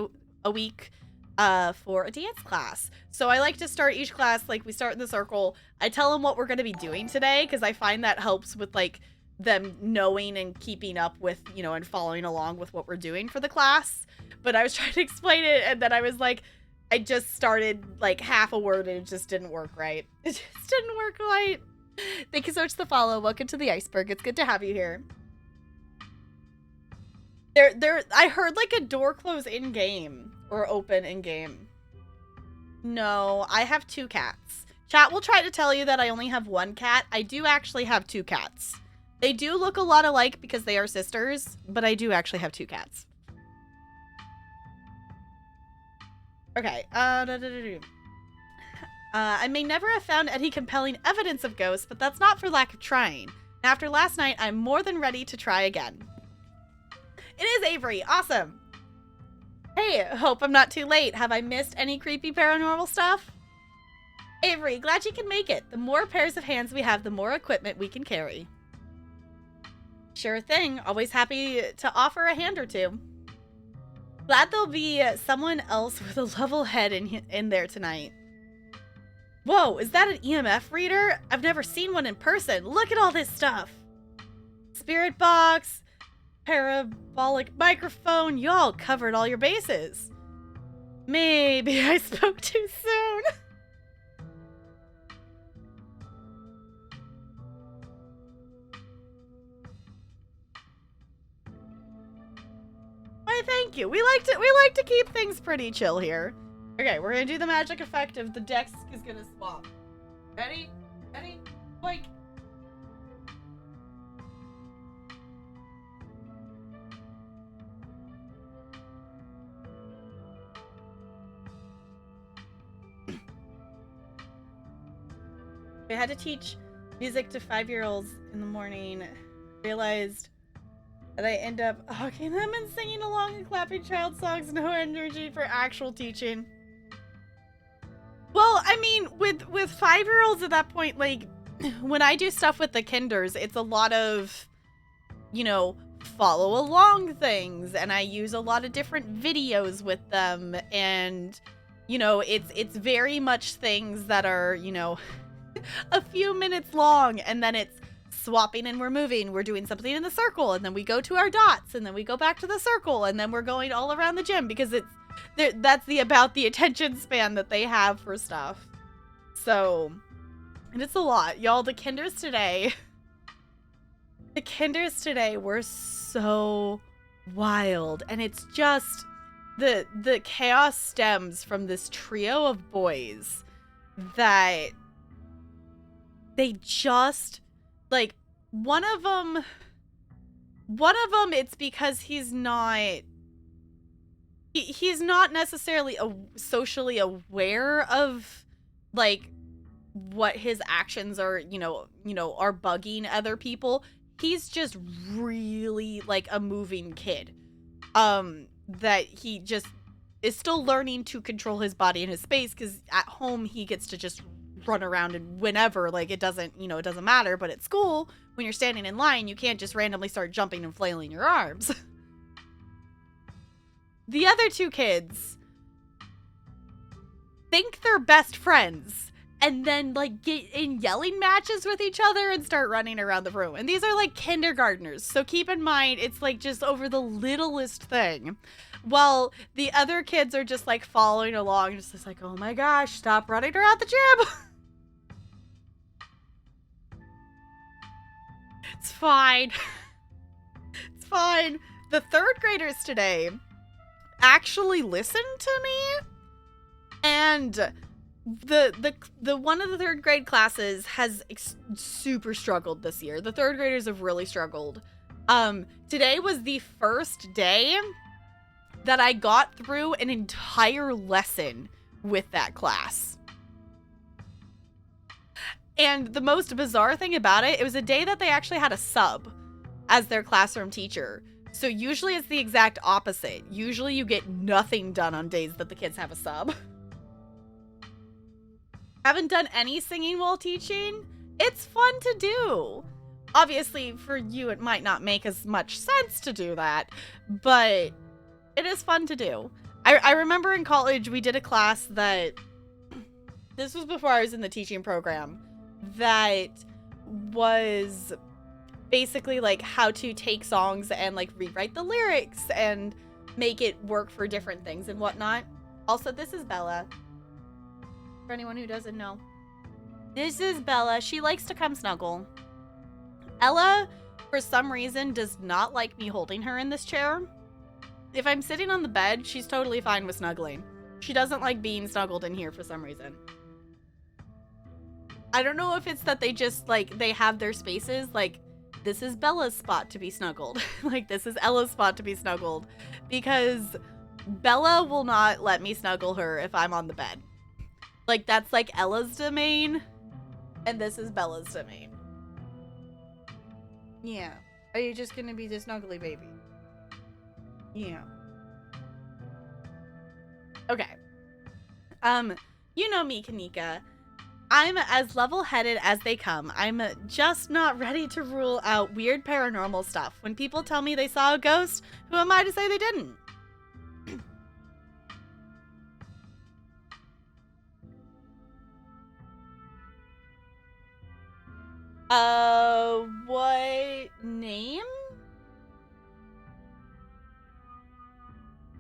a week for a dance class. So I like to start each class, like we start in the circle. I tell them what we're going to be doing today because I find that helps with like them knowing and keeping up with, you know, and following along with what we're doing for the class. But I was trying to explain it and then I was like, I just started like half a word and it just didn't work right. It just didn't work right. Thank you so much for the follow. Welcome to the iceberg. It's good to have you here. I heard like a door close in game or open in game. No, I have 2 cats. Chat will try to tell you that I only have 1 cat. I do actually have 2 cats. They do look a lot alike because they are sisters, but I do actually have 2 cats. Okay, I may never have found any compelling evidence of ghosts, but that's not for lack of trying. After last night, I'm more than ready to try again. It is Avery. Awesome. Hey, hope I'm not too late. Have I missed any creepy paranormal stuff? Avery, glad you can make it. The more pairs of hands we have, the more equipment we can carry. Sure thing. Always happy to offer a hand or 2. Glad there'll be someone else with a level head in there tonight. Whoa, is that an EMF reader? I've never seen one in person. Look at all this stuff. Spirit box, parabolic microphone. Y'all covered all your bases. Maybe I spoke too soon. Why, thank you. We like to keep things pretty chill here. Okay, we're gonna do the magic effect of the desk is gonna swap. Ready? Ready? Like. I had to teach music to 5-year-olds in the morning. Realized that I end up hawking them and singing along and clapping child songs. No energy for actual teaching. Well, I mean, with 5-year-olds at that point, like, when I do stuff with the kinders, it's a lot of, you know, follow along things, and I use a lot of different videos with them, and, you know, it's very much things that are, you know, a few minutes long, and then it's swapping and we're moving. We're doing something in the circle, and then we go to our dots, and then we go back to the circle, and then we're going all around the gym because that's about the attention span that they have for stuff. So, and it's a lot. Y'all, the kinders today were so wild, and it's just the chaos stems from this trio of boys that they just, like, one of them it's because he's not necessarily socially aware of, like, what his actions are, you know, are bugging other people. He's just really, like, a moving kid. That he just is still learning to control his body and his space, because at home he gets to just run around and whenever, like, it doesn't matter, but at school, when you're standing in line, you can't just randomly start jumping and flailing your arms. The other 2 kids think they're best friends and then, like, get in yelling matches with each other and start running around the room. And these are, like, kindergartners, so keep in mind, it's, like, just over the littlest thing. While the other kids are just, like, following along, just like, oh my gosh, stop running around the gym. It's fine. It's fine. The 3rd graders today, actually listen to me. And the one of the third grade classes has super struggled this year. The third graders have really struggled. Today was the first day that I got through an entire lesson with that class. And the most bizarre thing about it, it was a day that they actually had a sub as their classroom teacher. So usually it's the exact opposite. Usually you get nothing done on days that the kids have a sub. Haven't done any singing while teaching. It's fun to do. Obviously, for you, it might not make as much sense to do that, but it is fun to do. I remember in college, we did a class that, this was before I was in the teaching program, that was basically like how to take songs and like rewrite the lyrics and make it work for different things and whatnot. Also, this is Bella. For anyone who doesn't know. This is Bella. She likes to come snuggle. Ella, for some reason, does not like me holding her in this chair. If I'm sitting on the bed, she's totally fine with snuggling. She doesn't like being snuggled in here for some reason. I don't know if it's that they just, like, they have their spaces. Like, this is Bella's spot to be snuggled. Like, this is Ella's spot to be snuggled. Because Bella will not let me snuggle her if I'm on the bed. Like, that's like Ella's domain, and this is Bella's domain. Yeah. Are you just gonna be the snuggly baby? Yeah. Okay. You know me, Kanika. I'm as level-headed as they come. I'm just not ready to rule out weird paranormal stuff. When people tell me they saw a ghost, who am I to say they didn't? What name?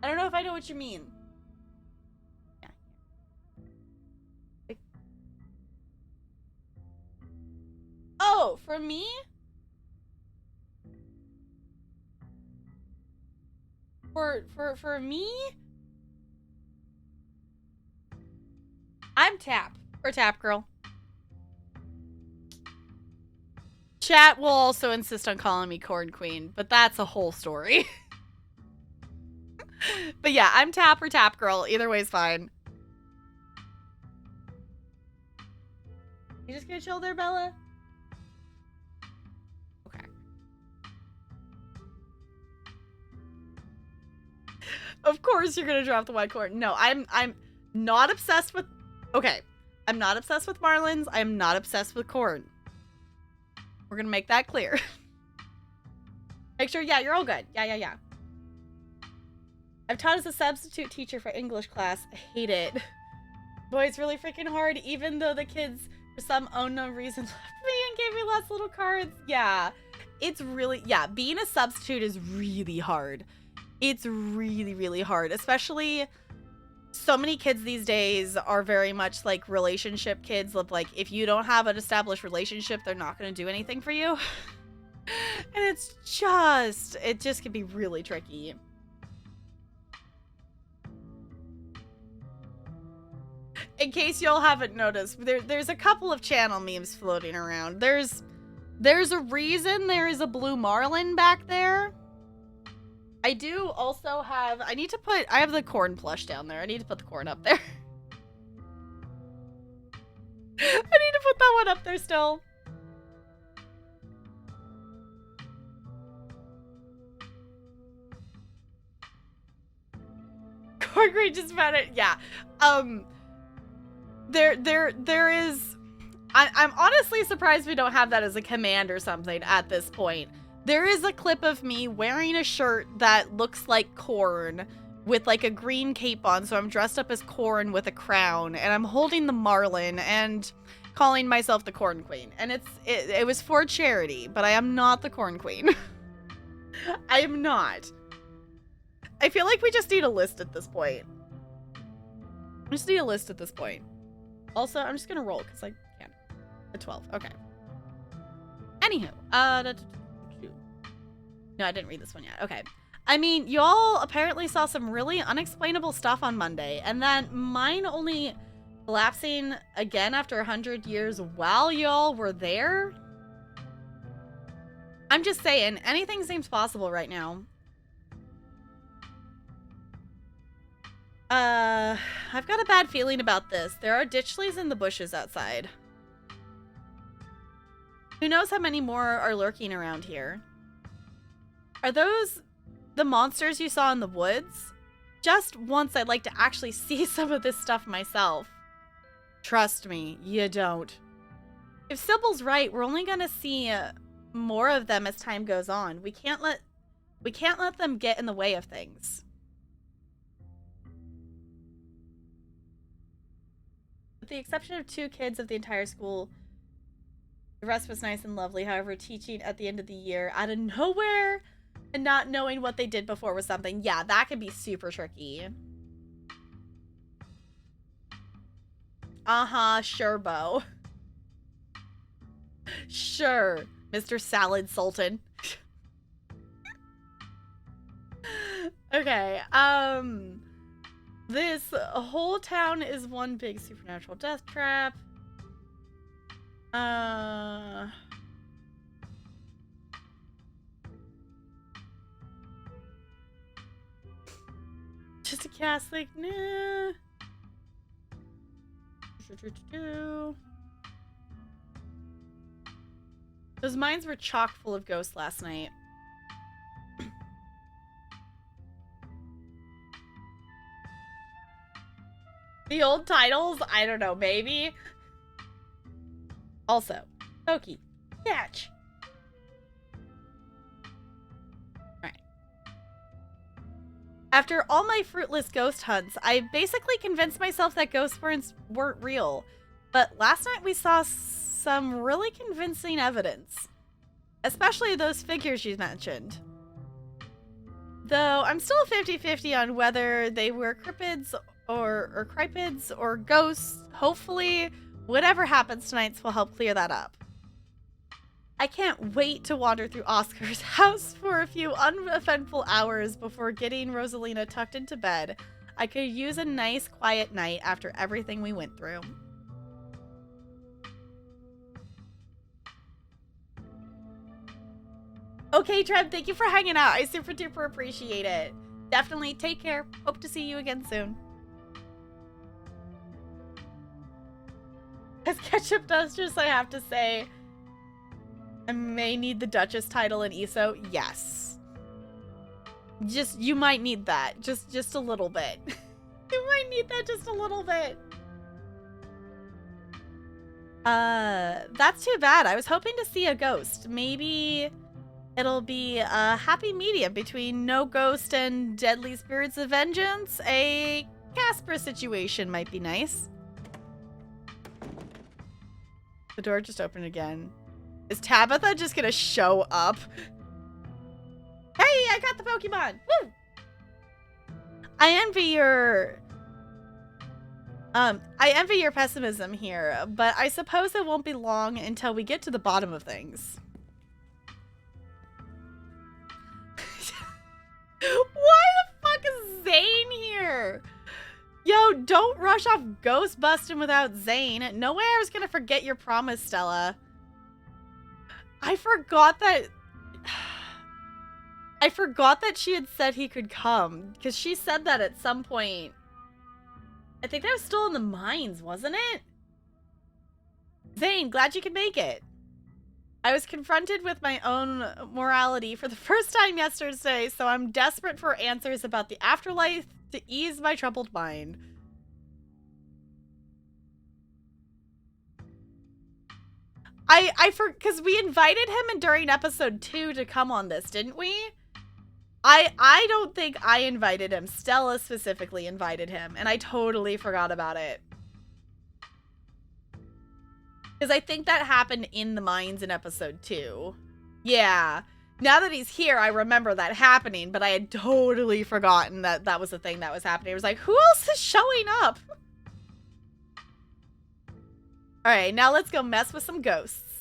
I don't know if I know what you mean. Yeah. Oh, for me? For me? I'm Tap, or Tap Girl. Chat will also insist on calling me Corn Queen, but that's a whole story. But yeah, I'm Tap or Tap Girl. Either way is fine. You just gonna chill there, Bella? Okay. Of course you're gonna drop the white corn. No, I'm not obsessed with... Okay. I'm not obsessed with marlins. I'm not obsessed with corn. We're gonna make that clear. Make sure, yeah, you're all good. Yeah. I've taught as a substitute teacher for English class. I hate it. Boy, it's really freaking hard, even though the kids, for some unknown reason, left me and gave me lots of little cards. Yeah, it's really, yeah, being a substitute is really hard. It's really, really hard, especially so many kids these days are very much like relationship kids. Like, if you don't have an established relationship, they're not going to do anything for you. And it just can be really tricky. In case y'all haven't noticed, there's a couple of channel memes floating around. There's a reason there is a blue marlin back there. I do also have, I have the corn plush down there. I need to put the corn up there. I need to put that one up there still. Corn Green just found it. Yeah. There is, I'm honestly surprised we don't have that as a command or something at this point. There is a clip of me wearing a shirt that looks like corn with like a green cape on, so I'm dressed up as corn with a crown, and I'm holding the marlin and calling myself the Corn Queen. And it was for charity, but I am not the Corn Queen. I am not. I feel like we just need a list at this point. We just need a list at this point. Also, I'm just gonna roll because I can. A 12. Okay. Anywho, no, I didn't read this one yet. Okay. I mean, y'all apparently saw some really unexplainable stuff on Monday, and then mine only collapsing again after 100 years while y'all were there? I'm just saying, anything seems possible right now. I've got a bad feeling about this. There are ditchleys in the bushes outside. Who knows how many more are lurking around here? Are those the monsters you saw in the woods? Just once I'd like to actually see some of this stuff myself. Trust me, you don't. If Sybil's right, we're only gonna see more of them as time goes on. We can't let them get in the way of things. With the exception of 2 kids of the entire school, the rest was nice and lovely. However, teaching at the end of the year out of nowhere and not knowing what they did before was something. Yeah, that could be super tricky. Sure, Bo. Sure, Mr. Salad Sultan. Okay, this whole town is one big supernatural death trap. Just a Catholic, nah. Those mines were chock full of ghosts last night. The old titles? I don't know, maybe. Also, Pokey, catch. Alright. After all my fruitless ghost hunts, I basically convinced myself that ghosts weren't real. But last night we saw some really convincing evidence. Especially those figures you mentioned. Though I'm still 50-50 on whether they were cryptids or cryptids or ghosts. Hopefully, whatever happens tonight will help clear that up. I can't wait to wander through Oscar's house for a few uneventful hours before getting Rosalina tucked into bed. I could use a nice quiet night after everything we went through. Okay, Trev, thank you for hanging out. I super duper appreciate it. Definitely take care. Hope to see you again soon. As Ketchup Dusters, I have to say, I may need the Duchess title in ESO. Yes. You might need that. Just a little bit. You might need that just a little bit. That's too bad. I was hoping to see a ghost. Maybe it'll be a happy medium between no ghost and deadly spirits of vengeance. A Casper situation might be nice. The door just opened again. Is Tabitha just gonna show up? Hey, I got the Pokemon! Woo! I envy your pessimism here, but I suppose it won't be long until we get to the bottom of things. Why the fuck is Zane here? Yo, don't rush off ghost busting without Zane. No way I was gonna forget your promise, Stella. I forgot that she had said he could come, because she said that at some point. I think that was still in the mines, wasn't it? Zane, glad you could make it. I was confronted with my own morality for the first time yesterday, so I'm desperate for answers about the afterlife to ease my troubled mind. Because we invited him during episode 2 to come on this, didn't we? I don't think I invited him. Stella specifically invited him, and I totally forgot about it. Because I think that happened in the mines in episode 2. Yeah. Now that he's here, I remember that happening, but I had totally forgotten that that was the thing that was happening. I was like, who else is showing up? Alright, now let's go mess with some ghosts.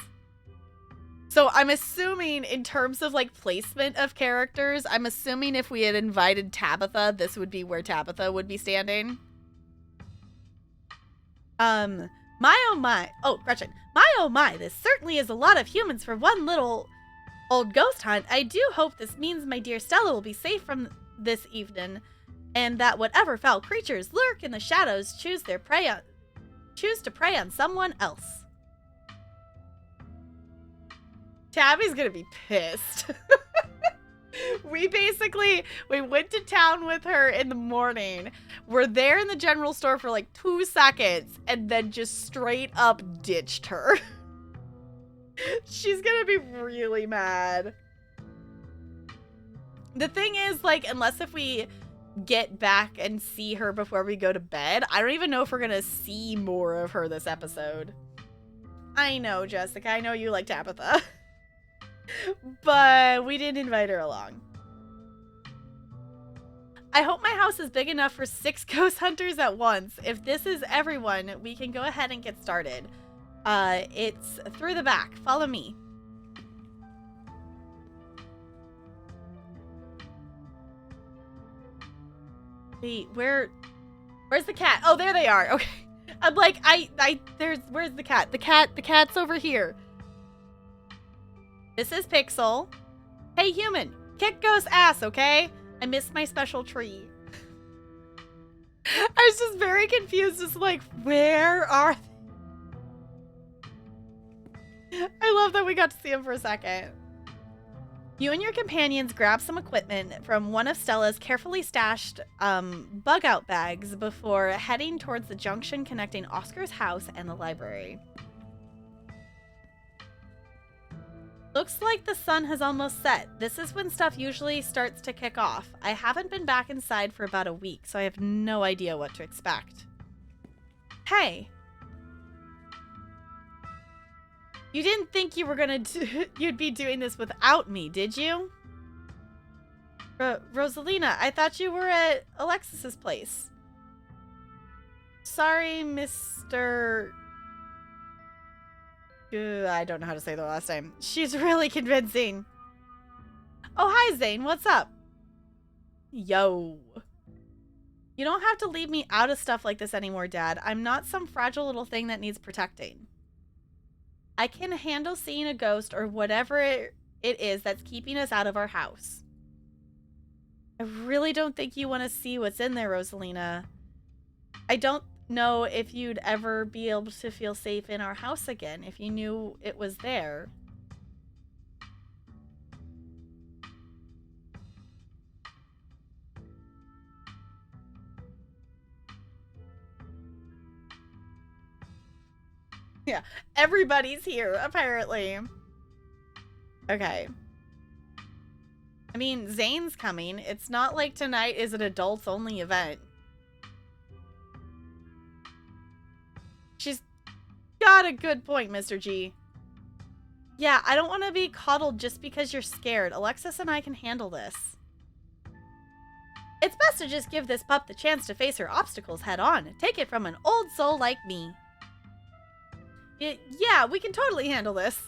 So I'm assuming in terms of like placement of characters, I'm assuming if we had invited Tabitha, this would be where Tabitha would be standing. My oh my. Oh, Gretchen. My oh my, this certainly is a lot of humans for one little old ghost hunt. I do hope this means my dear Stella will be safe from this evening, and that whatever foul creatures lurk in the shadows choose to prey on someone else. Tabby's gonna be pissed. We went to town with her in the morning. We're there in the general store for like 2 seconds and then just straight up ditched her. She's gonna be really mad. The thing is, like, unless if we get back and see her before we go to bed, I don't even know if we're gonna see more of her this episode. I know, Jessica. I know you like Tabitha. But we didn't invite her along. I hope my house is big enough for 6 ghost hunters at once. If this is everyone, we can go ahead and get started. It's through the back. Follow me. Wait, where's the cat? Oh, there they are. Okay. I'm like, where's the cat? The cat's over here. This is Pixel. Hey, human, kick ghost ass, okay? I missed my special tree. I was just very confused, just like, where are they? I love that we got to see him for a second. You and your companions grab some equipment from one of Stella's carefully stashed bug-out bags before heading towards the junction connecting Oscar's house and the library. Looks like the sun has almost set. This is when stuff usually starts to kick off. I haven't been back inside for about a week, so I have no idea what to expect. Hey. You didn't think you were you'd be doing this without me, did you? Rosalina, I thought you were at Alexis's place. Sorry, Mr. I don't know how to say the last name. She's really convincing. Oh, hi, Zane. What's up? Yo. You don't have to leave me out of stuff like this anymore, Dad. I'm not some fragile little thing that needs protecting. I can handle seeing a ghost or whatever it is that's keeping us out of our house. I really don't think you want to see what's in there, Rosalina. I don't know if you'd ever be able to feel safe in our house again if you knew it was there. Yeah, everybody's here, apparently. Okay. I mean, Zane's coming. It's not like tonight is an adults-only event. She's got a good point, Mr. G. Yeah, I don't want to be coddled just because you're scared. Alexis and I can handle this. It's best to just give this pup the chance to face her obstacles head on. Take it from an old soul like me. Yeah, we can totally handle this.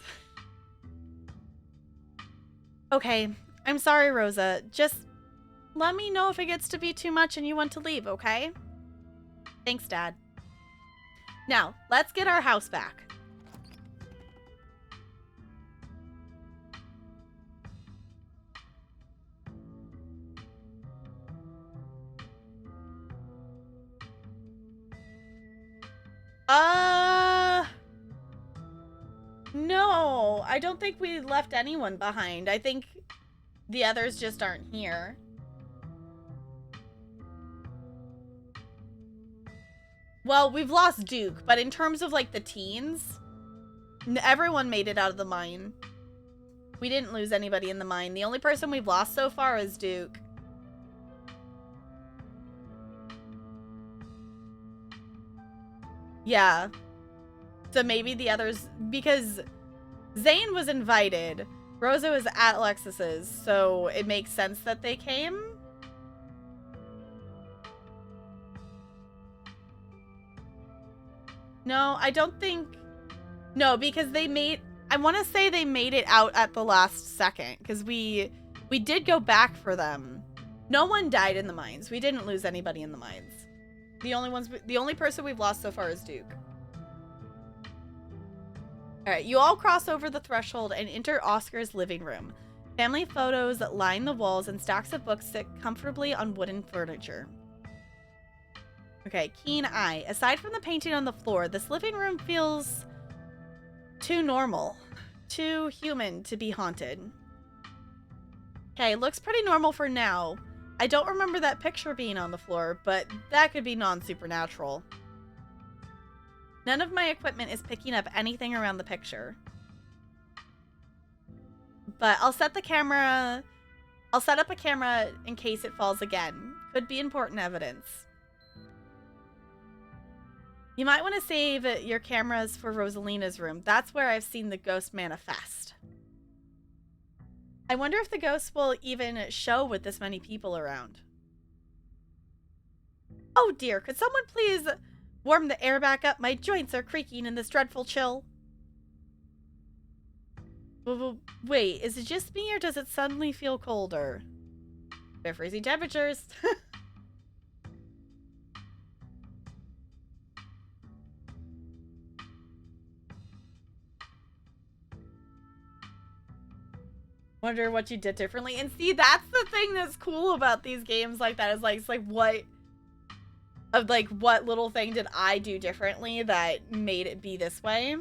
Okay, I'm sorry, Rosa. Just let me know if it gets to be too much and you want to leave, okay? Thanks, Dad. Now, let's get our house back. No, I don't think we left anyone behind. I think the others just aren't here. Well, we've lost Duke, but in terms of, like, the teens, everyone made it out of the mine. We didn't lose anybody in the mine. The only person we've lost so far is Duke. Yeah. So maybe the others, because Zane was invited. Rosa was at Alexis's, so it makes sense that they came. No, I don't think... No, because they made... I want to say they made it out at the last second because we did go back for them. No one died in the mines. We didn't lose anybody in the mines. The only person we've lost so far is Duke. All right, you all cross over the threshold and enter Oscar's living room. Family photos line the walls and stacks of books sit comfortably on wooden furniture. Okay, keen eye. Aside from the painting on the floor, this living room feels too normal, too human to be haunted. Okay, looks pretty normal for now. I don't remember that picture being on the floor, but that could be non-supernatural. None of my equipment is picking up anything around the picture. But I'll set up a camera in case it falls again. Could be important evidence. You might want to save your cameras for Rosalina's room. That's where I've seen the ghost manifest. I wonder if the ghost will even show with this many people around. Oh dear, could someone please warm the air back up? My joints are creaking in this dreadful chill. Wait, is it just me or does it suddenly feel colder? They're freezing temperatures. Wonder what you did differently. And see, that's the thing that's cool about these games like that, is like, it's like what little thing did I do differently that made it be this way?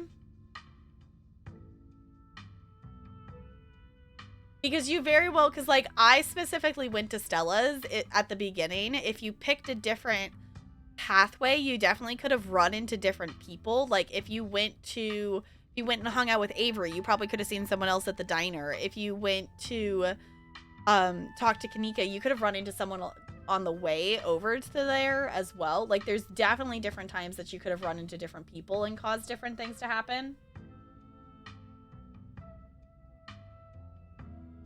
Because you very well, because like I specifically went to Stella's at the beginning. If you picked a different pathway, you definitely could have run into different people. Like if you went and hung out with Avery, you probably could have seen someone else at the diner. If you went to talk to Kanika, you could have run into someone on the way over to there as well. Like there's definitely different times that you could have run into different people and caused different things to happen.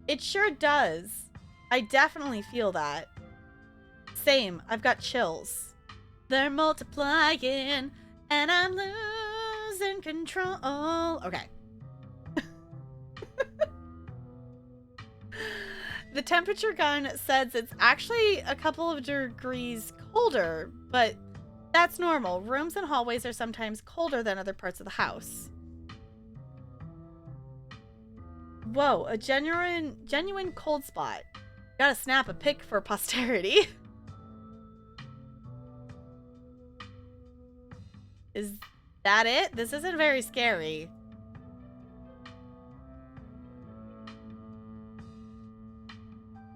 It sure does. I definitely feel that. Same. I've got chills. They're multiplying and I'm losing control. Okay. The temperature gun says it's actually a couple of degrees colder, but that's normal. Rooms and hallways are sometimes colder than other parts of the house. Whoa, a genuine cold spot. Gotta snap a pic for posterity. Is that it? This isn't very scary.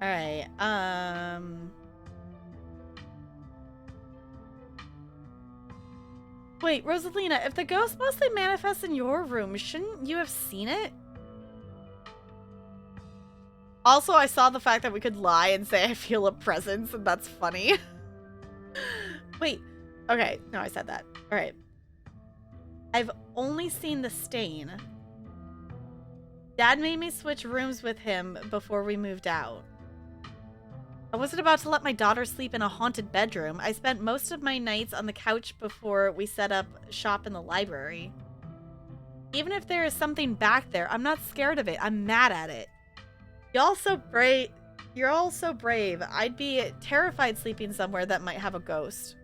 Alright, wait, Rosalina, if the ghost mostly manifests in your room, shouldn't you have seen it? Also, I saw the fact that we could lie and say I feel a presence, and that's funny. Wait. Okay. No, I said that. All right. I've only seen the stain. Dad made me switch rooms with him before we moved out. I wasn't about to let my daughter sleep in a haunted bedroom. I spent most of my nights on the couch before we set up shop in the library. Even if there is something back there, I'm not scared of it. I'm mad at it. Y'all so brave. You're all so brave. I'd be terrified sleeping somewhere that might have a ghost.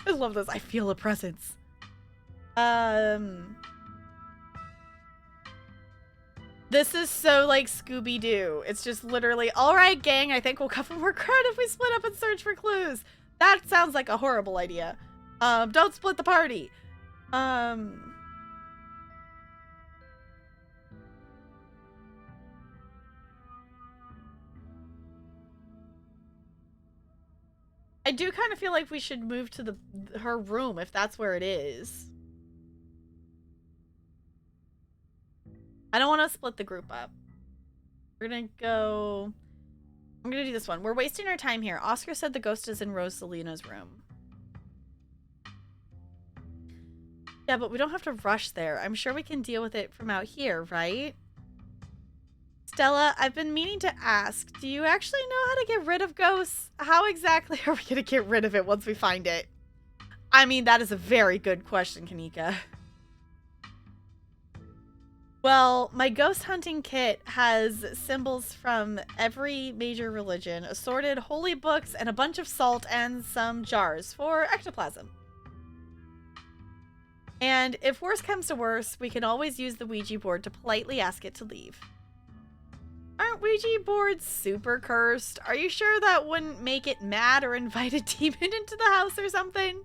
I love this. I feel a presence. This is so like Scooby-Doo. It's just literally, all right, gang, I think we'll cover more ground if we split up and search for clues. That sounds like a horrible idea. Don't split the party. I do kind of feel like we should move to her room if that's where it is. I don't want to split the group up. We're gonna go... I'm gonna do this one. We're wasting our time here. Oscar said the ghost is in Rosalina's room. Yeah, but we don't have to rush there. I'm sure we can deal with it from out here, right? Stella, I've been meaning to ask, do you actually know how to get rid of ghosts? How exactly are we going to get rid of it once we find it? I mean, that is a very good question, Kanika. Well, my ghost hunting kit has symbols from every major religion, assorted holy books, and a bunch of salt and some jars for ectoplasm. And if worse comes to worse, we can always use the Ouija board to politely ask it to leave. Aren't Ouija boards super cursed? Are you sure that wouldn't make it mad or invite a demon into the house or something?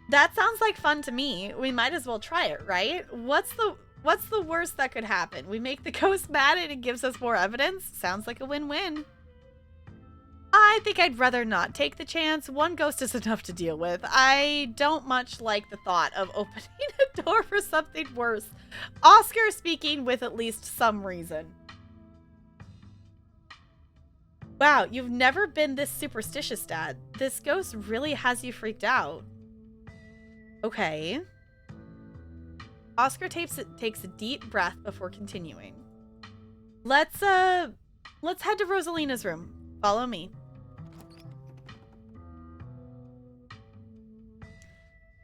That sounds like fun to me. We might as well try it, right? What's the worst that could happen? We make the ghost mad and it gives us more evidence? Sounds like a win-win. I think I'd rather not take the chance. One ghost is enough to deal with. I don't much like the thought of opening a door for something worse. Oscar speaking with at least some reason. Wow, you've never been this superstitious, Dad. This ghost really has you freaked out. Okay. Oscar takes a deep breath before continuing. Let's head to Rosalina's room. Follow me.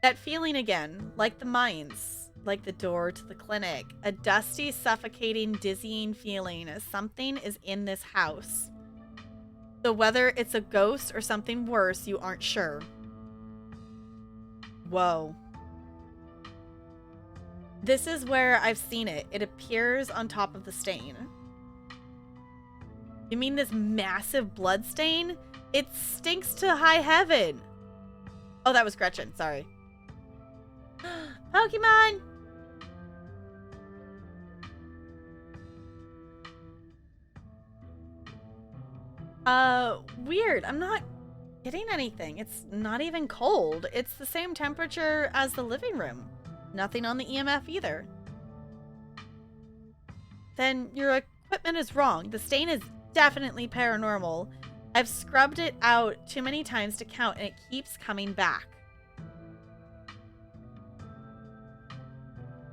That feeling again, like the mines, like the door to the clinic. A dusty, suffocating, dizzying feeling as something is in this house. So whether it's a ghost or something worse, you aren't sure. Whoa. This is where I've seen it. It appears on top of the stain. You mean this massive blood stain? It stinks to high heaven. Oh, that was Gretchen. Sorry. Pokemon! Weird. I'm not getting anything. It's not even cold. It's the same temperature as the living room. Nothing on the EMF either. Then your equipment is wrong. The stain is definitely paranormal. I've scrubbed it out too many times to count and it keeps coming back.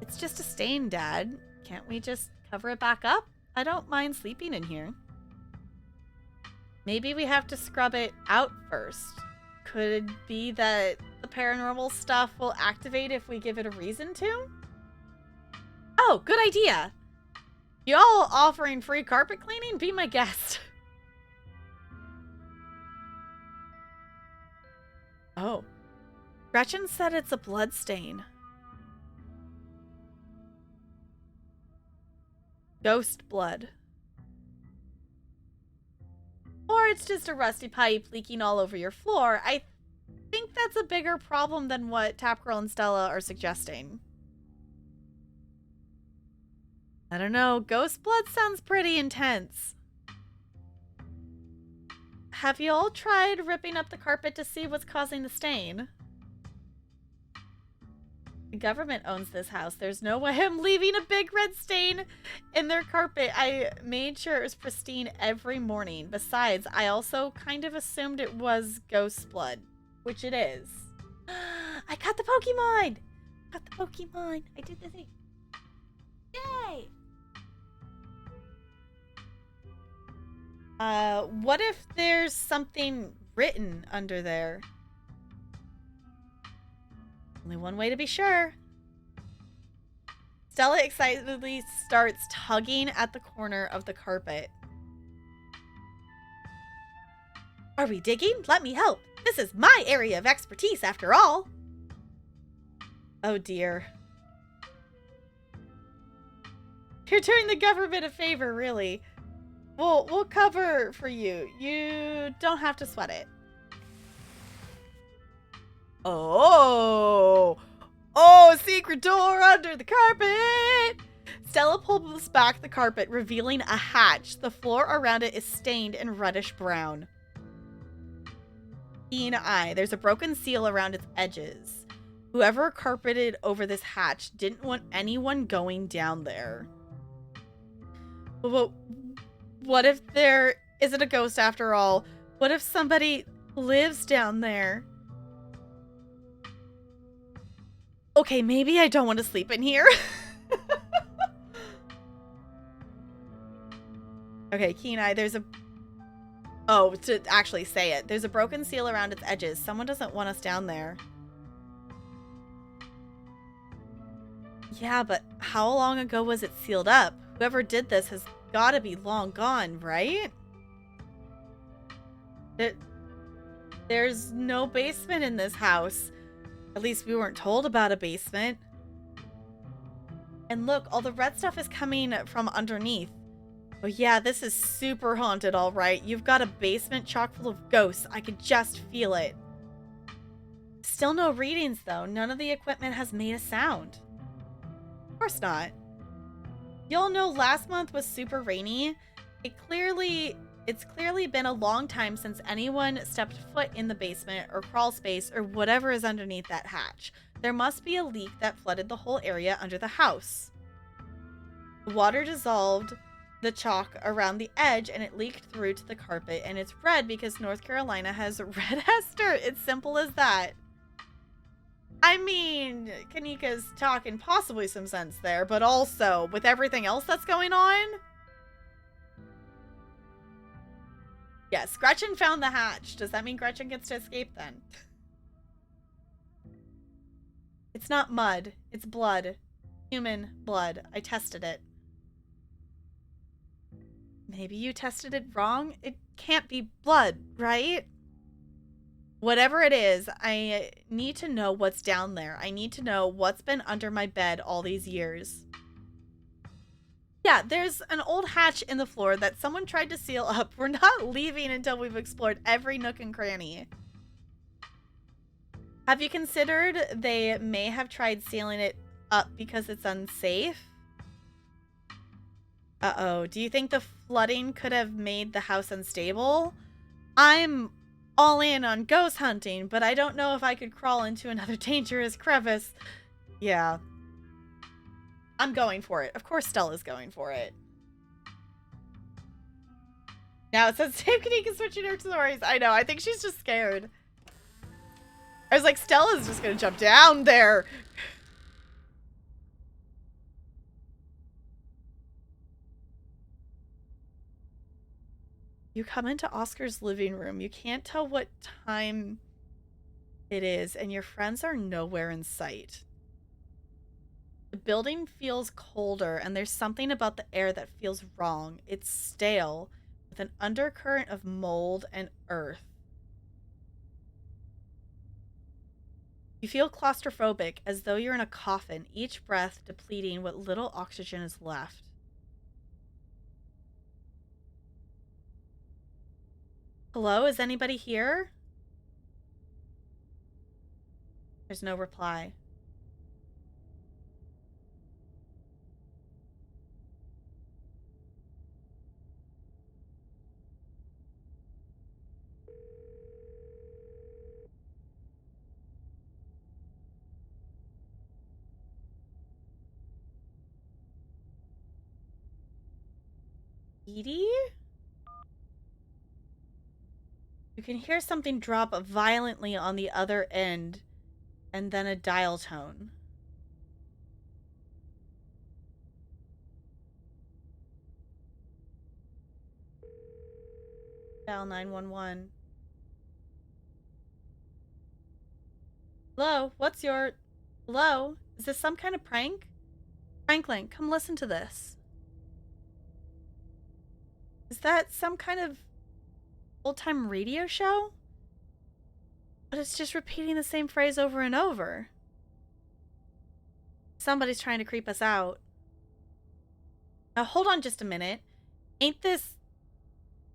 It's just a stain, Dad. Can't we just cover it back up? I don't mind sleeping in here. Maybe we have to scrub it out first. Could it be that the paranormal stuff will activate if we give it a reason to? Oh, good idea. Y'all offering free carpet cleaning? Be my guest. Oh. Gretchen said it's a blood stain. Ghost blood. Or it's just a rusty pipe leaking all over your floor. I think that's a bigger problem than what Tapgirl and Stella are suggesting. I don't know. Ghost blood sounds pretty intense. Have you all tried ripping up the carpet to see what's causing the stain? The government owns this house. There's no way I'm leaving a big red stain in their carpet. I made sure it was pristine every morning. Besides, I also kind of assumed it was ghost blood, which it is. I caught the Pokemon! Caught the Pokemon. I did the thing. Yay! What if there's something written under there? Only one way to be sure. Stella excitedly starts tugging at the corner of the carpet. Are we digging? Let me help. This is my area of expertise after all. Oh dear. You're doing the government a favor, really. We'll cover for you. You don't have to sweat it. Oh, secret door under the carpet. Stella pulls back the carpet, revealing a hatch. The floor around it is stained and reddish brown. Keen eye. There's a broken seal around its edges. Whoever carpeted over this hatch didn't want anyone going down there. What if there isn't a ghost after all? What if somebody lives down there? Okay, maybe I don't want to sleep in here. Okay, keen eye, there's a... Oh, to actually say it. There's a broken seal around its edges. Someone doesn't want us down there. Yeah, but how long ago was it sealed up? Whoever did this has gotta be long gone, right? There, there's no basement in this house. At least we weren't told about a basement. And look, all the red stuff is coming from underneath. Oh yeah, this is super haunted, all right. You've got a basement chock full of ghosts. I could just feel it. Still no readings, though. None of the equipment has made a sound. Of course not. Y'all know last month was super rainy. It's clearly been a long time since anyone stepped foot in the basement or crawl space or whatever is underneath that hatch. There must be a leak that flooded the whole area under the house. The water dissolved the chalk around the edge and it leaked through to the carpet, and it's red because North Carolina has red Hester. It's simple as that. I mean, Kanika's talking possibly some sense there, but also with everything else that's going on. Yes, Gretchen found the hatch. Does that mean Gretchen gets to escape then? It's not mud. It's blood. Human blood. I tested it. Maybe you tested it wrong? It can't be blood, right? Whatever it is, I need to know what's down there. I need to know what's been under my bed all these years. Yeah, there's an old hatch in the floor that someone tried to seal up. We're not leaving until we've explored every nook and cranny. Have you considered they may have tried sealing it up because it's unsafe? Uh-oh. Do you think the flooding could have made the house unstable? I'm all in on ghost hunting, but I don't know if I could crawl into another dangerous crevice. Yeah. I'm going for it. Of course Stella's going for it. Now it says Dave Kanika switching her stories. I know. I think she's just scared. I was like, Stella's just going to jump down there. You come into Oscar's living room. You can't tell what time it is, and your friends are nowhere in sight. The building feels colder, and there's something about the air that feels wrong. It's stale, with an undercurrent of mold and earth. You feel claustrophobic, as though you're in a coffin, each breath depleting what little oxygen is left. Hello, is anybody here? There's no reply. Edie? You can hear something drop violently on the other end, and then a dial tone. Dial 911. Hello? What's your... Hello? Is this some kind of prank? Franklin, come listen to this. Is that some kind of old-time radio show? But it's just repeating the same phrase over and over. Somebody's trying to creep us out. Now hold on just a minute. Ain't this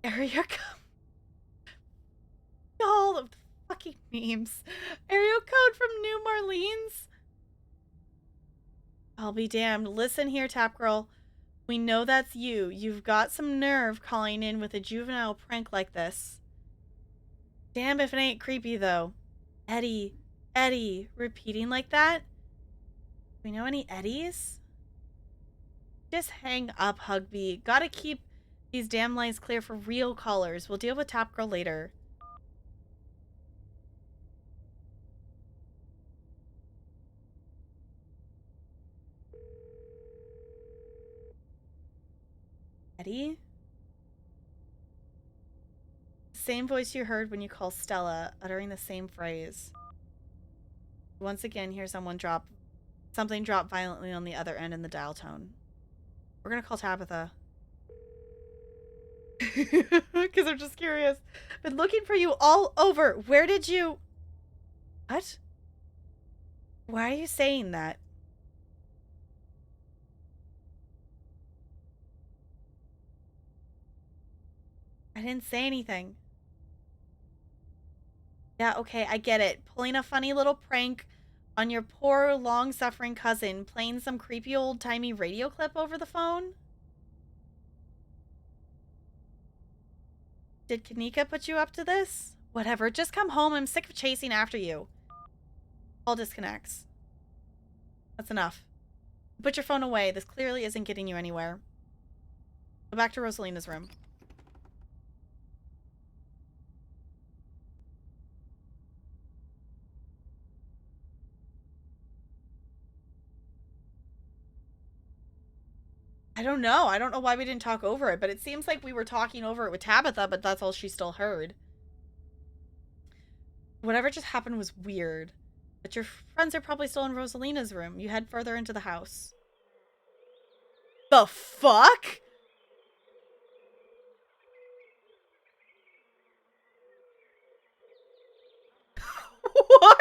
area code? All of the fucking memes. Area code from New Marlene's? I'll be damned. Listen here, Tap Girl. We know that's you. You've got some nerve calling in with a juvenile prank like this. Damn if it ain't creepy, though. Eddie. Eddie. Repeating like that? Do we know any Eddies? Just hang up, Hugby. Gotta keep these damn lines clear for real callers. We'll deal with Tap Girl later. Eddie? Same voice you heard when you call Stella, uttering the same phrase. Once again, hear someone drop Something dropped violently on the other end in the dial tone. We're gonna call Tabitha. Because I'm just curious. Been looking for you all over. Where did you... What? Why are you saying that? I didn't say anything. Yeah, okay, I get it. Pulling a funny little prank on your poor, long-suffering cousin, playing some creepy old-timey radio clip over the phone? Did Kanika put you up to this? Whatever, just come home. I'm sick of chasing after you. All disconnects. That's enough. Put your phone away. This clearly isn't getting you anywhere. Go back to Rosalina's room. I don't know. I don't know why we didn't talk over it, but it seems like we were talking over it with Tabitha, but that's all she still heard. Whatever just happened was weird. But your friends are probably still in Rosalina's room. You head further into the house. The fuck? What?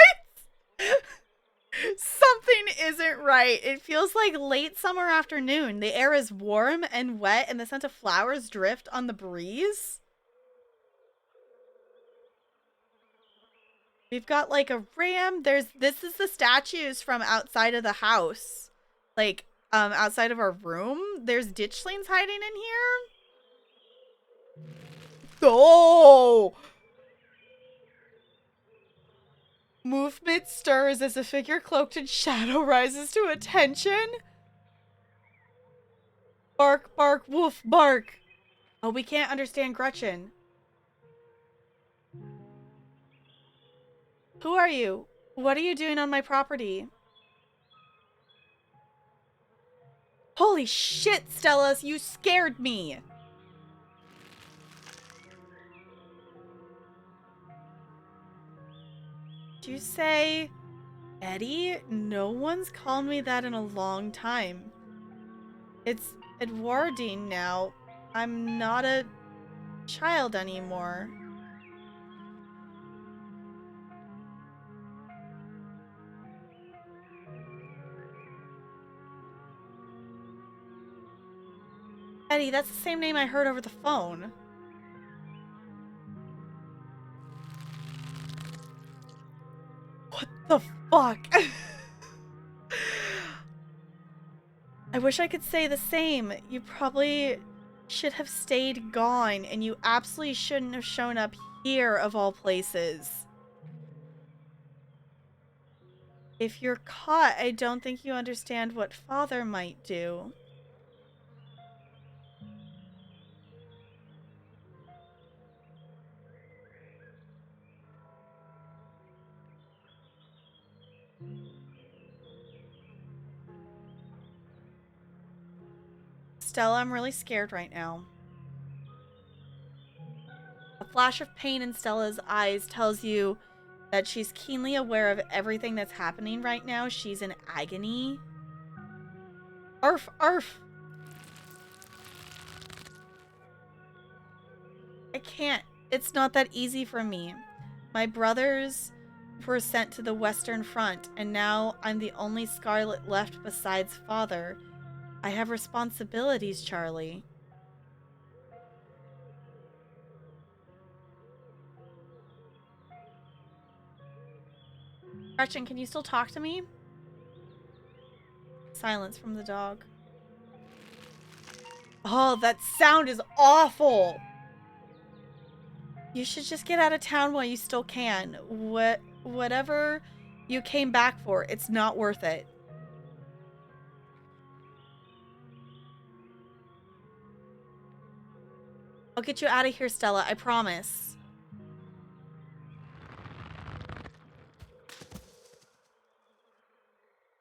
Something isn't right. It feels like late summer afternoon. The air is warm and wet, and the scent of flowers drift on the breeze. We've got like a ram. This is the statues from outside of the house. Like, outside of our room. There's ditchlings hiding in here. Oh! Movement stirs as a figure cloaked in shadow rises to attention. Bark, bark, woof, bark. Oh, we can't understand Gretchen. Who are you? What are you doing on my property? Holy shit, Stella, you scared me. Did you say Eddie? No one's called me that in a long time. It's Edwardine now. I'm not a child anymore. Eddie, that's the same name I heard over the phone. What the fuck? I wish I could say the same. You probably should have stayed gone, and you absolutely shouldn't have shown up here of all places. If you're caught, I don't think you understand what father might do. Stella, I'm really scared right now. A flash of pain in Stella's eyes tells you that she's keenly aware of everything that's happening right now. She's in agony. Arf, arf. I can't. It's not that easy for me. My brothers were sent to the Western Front, and now I'm the only Scarlet left besides father. I have responsibilities, Charlie. Gretchen, can you still talk to me? Silence from the dog. Oh, that sound is awful! You should just get out of town while you still can. Whatever you came back for, it's not worth it. I'll get you out of here, Stella, I promise.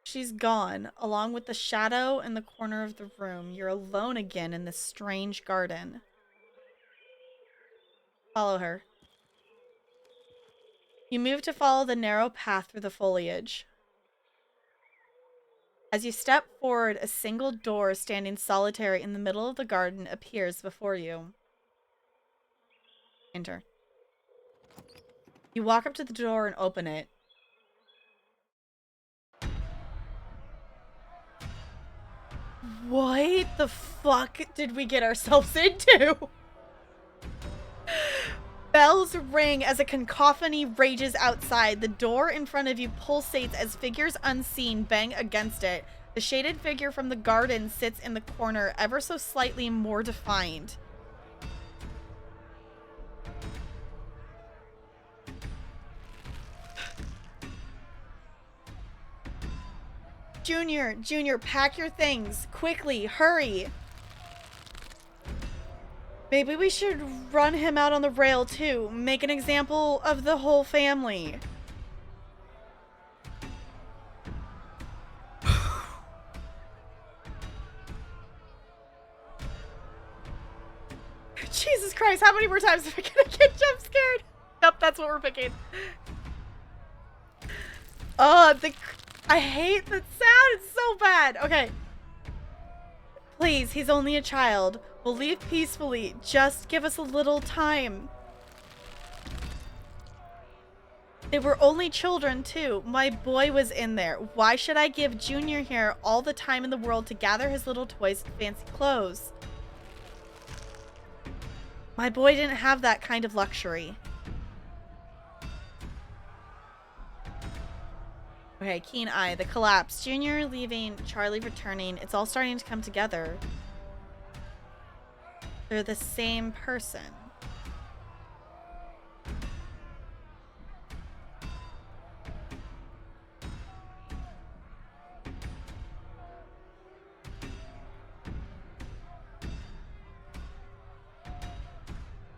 She's gone, along with the shadow in the corner of the room. You're alone again in this strange garden. Follow her. You move to follow the narrow path through the foliage. As you step forward, a single door standing solitary in the middle of the garden appears before you. Enter. You walk up to the door and open it. What the fuck did we get ourselves into? Bells ring as a cacophony rages outside. The door in front of you pulsates as figures unseen bang against it. The shaded figure from the garden sits in the corner, ever so slightly more defined. Junior, pack your things. Quickly, hurry. Maybe we should run him out on the rail, too. Make an example of the whole family. Jesus Christ, how many more times am I gonna get jump scared? Yep, that's what we're picking. Oh, I hate that sound. It's so bad. Okay. Please, he's only a child. We'll leave peacefully. Just give us a little time. They were only children, too. My boy was in there. Why should I give Junior here all the time in the world to gather his little toys and fancy clothes? My boy didn't have that kind of luxury. Okay, keen eye. The collapse. Junior leaving, Charlie returning. It's all starting to come together. They're the same person.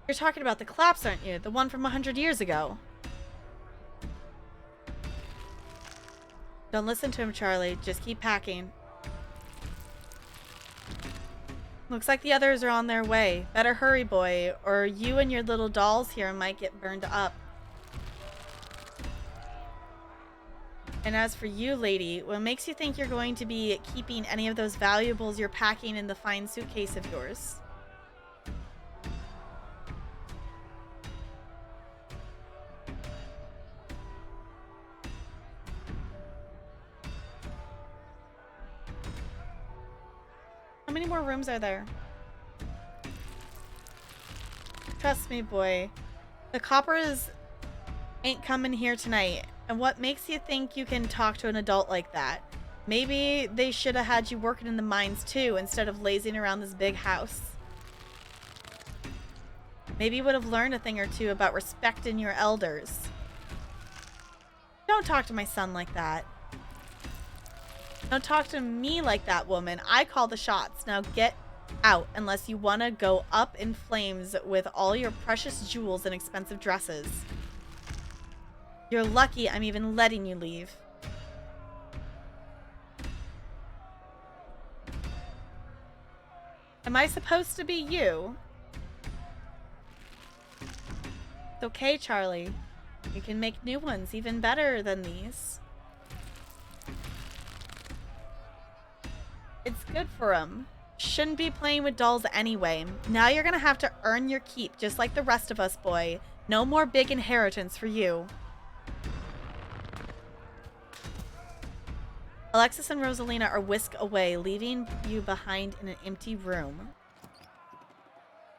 You're talking about the collapse, aren't you? The one from 100 years ago. Don't listen to him, Charlie. Just keep packing. Looks like the others are on their way. Better hurry, boy, or you and your little dolls here might get burned up. And as for you, lady, what makes you think you're going to be keeping any of those valuables you're packing in the fine suitcase of yours? How many more rooms are there? Trust me, boy. The coppers ain't coming here tonight. And what makes you think you can talk to an adult like that? Maybe they should have had you working in the mines too, instead of lazing around this big house. Maybe you would have learned a thing or two about respecting your elders. Don't talk to my son like that. Don't talk to me like that, woman. I call the shots. Now get out, unless you want to go up in flames with all your precious jewels and expensive dresses. You're lucky I'm even letting you leave. Am I supposed to be you? It's okay, Charlie. You can make new ones even better than these. It's good for him. Shouldn't be playing with dolls anyway. Now you're gonna have to earn your keep, just like the rest of us, boy. No more big inheritance for you. Alexis and Rosalina are whisked away, leaving you behind in an empty room.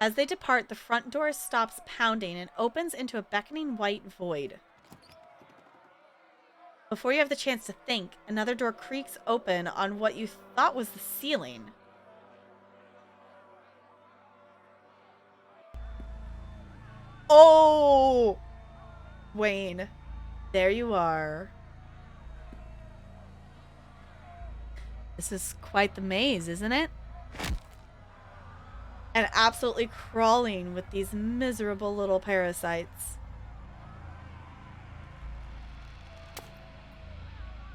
As they depart, the front door stops pounding and opens into a beckoning white void. Before you have the chance to think, another door creaks open on what you thought was the ceiling. Oh! Wayne, there you are. This is quite the maze, isn't it? And absolutely crawling with these miserable little parasites.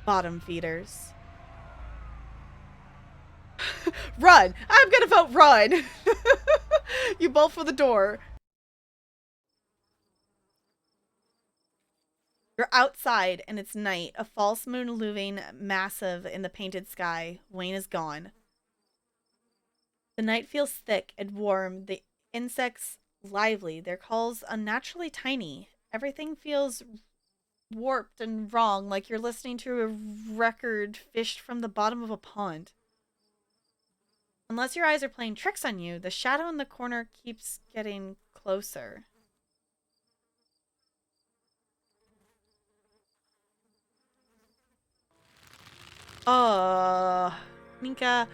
Bottom feeders. Run! I'm gonna vote run! You bolt for the door. You're outside and it's night, a false moon looming massive in the painted sky. Wayne is gone. The night feels thick and warm, the insects lively, their calls unnaturally tiny. Everything feels warped and wrong, like you're listening to a record fished from the bottom of a pond. Unless your eyes are playing tricks on you, the shadow in the corner keeps getting closer. Oh, Nika,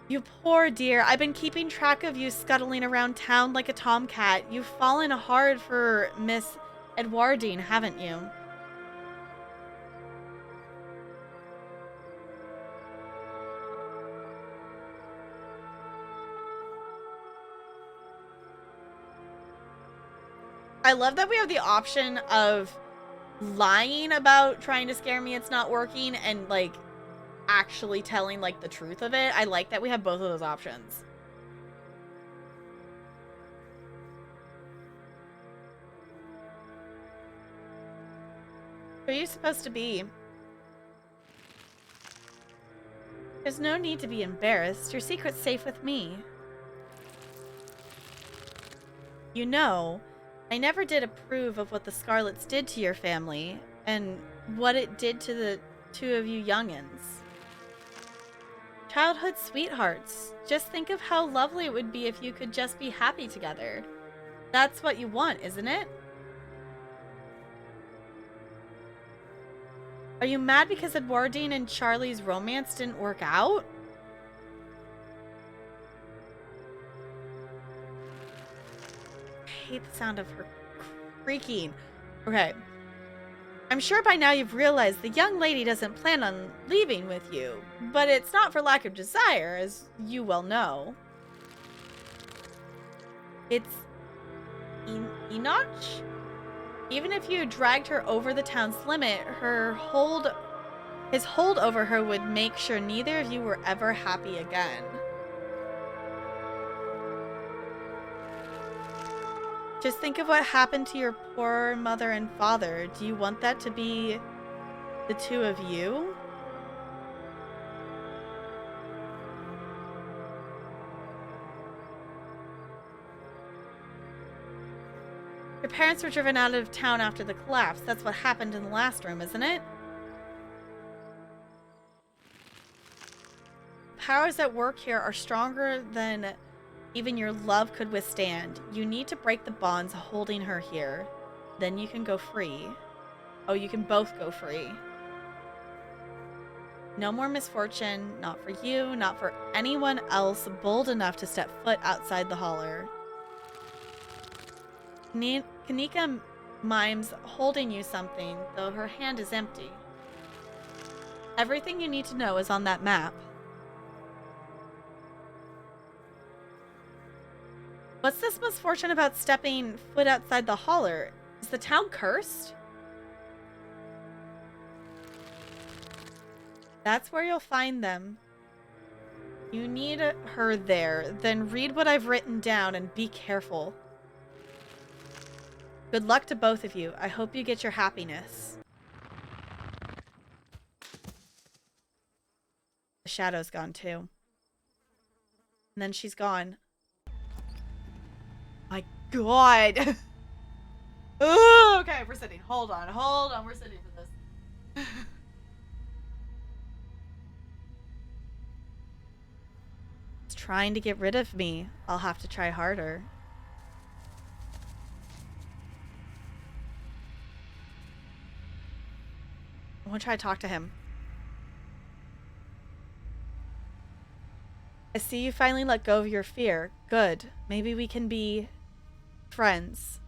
you poor dear. I've been keeping track of you scuttling around town like a tomcat. You've fallen hard for Miss Edwardine, haven't you? I love that we have the option of lying about trying to scare me it's not working and like actually telling like the truth of it. I like that we have both of those options. Who are you supposed to be? There's no need to be embarrassed. Your secret's safe with me. You know, I never did approve of what the Scarlets did to your family and what it did to the two of you youngins. Childhood sweethearts. Just think of how lovely it would be if you could just be happy together. That's what you want, isn't it? Are you mad because Edwardine and Charlie's romance didn't work out? I hate the sound of her creaking. Okay. I'm sure by now you've realized the young lady doesn't plan on leaving with you, but it's not for lack of desire, as you well know. It's Enoch? Even if you dragged her over the town's limit, his hold over her would make sure neither of you were ever happy again. Just think of what happened to your poor mother and father. Do you want that to be the two of you? Your parents were driven out of town after the collapse. That's what happened in the last room, isn't it? Powers at work here are stronger than even your love could withstand. You need to break the bonds holding her here. Then you can go free. Oh, you can both go free. No more misfortune. Not for you, not for anyone else bold enough to step foot outside the holler. Kanika mimes holding you something, though her hand is empty. Everything you need to know is on that map. What's this misfortune about stepping foot outside the holler? Is the town cursed? That's where you'll find them. You need her there. Then read what I've written down and be careful. Good luck to both of you. I hope you get your happiness. The shadow's gone too. And then she's gone. My God. Ooh, okay, we're sitting. Hold on. We're sitting for this. It's trying to get rid of me. I'll have to try harder. I want to try to talk to him. I see you finally let go of your fear. Good. Maybe we can be friends.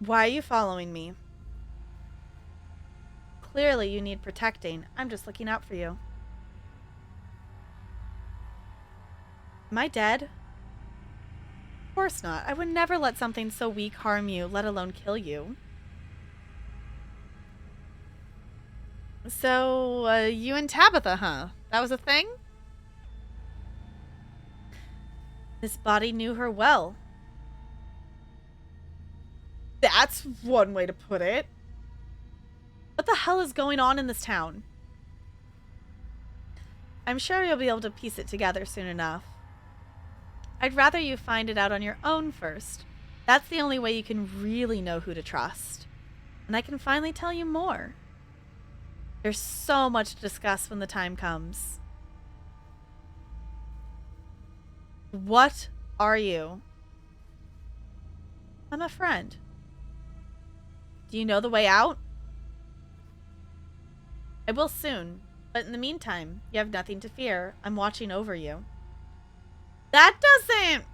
Why are you following me? Clearly you need protecting. I'm just looking out for you. Am I dead? Of course not. I would never let something so weak harm you, let alone kill you. So, you and Tabitha, huh? That was a thing? This body knew her well. That's one way to put it. What the hell is going on in this town? I'm sure you'll be able to piece it together soon enough. I'd rather you find it out on your own first. That's the only way you can really know who to trust. And I can finally tell you more. There's so much to discuss when the time comes. What are you? I'm a friend. Do you know the way out? I will soon, but in the meantime, you have nothing to fear. I'm watching over you. That doesn't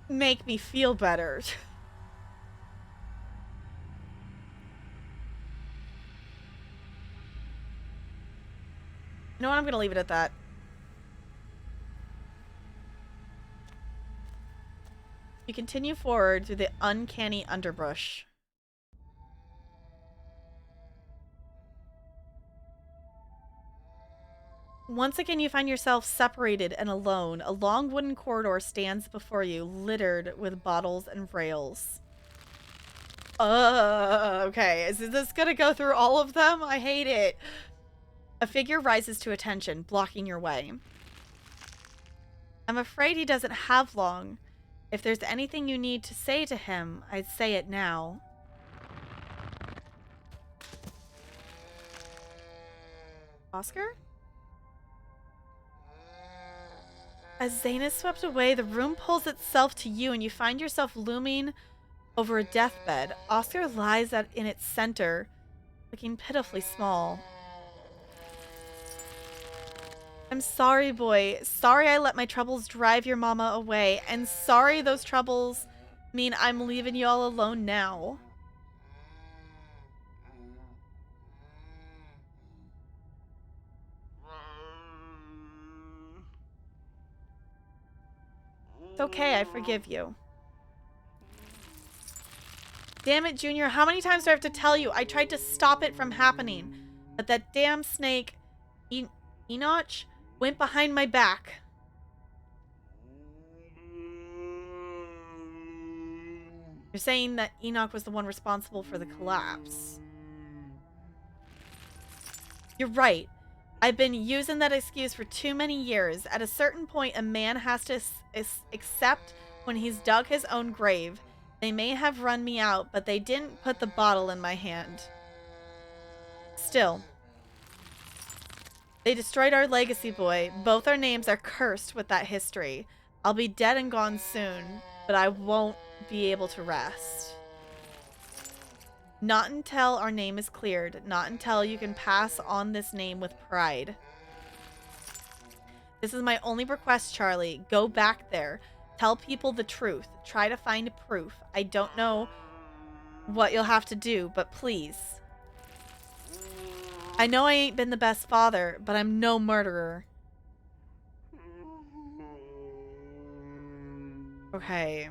make me feel better. You know what? I'm going to leave it at that. You continue forward through the uncanny underbrush. Once again, you find yourself separated and alone. A long wooden corridor stands before you, littered with bottles and rails. Okay. Is this gonna go through all of them? I hate it. A figure rises to attention, blocking your way. I'm afraid he doesn't have long. If there's anything you need to say to him, I'd say it now. Oscar? As Zane is swept away, the room pulls itself to you and you find yourself looming over a deathbed. Oscar lies in its center, looking pitifully small. I'm sorry, boy. Sorry I let my troubles drive your mama away. And sorry those troubles mean I'm leaving you all alone now. It's okay, I forgive you. Damn it, Junior. How many times do I have to tell you? I tried to stop it from happening. But that damn snake, Enoch, went behind my back. You're saying that Enoch was the one responsible for the collapse. You're right. I've been using that excuse for too many years. At a certain point, a man has to accept when he's dug his own grave. They may have run me out, but they didn't put the bottle in my hand. Still, they destroyed our legacy, boy. Both our names are cursed with that history. I'll be dead and gone soon, but I won't be able to rest. Not until our name is cleared. Not until you can pass on this name with pride. This is my only request, Charlie. Go back there. Tell people the truth. Try to find proof. I don't know what you'll have to do, but please. I know I ain't been the best father, but I'm no murderer. Okay.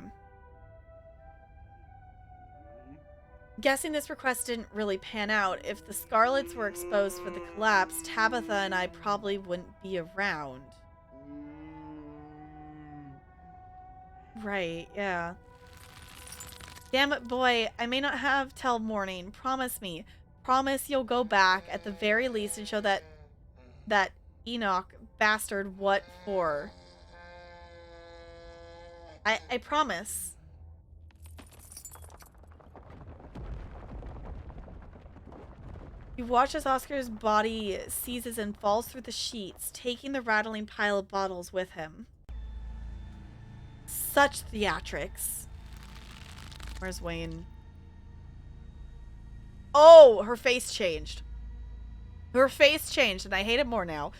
Guessing this request didn't really pan out. If the Scarlets were exposed for the collapse, Tabitha and I probably wouldn't be around. Right, yeah. Damn it, boy. I may not have till morning. Promise me. Promise you'll go back at the very least and show that Enoch bastard what for. I promise. You watch as Oscar's body seizes and falls through the sheets, taking the rattling pile of bottles with him. Such theatrics. Where's Wayne? Oh, her face changed. Her face changed, and I hate it more now.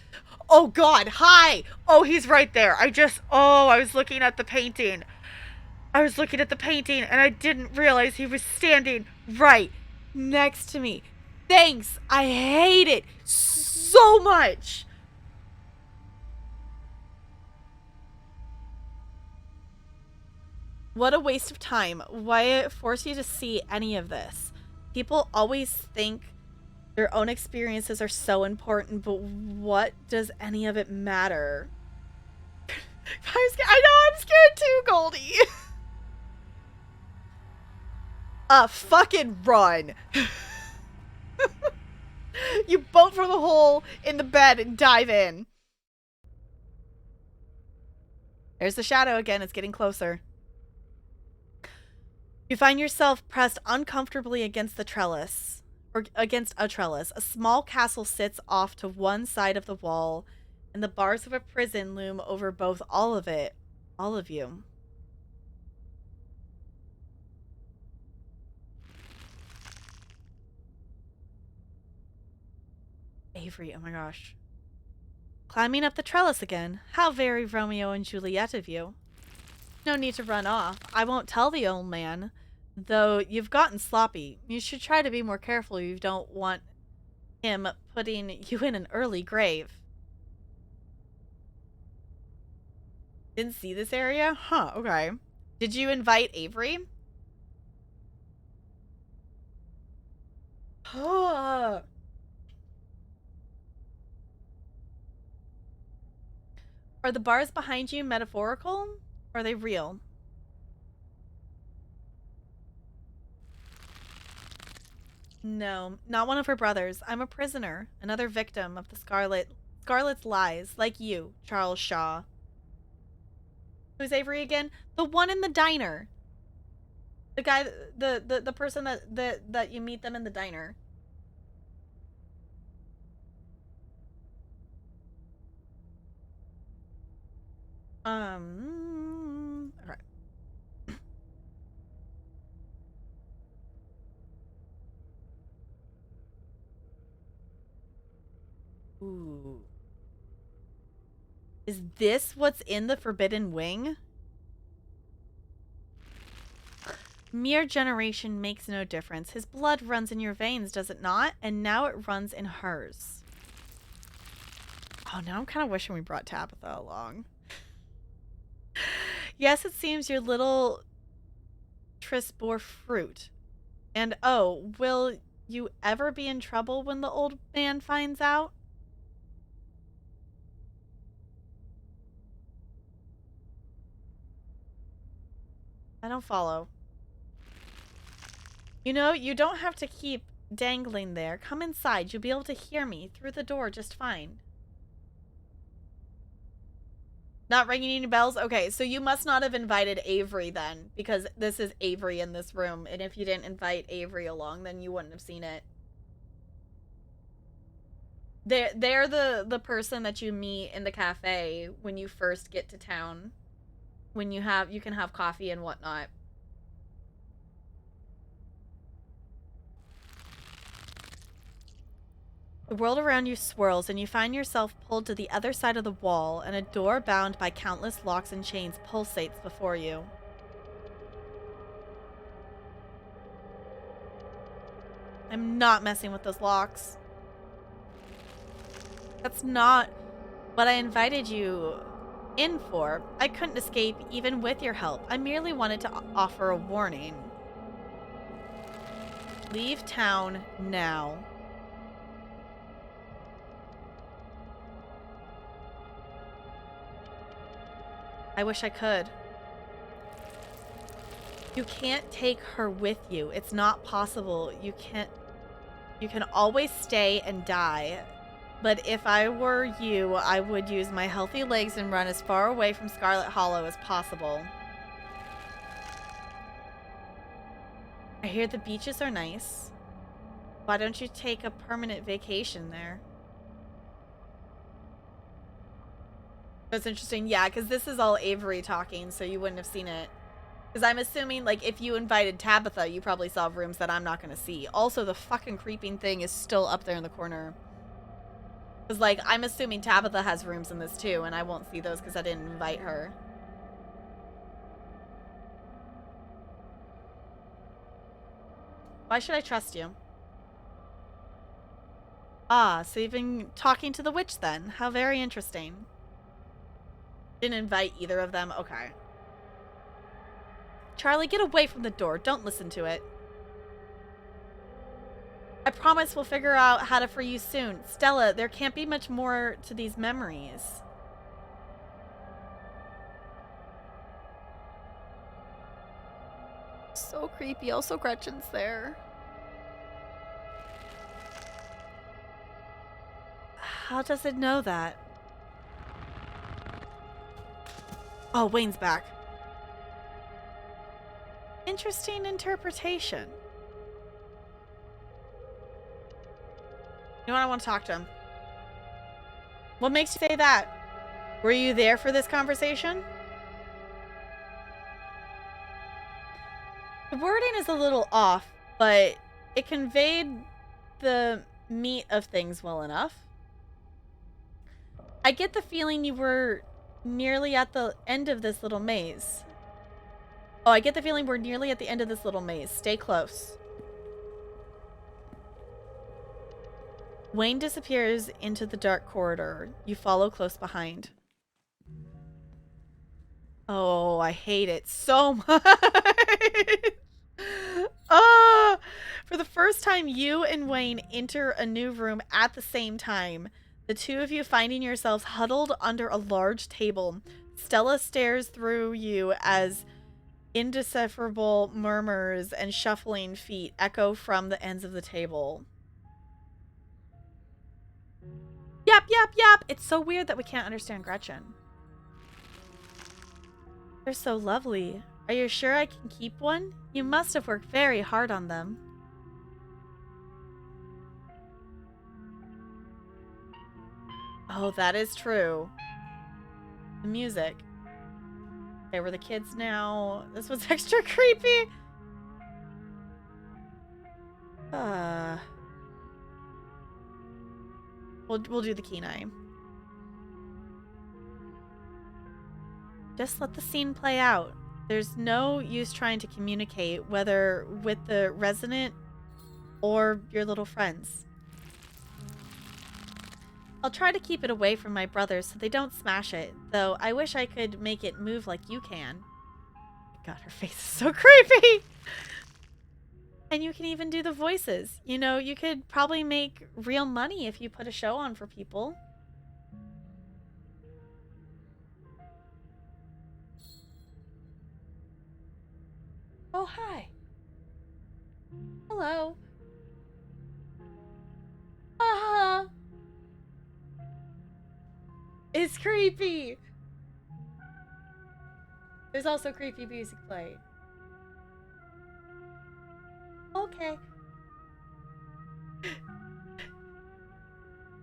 Oh, God. Hi. Oh, he's right there. I was looking at the painting. And I didn't realize he was standing right next to me. Thanks. I hate it so much. What a waste of time. Why force you to see any of this? People always think their own experiences are so important, but what does any of it matter? I'm scared. I know, I'm scared too, Goldie. Fucking run. You bolt from the hole in the bed and dive in. There's the shadow again. It's getting closer. You find yourself pressed uncomfortably against the trellis, or against a trellis. A small castle sits off to one side of the wall, and the bars of a prison loom over both all of it. All of you. Avery, oh my gosh. Climbing up the trellis again. How very Romeo and Juliet of you. No need to run off. I won't tell the old man. Though you've gotten sloppy. You should try to be more careful. You don't want him putting you in an early grave. Didn't see this area? Huh, okay. Did you invite Avery? Are the bars behind you metaphorical? Or are they real? No, not one of her brothers. I'm a prisoner, another victim of the Scarlet's lies, like you, Charles Shaw. Who's Avery again? The one in the diner. The guy, the person that you meet them in the diner. Okay. Ooh. Is this what's in the Forbidden Wing? Mere generation makes no difference. His blood runs in your veins, does it not? And now it runs in hers. Oh, now I'm kind of wishing we brought Tabitha along. Yes, it seems your little tryst bore fruit. And oh, will you ever be in trouble when the old man finds out? I don't follow. You know, you don't have to keep dangling there. Come inside. You'll be able to hear me through the door just fine. Not ringing any bells? Okay, so you must not have invited Avery then, because this is Avery in this room, and if you didn't invite Avery along, then you wouldn't have seen it. They're the person that you meet in the cafe when you first get to town. When you can have coffee and whatnot. The world around you swirls, and you find yourself pulled to the other side of the wall, and a door bound by countless locks and chains pulsates before you. I'm not messing with those locks. That's not what I invited you in for. I couldn't escape even with your help. I merely wanted to offer a warning. Leave town now. I wish I could. You can't take her with you. It's not possible. You can always stay and die. But if I were you, I would use my healthy legs and run as far away from Scarlet Hollow as possible. I hear the beaches are nice. Why don't you take a permanent vacation there? That's interesting. Yeah, because this is all Avery talking, so you wouldn't have seen it. Because I'm assuming, like, if you invited Tabitha, you probably saw rooms that I'm not going to see. Also, the fucking creeping thing is still up there in the corner. Because, like, I'm assuming Tabitha has rooms in this, too, and I won't see those because I didn't invite her. Why should I trust you? Ah, so you've been talking to the witch, then. How very interesting. Didn't invite either of them? Okay. Charlie, get away from the door. Don't listen to it. I promise we'll figure out how to free you soon. Stella, there can't be much more to these memories. creepy. Also, Gretchen's there. How does it know that? Oh, Wayne's back. Interesting interpretation. You know what? I want to talk to him. What makes you say that? Were you there for this conversation? The wording is a little off, but it conveyed the meat of things well enough. I get the feeling you were nearly at the end of this little maze. Oh, I get the feeling we're nearly at the end of this little maze. Stay close. Wayne disappears into the dark corridor. You follow close behind. Oh, I hate it so much. For the first time, you and Wayne enter a new room at the same time. The two of you finding yourselves huddled under a large table. Stella stares through you as indecipherable murmurs and shuffling feet echo from the ends of the table. Yep, yep, yep. It's so weird that we can't understand Gretchen. They're so lovely. Are you sure I can keep one? You must have worked very hard on them. Oh, that is true. The music. Okay, we're the kids now. This was extra creepy. We'll do the Kenai. Just let the scene play out. There's no use trying to communicate, whether with the resident or your little friends. I'll try to keep it away from my brothers so they don't smash it, though I wish I could make it move like you can. God, her face is so creepy! And you can even do the voices. You know, you could probably make real money if you put a show on for people. Oh, hi. Hello. Uh-huh. It's creepy. There's also creepy music playing. Okay.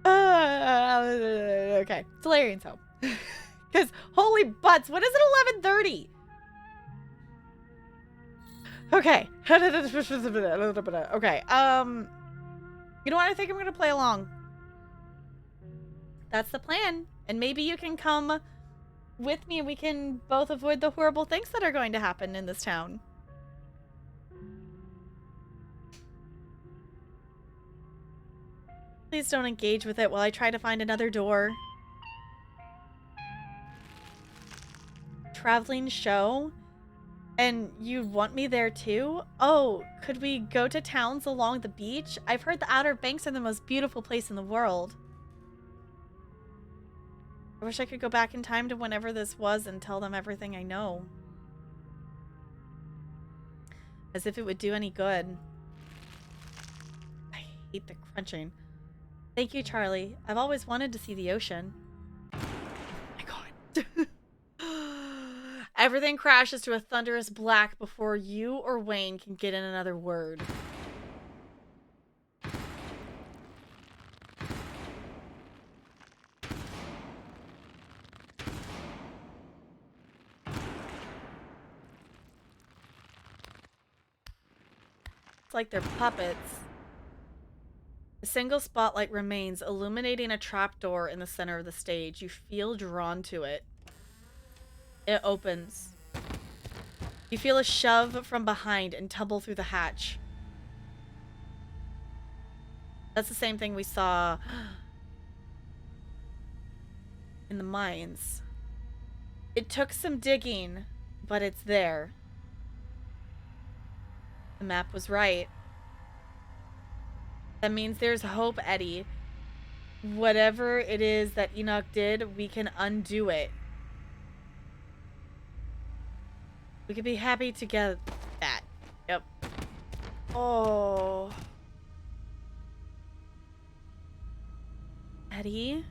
Okay. Solarian's home. Because, holy butts, when is it 11:30? Okay. Okay. You know what? I think I'm going to play along. That's the plan. And maybe you can come with me and we can both avoid the horrible things that are going to happen in this town. Please don't engage with it while I try to find another door. Traveling show? And you'd want me there too? Oh, could we go to towns along the beach? I've heard the Outer Banks are the most beautiful place in the world. I wish I could go back in time to whenever this was and tell them everything I know. As if it would do any good. I hate the crunching. Thank you, Charlie. I've always wanted to see the ocean. Oh my god. Everything crashes to a thunderous black before you or Wayne can get in another word. It's like they're puppets. A single spotlight remains, illuminating a trapdoor in the center of the stage. You feel drawn to it. It opens. You feel a shove from behind and tumble through the hatch. That's the same thing we saw in the mines. It took some digging, but it's there. The map was right. That means there's hope, Eddie. Whatever it is that Enoch did, we can undo it. We could be happy to get that. Yep. Oh. Eddie?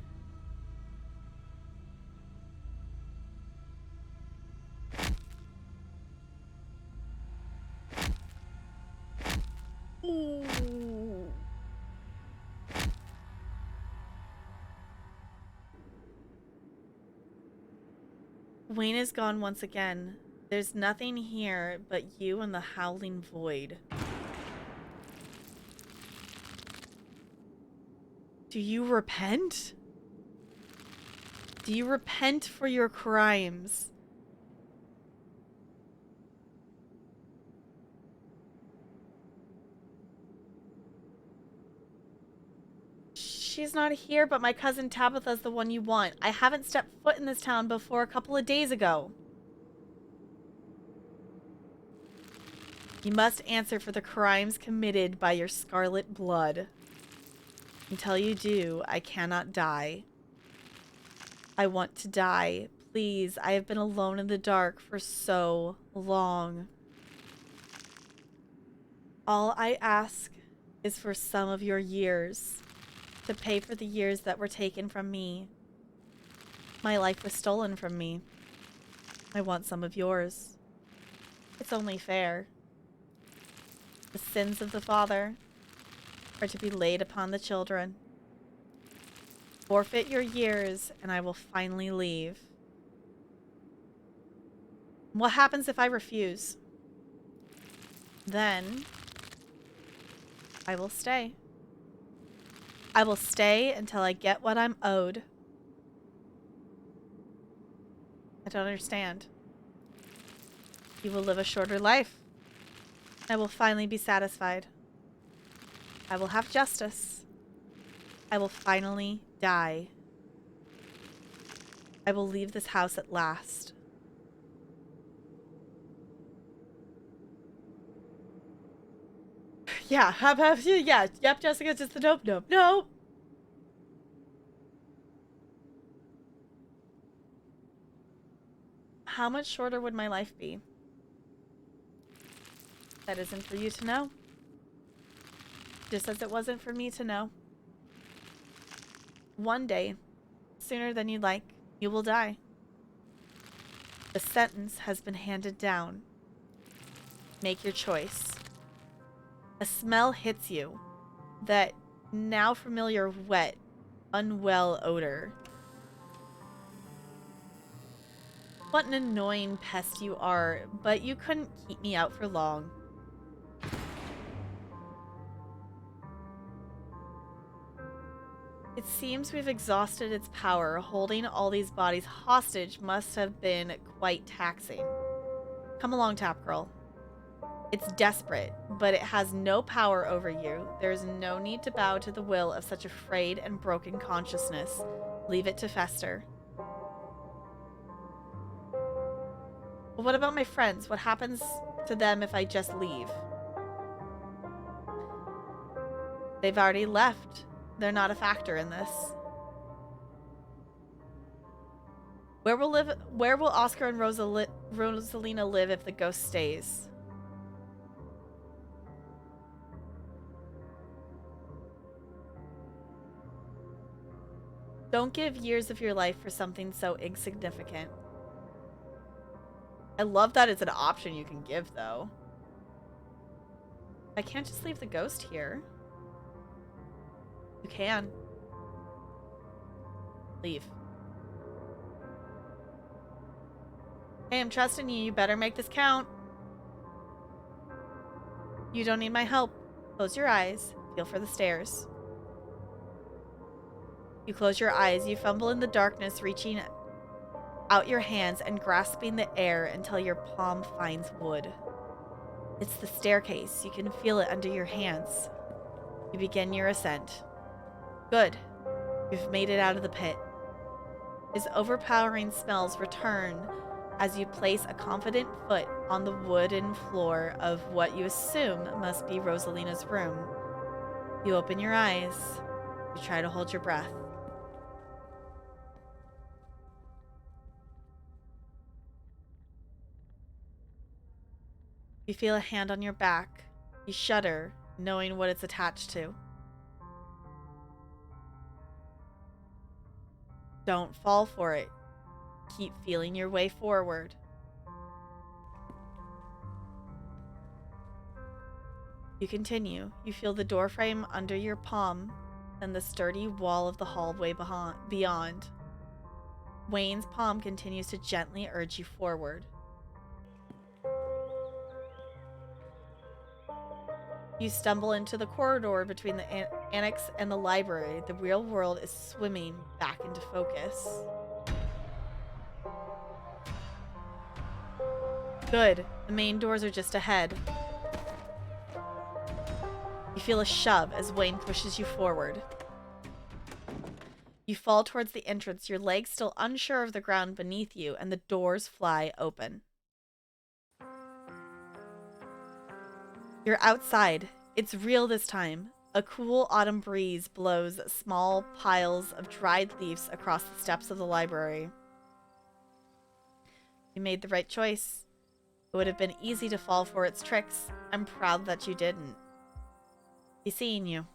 Ooh. Wayne is gone once again. There's nothing here but you and the howling void. Do you repent? Do you repent for your crimes? She's not here, but my cousin Tabitha's the one you want. I haven't stepped foot in this town before a couple of days ago. You must answer for the crimes committed by your scarlet blood. Until you do, I cannot die. I want to die. Please, I have been alone in the dark for so long. All I ask is for some of your years, to pay for the years that were taken from me. My life was stolen from me. I want some of yours. It's only fair. The sins of the father are to be laid upon the children. Forfeit your years, and I will finally leave. What happens if I refuse? Then I will stay. I will stay until I get what I'm owed. I don't understand. You will live a shorter life. I will finally be satisfied. I will have justice. I will finally die. I will leave this house at last. Yeah, yeah, yep, Jessica, just the nope. How much shorter would my life be? That isn't for you to know. Just as it wasn't for me to know. One day, sooner than you'd like, you will die. The sentence has been handed down. Make your choice. A smell hits you. That now familiar wet, unwell odor. What an annoying pest you are, but you couldn't keep me out for long. It seems we've exhausted its power. Holding all these bodies hostage must have been quite taxing. Come along, Tap Girl. It's desperate, but it has no power over you. There is no need to bow to the will of such a frayed and broken consciousness. Leave it to fester. But what about my friends? What happens to them if I just leave? They've already left. They're not a factor in this. Where will Oscar and Rosalina live if the ghost stays? Don't give years of your life for something so insignificant. I love that it's an option you can give, though. I can't just leave the ghost here. You can. Leave. Hey, I'm trusting you. You better make this count. You don't need my help. Close your eyes. Feel for the stairs. You close your eyes. You fumble in the darkness, reaching out your hands and grasping the air until your palm finds wood. It's the staircase. You can feel it under your hands. You begin your ascent. Good. You've made it out of the pit. His overpowering smells return as you place a confident foot on the wooden floor of what you assume must be Rosalina's room. You open your eyes. You try to hold your breath. You feel a hand on your back. You shudder, knowing what it's attached to. Don't fall for it. Keep feeling your way forward. You continue. You feel the doorframe under your palm and the sturdy wall of the hallway beyond. Wayne's palm continues to gently urge you forward. You stumble into the corridor between the annex and the library. The real world is swimming back into focus. Good. The main doors are just ahead. You feel a shove as Wayne pushes you forward. You fall towards the entrance, your legs still unsure of the ground beneath you, and the doors fly open. You're outside. It's real this time. A cool autumn breeze blows small piles of dried leaves across the steps of the library. You made the right choice. It would have been easy to fall for its tricks. I'm proud that you didn't. He's seeing you.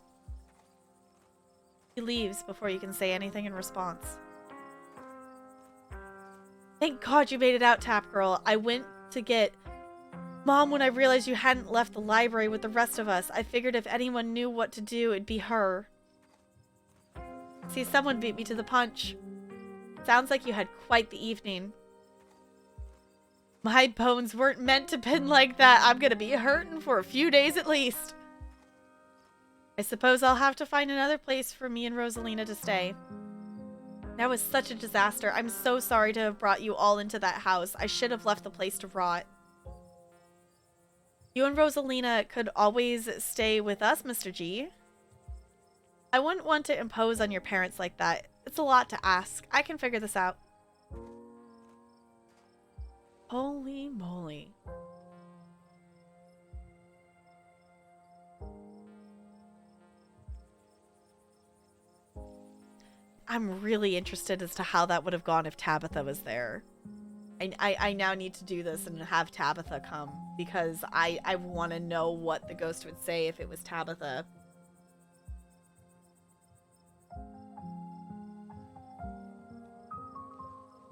He leaves before you can say anything in response. Thank God you made it out, Tap Girl. I went to get Mom when I realized you hadn't left the library with the rest of us. I figured if anyone knew what to do, it'd be her. See, someone beat me to the punch. Sounds like you had quite the evening. My bones weren't meant to bend like that. I'm gonna be hurting for a few days at least. I suppose I'll have to find another place for me and Rosalina to stay. That was such a disaster. I'm so sorry to have brought you all into that house. I should have left the place to rot. You and Rosalina could always stay with us, Mr. G. I wouldn't want to impose on your parents like that. It's a lot to ask. I can figure this out. Holy moly. I'm really interested as to how that would have gone if Tabitha was there. I now need to do this and have Tabitha come because I want to know what the ghost would say if it was Tabitha.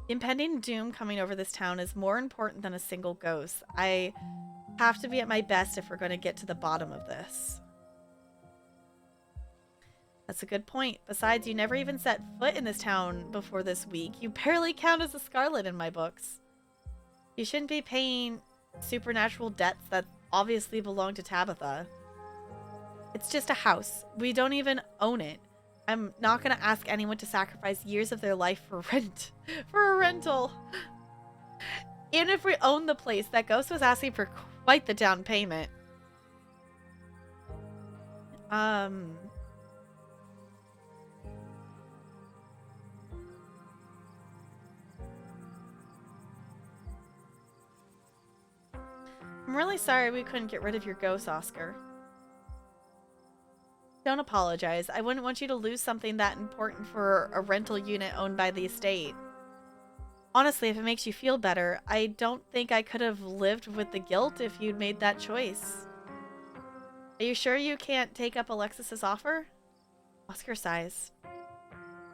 Impending doom coming over this town is more important than a single ghost. I have to be at my best if we're going to get to the bottom of this. That's a good point. Besides, you never even set foot in this town before this week. You barely count as a Scarlet in my books. You shouldn't be paying supernatural debts that obviously belong to Tabitha. It's just a house. We don't even own it. I'm not going to ask anyone to sacrifice years of their life for for a rental. Even if we own the place, that ghost was asking for quite the down payment. I'm really sorry we couldn't get rid of your ghost, Oscar. Don't apologize. I wouldn't want you to lose something that important for a rental unit owned by the estate. Honestly, if it makes you feel better, I don't think I could have lived with the guilt if you'd made that choice. Are you sure you can't take up Alexis's offer? Oscar sighs.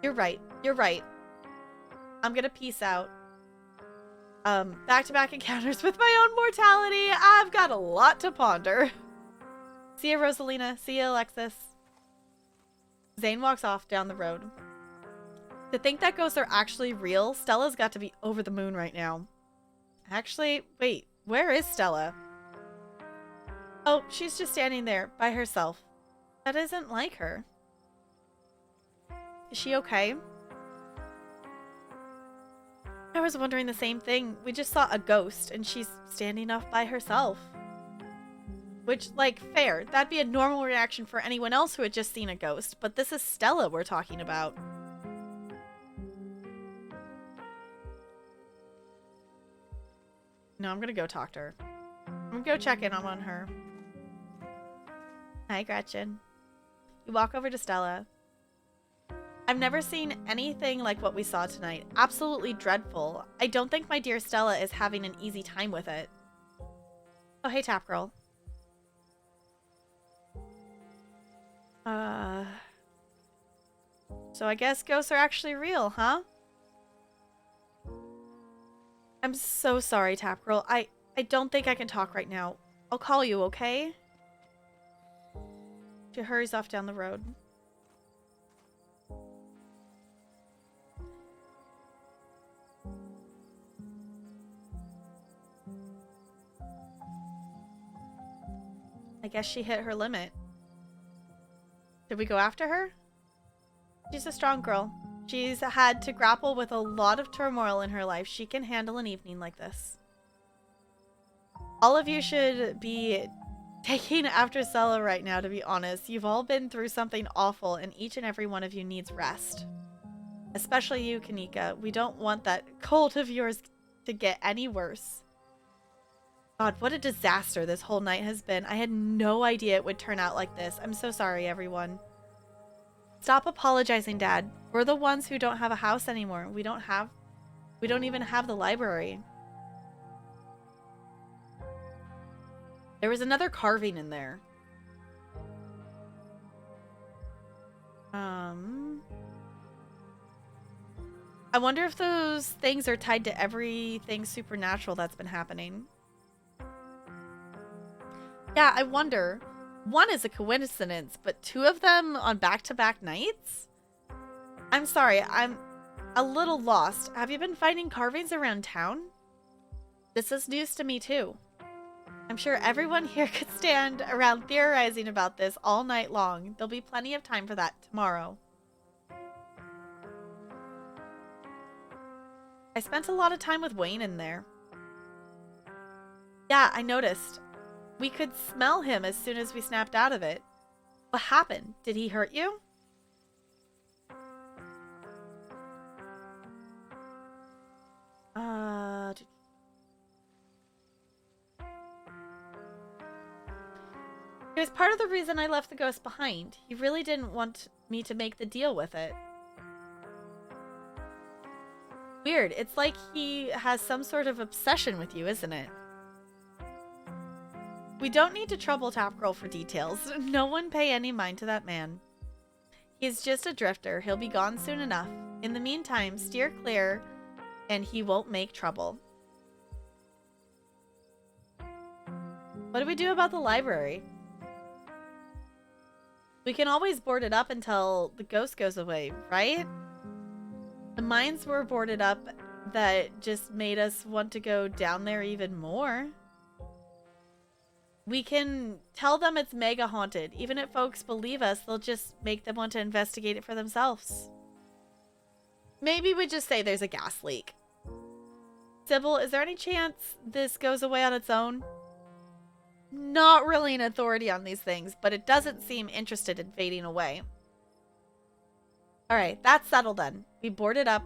You're right. You're right. I'm gonna peace out. Back-to-back encounters with my own mortality. I've got a lot to ponder. See ya, Rosalina. See ya, Alexis. Zane walks off down the road. To think that ghosts are actually real, Stella's got to be over the moon right now. Actually, wait, where is Stella? Oh, she's just standing there by herself. That isn't like her. Is she okay? I was wondering the same thing. We just saw a ghost and she's standing off by herself. Which, like, fair. That'd be a normal reaction for anyone else who had just seen a ghost. But this is Stella we're talking about. No, I'm gonna go talk to her. I'm gonna go check in on her. Hi, Gretchen. You walk over to Stella. I've never seen anything like what we saw tonight. Absolutely dreadful. I don't think my dear Stella is having an easy time with it. Oh, hey, Tap Girl. Uh... So I guess ghosts are actually real, huh? I'm so sorry, Tap Girl. I don't think I can talk right now. I'll call you, okay? She hurries off down the road. I guess she hit her limit. Did we go after her? She's a strong girl. She's had to grapple with a lot of turmoil in her life. She can handle an evening like this. All of you should be taking after Sella right now, to be honest. You've all been through something awful, and each and every one of you needs rest. Especially you, Kanika. We don't want that cold of yours to get any worse. God, what a disaster this whole night has been. I had no idea it would turn out like this. I'm so sorry, everyone. Stop apologizing, Dad. We're the ones who don't have a house anymore. We don't even have the library. There was another carving in there. I wonder if those things are tied to everything supernatural that's been happening. Yeah, I wonder. One is a coincidence, but two of them on back-to-back nights? I'm sorry, I'm a little lost. Have you been finding carvings around town? This is news to me too. I'm sure everyone here could stand around theorizing about this all night long. There'll be plenty of time for that tomorrow. I spent a lot of time with Wayne in there. Yeah, I noticed. We could smell him as soon as we snapped out of it. What happened? Did he hurt you? It was part of the reason I left the ghost behind. He really didn't want me to make the deal with it. Weird. It's like he has some sort of obsession with you, isn't it? We don't need to trouble Top Girl for details. No one pay any mind to that man. He's just a drifter. He'll be gone soon enough. In the meantime, steer clear and he won't make trouble. What do we do about the library? We can always board it up until the ghost goes away, right? The mines were boarded up that just made us want to go down there even more. We can tell them it's mega haunted. Even if folks believe us, they'll just make them want to investigate it for themselves. Maybe we just say there's a gas leak. Sybil, is there any chance this goes away on its own? Not really an authority on these things, but it doesn't seem interested in fading away. Alright, that's settled then. We board it up.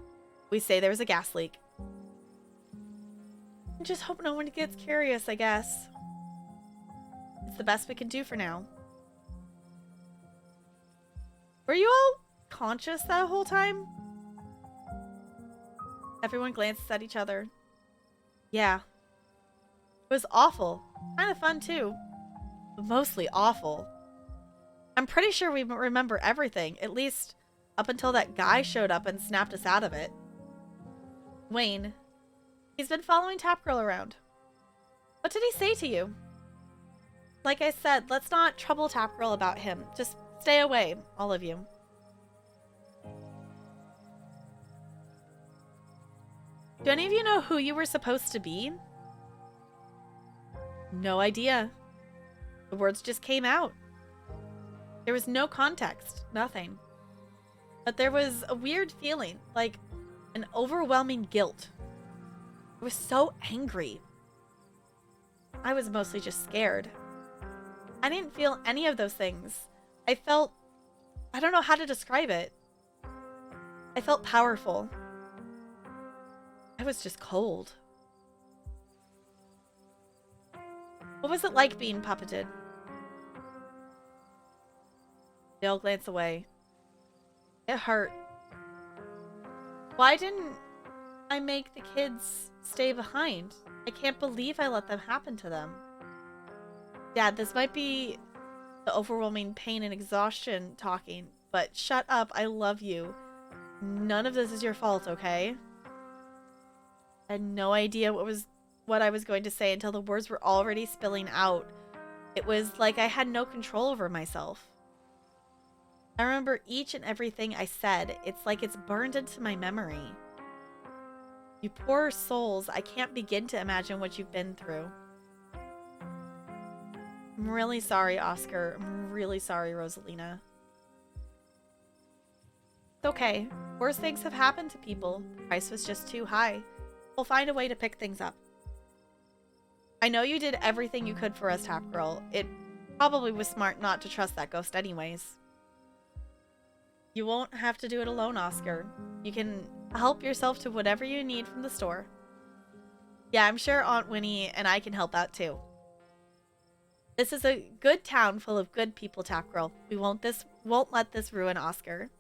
We say there was a gas leak. I just hope no one gets curious, I guess. It's the best we can do for now. Were you all conscious that whole time? Everyone glances at each other. Yeah. It was awful. Kind of fun too. But mostly awful. I'm pretty sure we remember everything. At least up until that guy showed up and snapped us out of it. Wayne. He's been following Tap Girl around. What did he say to you? Like I said, let's not trouble Tap Girl about him. Just stay away, all of you. Do any of you know who you were supposed to be? No idea. The words just came out. There was no context, nothing. But there was a weird feeling, like an overwhelming guilt. I was so angry. I was mostly just scared. I didn't feel any of those things. I don't know how to describe it. I felt powerful. I was just cold. What was it like being puppeted? They all glance away. It hurt. Why didn't I make the kids stay behind? I can't believe I let them happen to them. Dad, this might be the overwhelming pain and exhaustion talking, but shut up, I love you. None of this is your fault, okay? I had no idea what I was going to say until the words were already spilling out. It was like I had no control over myself. I remember each and everything I said. It's like it's burned into my memory. You poor souls, I can't begin to imagine what you've been through. I'm really sorry, Oscar. I'm really sorry, Rosalina. It's okay. Worse things have happened to people. The price was just too high. We'll find a way to pick things up. I know you did everything you could for us, Tap Girl. It probably was smart not to trust that ghost anyways. You won't have to do it alone, Oscar. You can help yourself to whatever you need from the store. Yeah, I'm sure Aunt Winnie and I can help out too. This is a good town full of good people, Tap Girl. We won't let this ruin Oscar.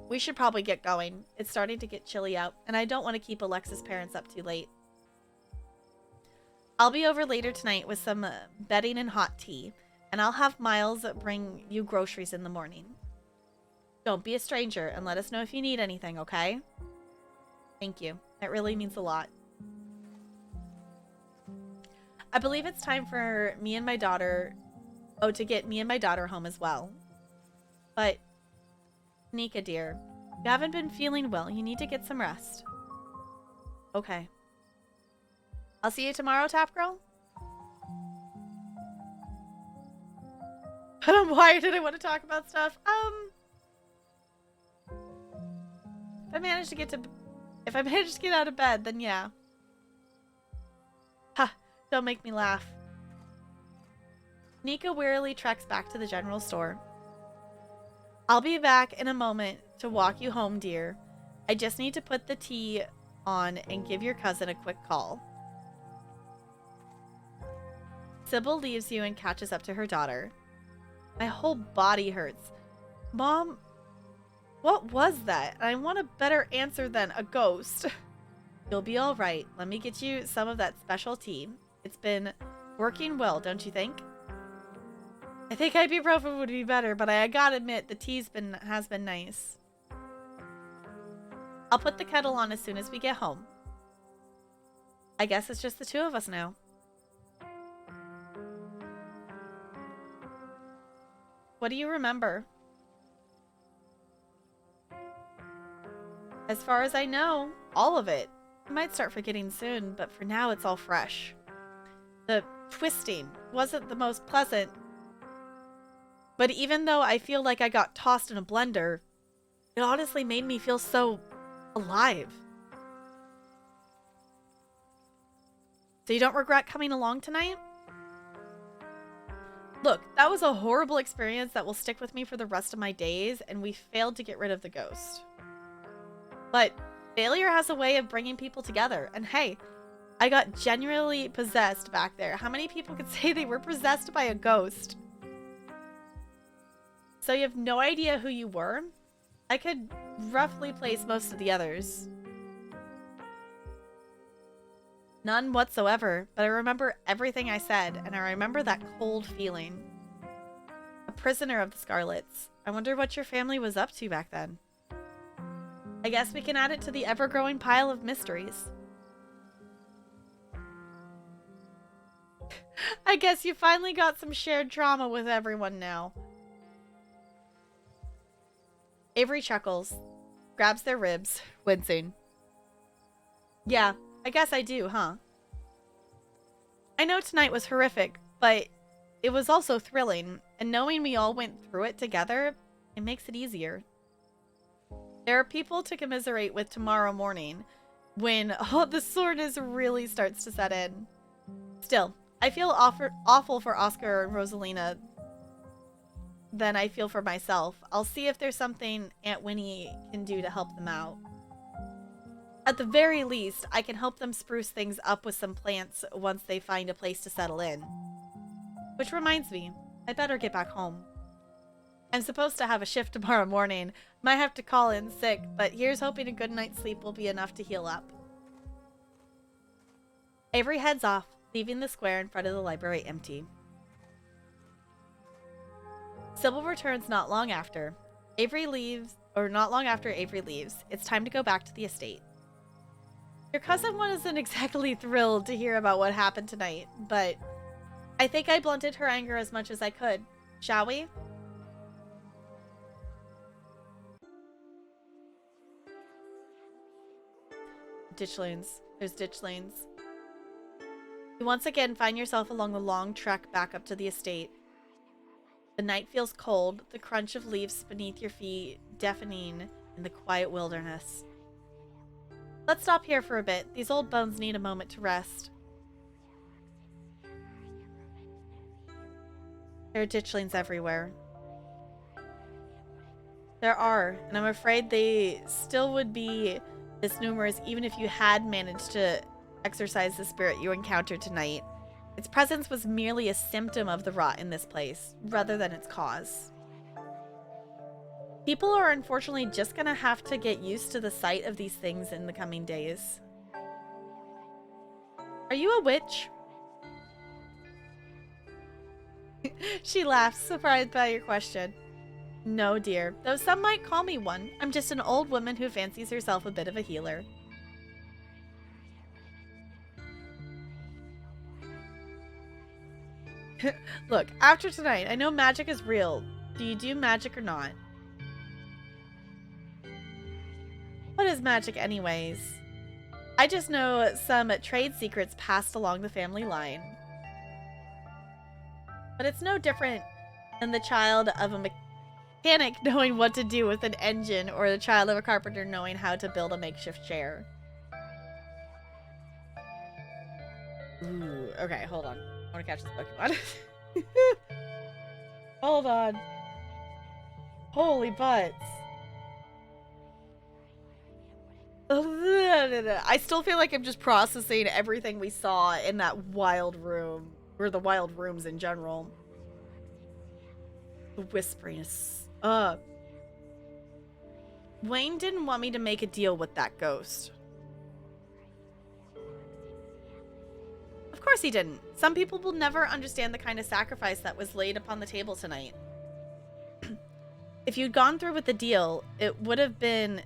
We should probably get going. It's starting to get chilly out, and I don't want to keep Alexa's parents up too late. I'll be over later tonight with some bedding and hot tea, and I'll have Miles bring you groceries in the morning. Don't be a stranger, and let us know if you need anything, okay? Thank you. That really means a lot. I believe it's time for me and my daughter... Oh, to get me and my daughter home as well. But... Nika, dear, you haven't been feeling well. You need to get some rest. Okay. I'll see you tomorrow, Tap Girl. But why did I want to talk about stuff? If I manage to get out of bed, then yeah. Ha, don't make me laugh. Nika wearily treks back to the general store. I'll be back in a moment to walk you home, dear. I just need to put the tea on and give your cousin a quick call. Sybil leaves you and catches up to her daughter. My whole body hurts. Mom, what was that? I want a better answer than a ghost. You'll be all right. Let me get you some of that special tea. It's been working well, don't you think? I think ibuprofen would be better, but I gotta admit the tea has been nice. I'll put the kettle on as soon as we get home. I guess it's just the two of us now. What do you remember? As far as I know, all of it. I might start forgetting soon, but for now it's all fresh. The twisting wasn't the most pleasant, but even though I feel like I got tossed in a blender, it honestly made me feel so alive. So you don't regret coming along tonight? Look, that was a horrible experience that will stick with me for the rest of my days, and we failed to get rid of the ghost. But failure has a way of bringing people together, and hey, I got genuinely possessed back there. How many people could say they were possessed by a ghost? So you have no idea who you were? I could roughly place most of the others. None whatsoever, but I remember everything I said, and I remember that cold feeling. A prisoner of the Scarlets. I wonder what your family was up to back then. I guess we can add it to the ever-growing pile of mysteries. I guess you finally got some shared trauma with everyone now. Avery chuckles, grabs their ribs, wincing. Yeah, I guess I do, huh? I know tonight was horrific, but it was also thrilling, and knowing we all went through it together, it makes it easier. There are people to commiserate with tomorrow morning, when the soreness really starts to set in. Still, I feel awful for Oscar and Rosalina than I feel for myself. I'll see if there's something Aunt Winnie can do to help them out. At the very least, I can help them spruce things up with some plants once they find a place to settle in. Which reminds me, I better get back home. I'm supposed to have a shift tomorrow morning. Might have to call in sick, but here's hoping a good night's sleep will be enough to heal up. Avery heads off, leaving the square in front of the library empty. Sybil returns not long after. Not long after Avery leaves. It's time to go back to the estate. Your cousin wasn't exactly thrilled to hear about what happened tonight, but I think I blunted her anger as much as I could. Shall we? Ditch lanes. There's ditch lanes. You once again find yourself along the long trek back up to the estate. The night feels cold, the crunch of leaves beneath your feet deafening in the quiet wilderness. Let's stop here for a bit. These old bones need a moment to rest. There are ditch lanes everywhere. There are, and I'm afraid they still would be this numerous even if you had managed to exorcise the spirit you encountered tonight. Its presence was merely a symptom of the rot in this place, rather than its cause. People are unfortunately just gonna have to get used to the sight of these things in the coming days. Are you a witch? She laughs, surprised by your question. No, dear, though some might call me one. I'm just an old woman who fancies herself a bit of a healer. Look, after tonight, I know magic is real. Do you do magic or not? What is magic anyways? I just know some trade secrets passed along the family line. But it's no different than the child of a mechanic knowing what to do with an engine or the child of a carpenter knowing how to build a makeshift chair. Ooh, okay, hold on. I want to catch this Pokemon. Hold on. Holy butts. I still feel like I'm just processing everything we saw in that wild room. Or the wild rooms in general. The whispering is... Wayne didn't want me to make a deal with that ghost. Of course he didn't. Some people will never understand the kind of sacrifice that was laid upon the table tonight. If you'd gone through with the deal, it would have been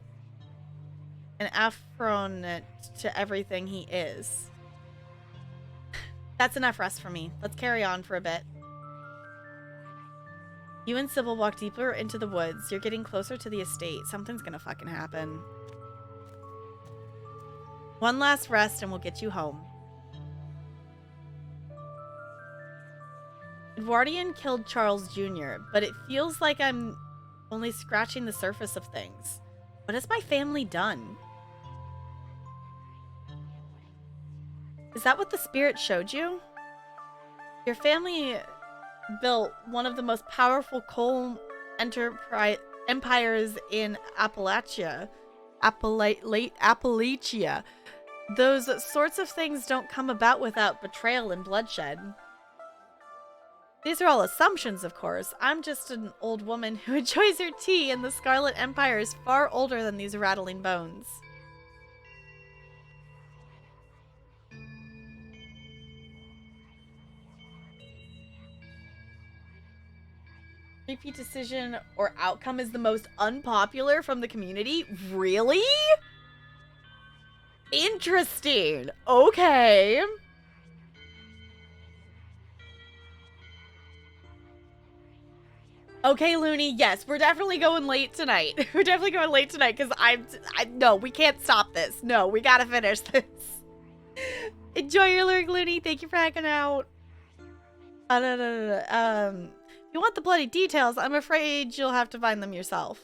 an affront to everything he is. That's enough rest for me. Let's carry on for a bit. You and Sybil walk deeper into the woods. You're getting closer to the estate. Something's gonna fucking happen. One last rest and we'll get you home. Edwardian killed Charles Jr., but it feels like I'm only scratching the surface of things. What has my family done? Is that what the spirit showed you? Your family built one of the most powerful coal empires in Appalachia. Appalachia. Those sorts of things don't come about without betrayal and bloodshed. These are all assumptions, of course. I'm just an old woman who enjoys her tea, and the Scarlet Empire is far older than these rattling bones. Repeat decision or outcome is the most unpopular from the community? Really? Interesting. Okay. Okay, Looney, yes, we're definitely going late tonight. We're definitely going late tonight because no, we can't stop this. No, we gotta finish this. Enjoy your lyric, Looney. Thank you for hanging out. If you want the bloody details, I'm afraid you'll have to find them yourself.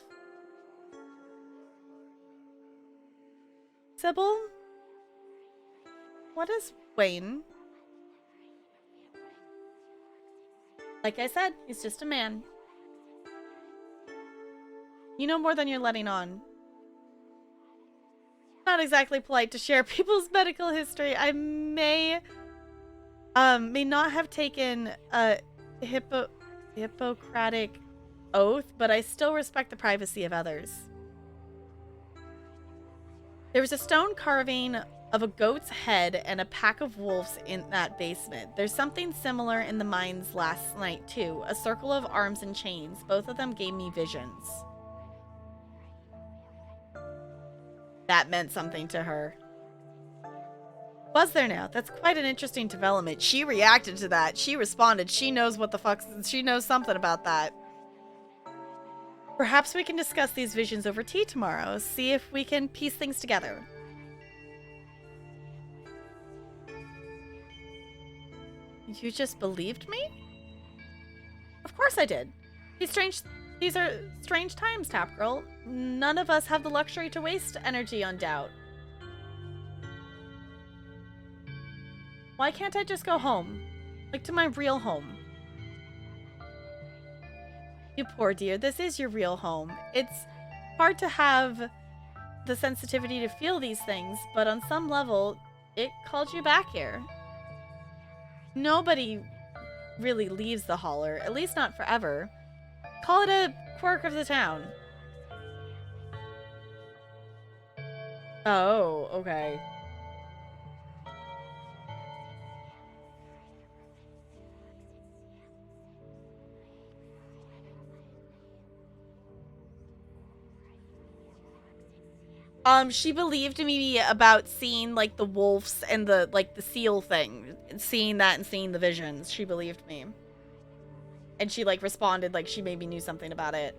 Sybil? What is Wayne? Like I said, he's just a man. You know more than you're letting on. Not exactly polite to share people's medical history. I may not have taken a Hippocratic oath, but I still respect the privacy of others. There was a stone carving of a goat's head and a pack of wolves in that basement. There's something similar in the mines last night, too. A circle of arms and chains. Both of them gave me visions. That meant something to her. Was there now? That's quite an interesting development. She reacted to that. She responded. She knows what the fuck. She knows something about that. Perhaps we can discuss these visions over tea tomorrow. See if we can piece things together. You just believed me? Of course I did. These are strange times, Tap Girl. None of us have the luxury to waste energy on doubt. Why can't I just go home? Like to my real home. You poor dear, this is your real home. It's hard to have the sensitivity to feel these things, but on some level, it called you back here. Nobody really leaves the holler, at least not forever. Call it a quirk of the town. Oh, okay. She believed me about seeing, like, the wolves and the, like, the seal thing. Seeing that and seeing the visions. She believed me. And she, like, responded like she maybe knew something about it.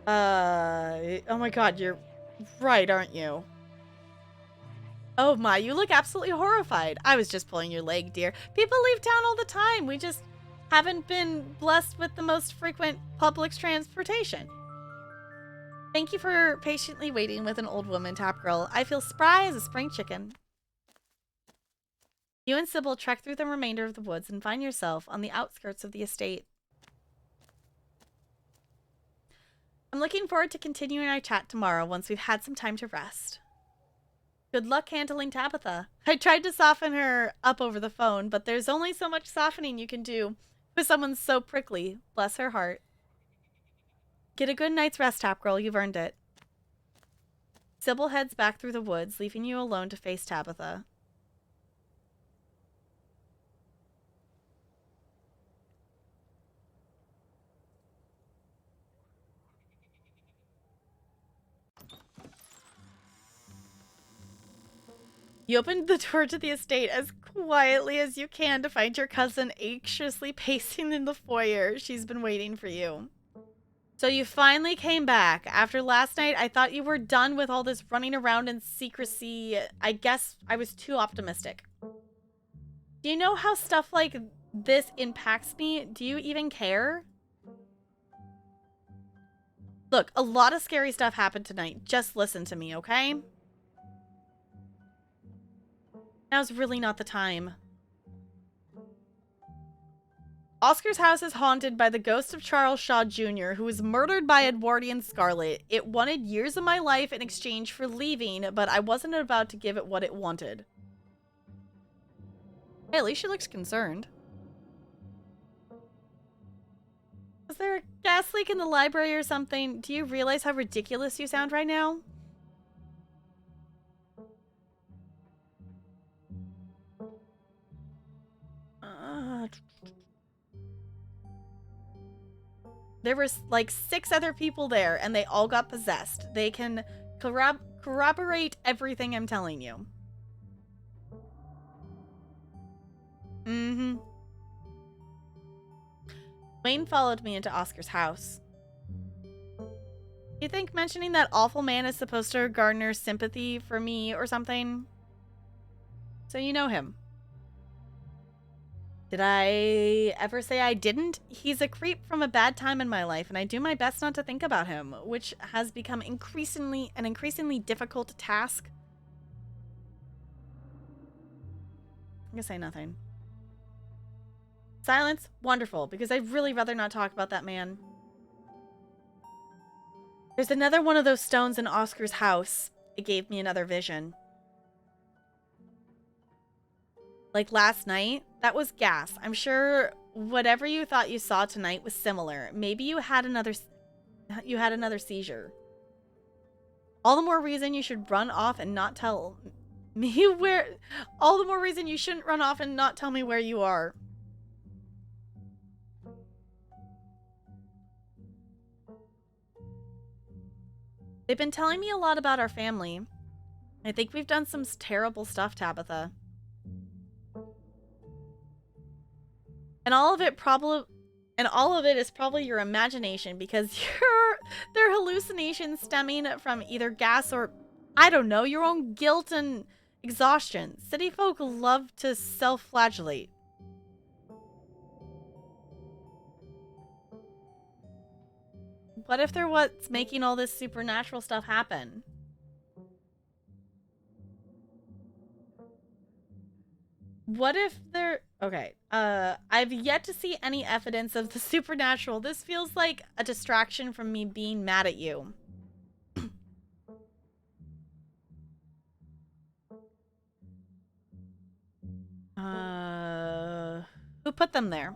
Oh my god, you're right, aren't you? Oh my, you look absolutely horrified. I was just pulling your leg, dear. People leave town all the time. We just haven't been blessed with the most frequent public transportation. Thank you for patiently waiting with an old woman, Tap Girl. I feel spry as a spring chicken. You and Sybil trek through the remainder of the woods and find yourself on the outskirts of the estate. I'm looking forward to continuing our chat tomorrow once we've had some time to rest. Good luck handling Tabitha. I tried to soften her up over the phone, but there's only so much softening you can do with someone so prickly. Bless her heart. Get a good night's rest, Tap Girl. You've earned it. Sybil heads back through the woods, leaving you alone to face Tabitha. You opened the door to the estate as quietly as you can to find your cousin anxiously pacing in the foyer. She's been waiting for you. So you finally came back. After last night, I thought you were done with all this running around in secrecy. I guess I was too optimistic. Do you know how stuff like this impacts me? Do you even care? Look, a lot of scary stuff happened tonight. Just listen to me, okay? Now's really not the time. Oscar's house is haunted by the ghost of Charles Shaw Jr., who was murdered by Edwardian Scarlet. It wanted years of my life in exchange for leaving, but I wasn't about to give it what it wanted. Hey, at least she looks concerned. Is there a gas leak in the library or something? Do you realize how ridiculous you sound right now? There were like 6 other people there, and they all got possessed. They can corroborate everything I'm telling you. Mm-hmm. Wayne followed me into Oscar's house. You think mentioning that awful man is supposed to garner sympathy for me or something? So you know him. Did I ever say I didn't? He's a creep from a bad time in my life, and I do my best not to think about him, which has become an increasingly difficult task. I'm gonna say nothing. Silence? Wonderful, because I'd really rather not talk about that man. There's another one of those stones in Oscar's house. It gave me another vision. Like last night, that was gas. I'm sure whatever you thought you saw tonight was similar. Maybe you had another seizure. All the more reason you should run off and not tell me where. All the more reason you shouldn't run off and not tell me where you are. They've been telling me a lot about our family. I think we've done some terrible stuff, Tabitha. And all of it is probably your imagination because they're hallucinations stemming from either gas or, I don't know, your own guilt and exhaustion. City folk love to self-flagellate. What if they're what's making all this supernatural stuff happen? What if they're... Okay. I've yet to see any evidence of the supernatural. This feels like a distraction from me being mad at you. Who put them there?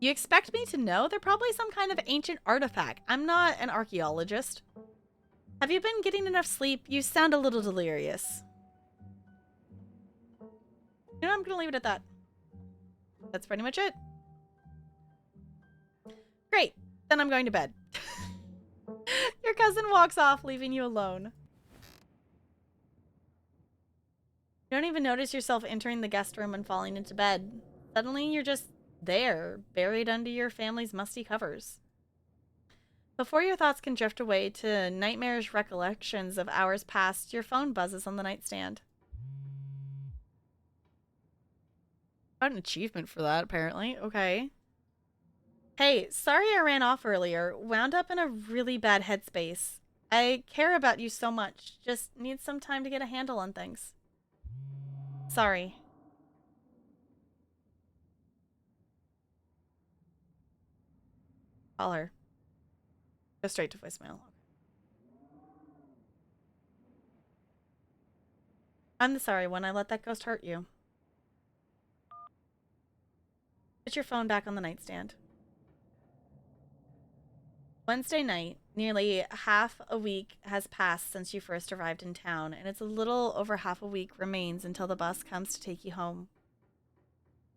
You expect me to know? They're probably some kind of ancient artifact. I'm not an archaeologist. Have you been getting enough sleep? You sound a little delirious. You know, I'm gonna leave it at that. That's pretty much it. Great. Then I'm going to bed. Your cousin walks off, leaving you alone. You don't even notice yourself entering the guest room and falling into bed. Suddenly, you're just there, buried under your family's musty covers. Before your thoughts can drift away to nightmarish recollections of hours past, your phone buzzes on the nightstand. Got an achievement for that, apparently. Okay. Hey, sorry I ran off earlier. Wound up in a really bad headspace. I care about you so much. Just need some time to get a handle on things. Sorry. Call her. Go straight to voicemail. I'm the sorry one. I let that ghost hurt you. Put your phone back on the nightstand. Wednesday night, nearly half a week has passed since you first arrived in town, and it's a little over half a week remains until the bus comes to take you home.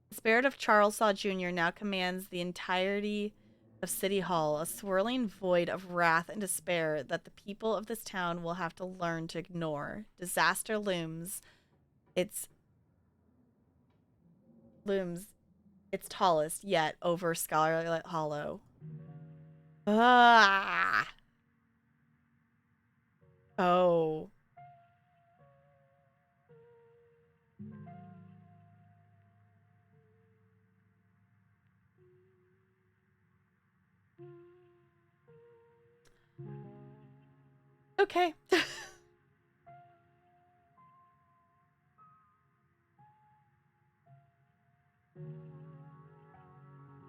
The spirit of Charles Saw Jr. now commands the entirety of City Hall, a swirling void of wrath and despair that the people of this town will have to learn to ignore. Disaster looms its tallest yet over Scarlet Hollow. Ah. Oh. Okay.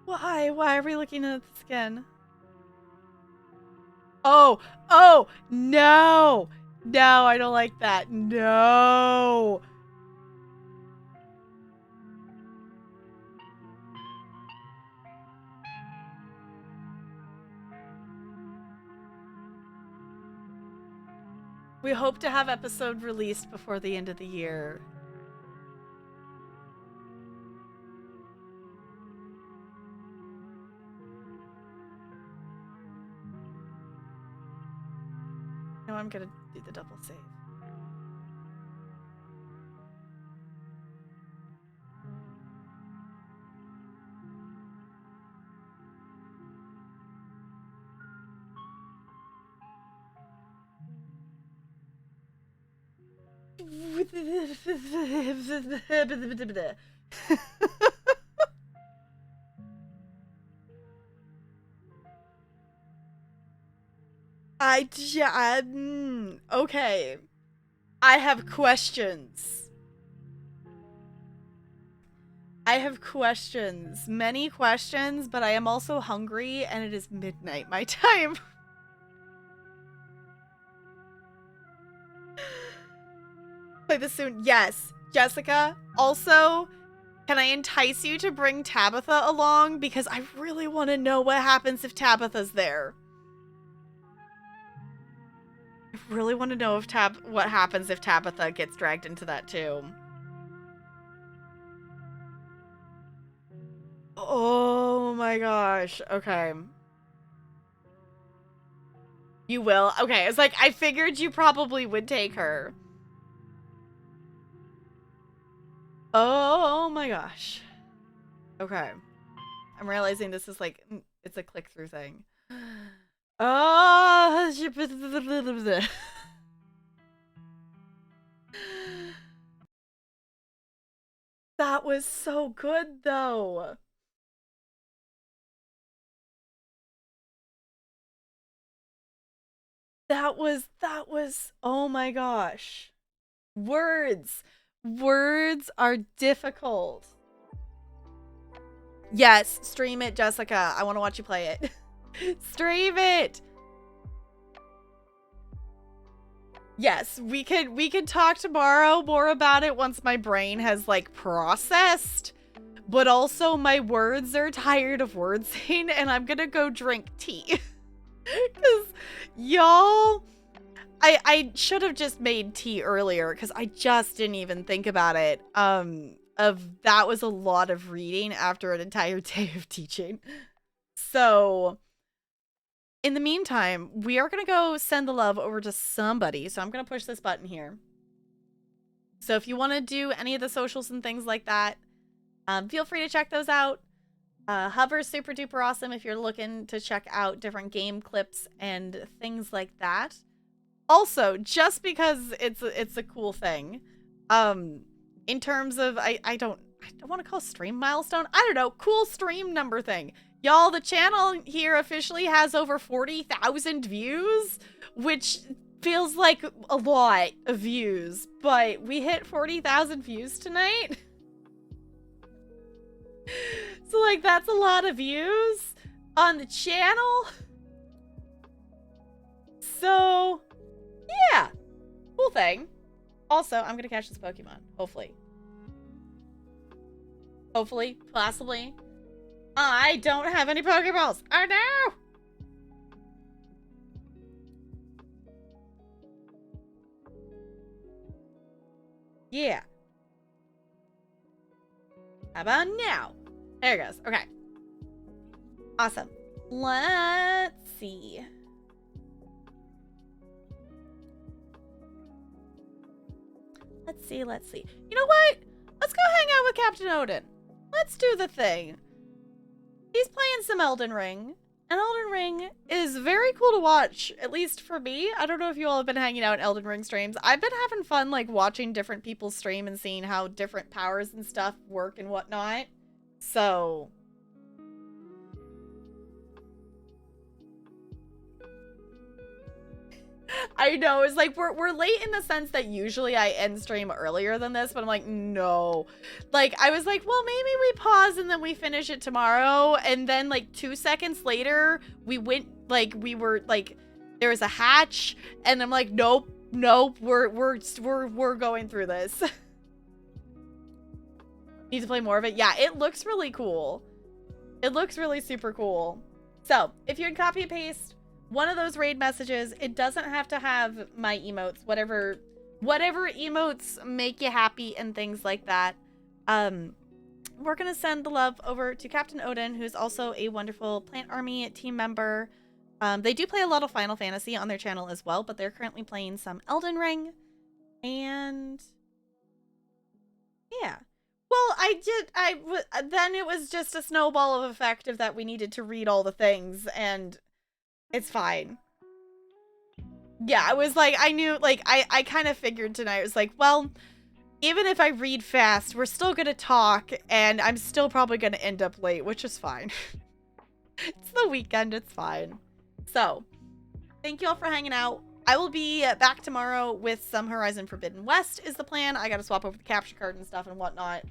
Why? Why are we looking at this again? Oh, oh, no. No, I don't like that. No. We hope to have episode released before the end of the year. No, I'm gonna do the double save. Okay. I have questions. Many questions, but I am also hungry, and it is midnight my time. Play this soon. Yes. Jessica, also, can I entice you to bring Tabitha along? Because I really want to know what happens if Tabitha's there. I really want to know if what happens if Tabitha gets dragged into that too. Oh my gosh. Okay. You will? Okay, it's like, I figured you probably would take her. Oh my gosh. Okay. I'm realizing this is like, it's a click-through thing. Oh, that was so good though. That was, oh my gosh. Words. Words are difficult. Yes, stream it, Jessica. I want to watch you play it. Stream it. Yes, we could talk tomorrow more about it once my brain has like processed. But also my words are tired of word saying and I'm gonna go drink tea. Cause y'all, I should have just made tea earlier because I just didn't even think about it. That was a lot of reading after an entire day of teaching. So in the meantime, we are going to go send the love over to somebody. So I'm going to push this button here. So if you want to do any of the socials and things like that, feel free to check those out. Hover's super duper awesome if you're looking to check out different game clips and things like that. Also, just because it's a cool thing, in terms of, I don't want to call stream milestone. I don't know, cool stream number thing. Y'all, the channel here officially has over 40,000 views, which feels like a lot of views, but we hit 40,000 views tonight. So, like, that's a lot of views on the channel. So, yeah, cool thing. Also, I'm gonna catch this Pokemon, hopefully. Hopefully, possibly. I don't have any Pokeballs. Oh no! Yeah. How about now? There it goes. Okay. Awesome. Let's see. Let's see. You know what? Let's go hang out with Captain Odin. Let's do the thing. He's playing some Elden Ring. And Elden Ring is very cool to watch, at least for me. I don't know if you all have been hanging out in Elden Ring streams. I've been having fun, like, watching different people stream and seeing how different powers and stuff work and whatnot. So... I know, it's like, we're late in the sense that usually I end stream earlier than this, but I'm like, no. Like, I was like, well, maybe we pause and then we finish it tomorrow, and then, like, 2 seconds later, we went, like, we were, like, there was a hatch, and I'm like, nope, we're going through this. Need to play more of it? Yeah, it looks really cool. It looks really super cool. So, if you would copy and paste one of those raid messages, it doesn't have to have my emotes, whatever emotes make you happy and things like that. We're gonna send the love over to Captain Odin, who's also a wonderful Plant Army team member. They do play a lot of Final Fantasy on their channel as well, but they're currently playing some Elden Ring. And yeah. Well, then it was just a snowball of effect of that we needed to read all the things, and it's fine. Yeah, I was like, I knew, like, I kind of figured tonight, it was like, well, even if I read fast, we're still gonna talk, and I'm still probably gonna end up late, which is fine. It's the weekend, it's fine. So, thank you all for hanging out. I will be back tomorrow with some Horizon Forbidden West is the plan. I gotta swap over the capture card and stuff and whatnot.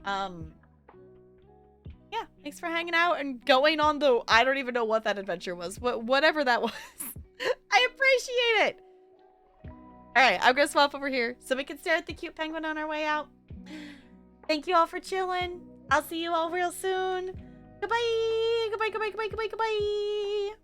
Yeah, thanks for hanging out and going on the, I don't even know what that adventure was. Whatever that was. I appreciate it. All right, I'm gonna swap over here so we can stare at the cute penguin on our way out. Thank you all for chilling. I'll see you all real soon. Goodbye. Goodbye, goodbye, goodbye, goodbye, goodbye.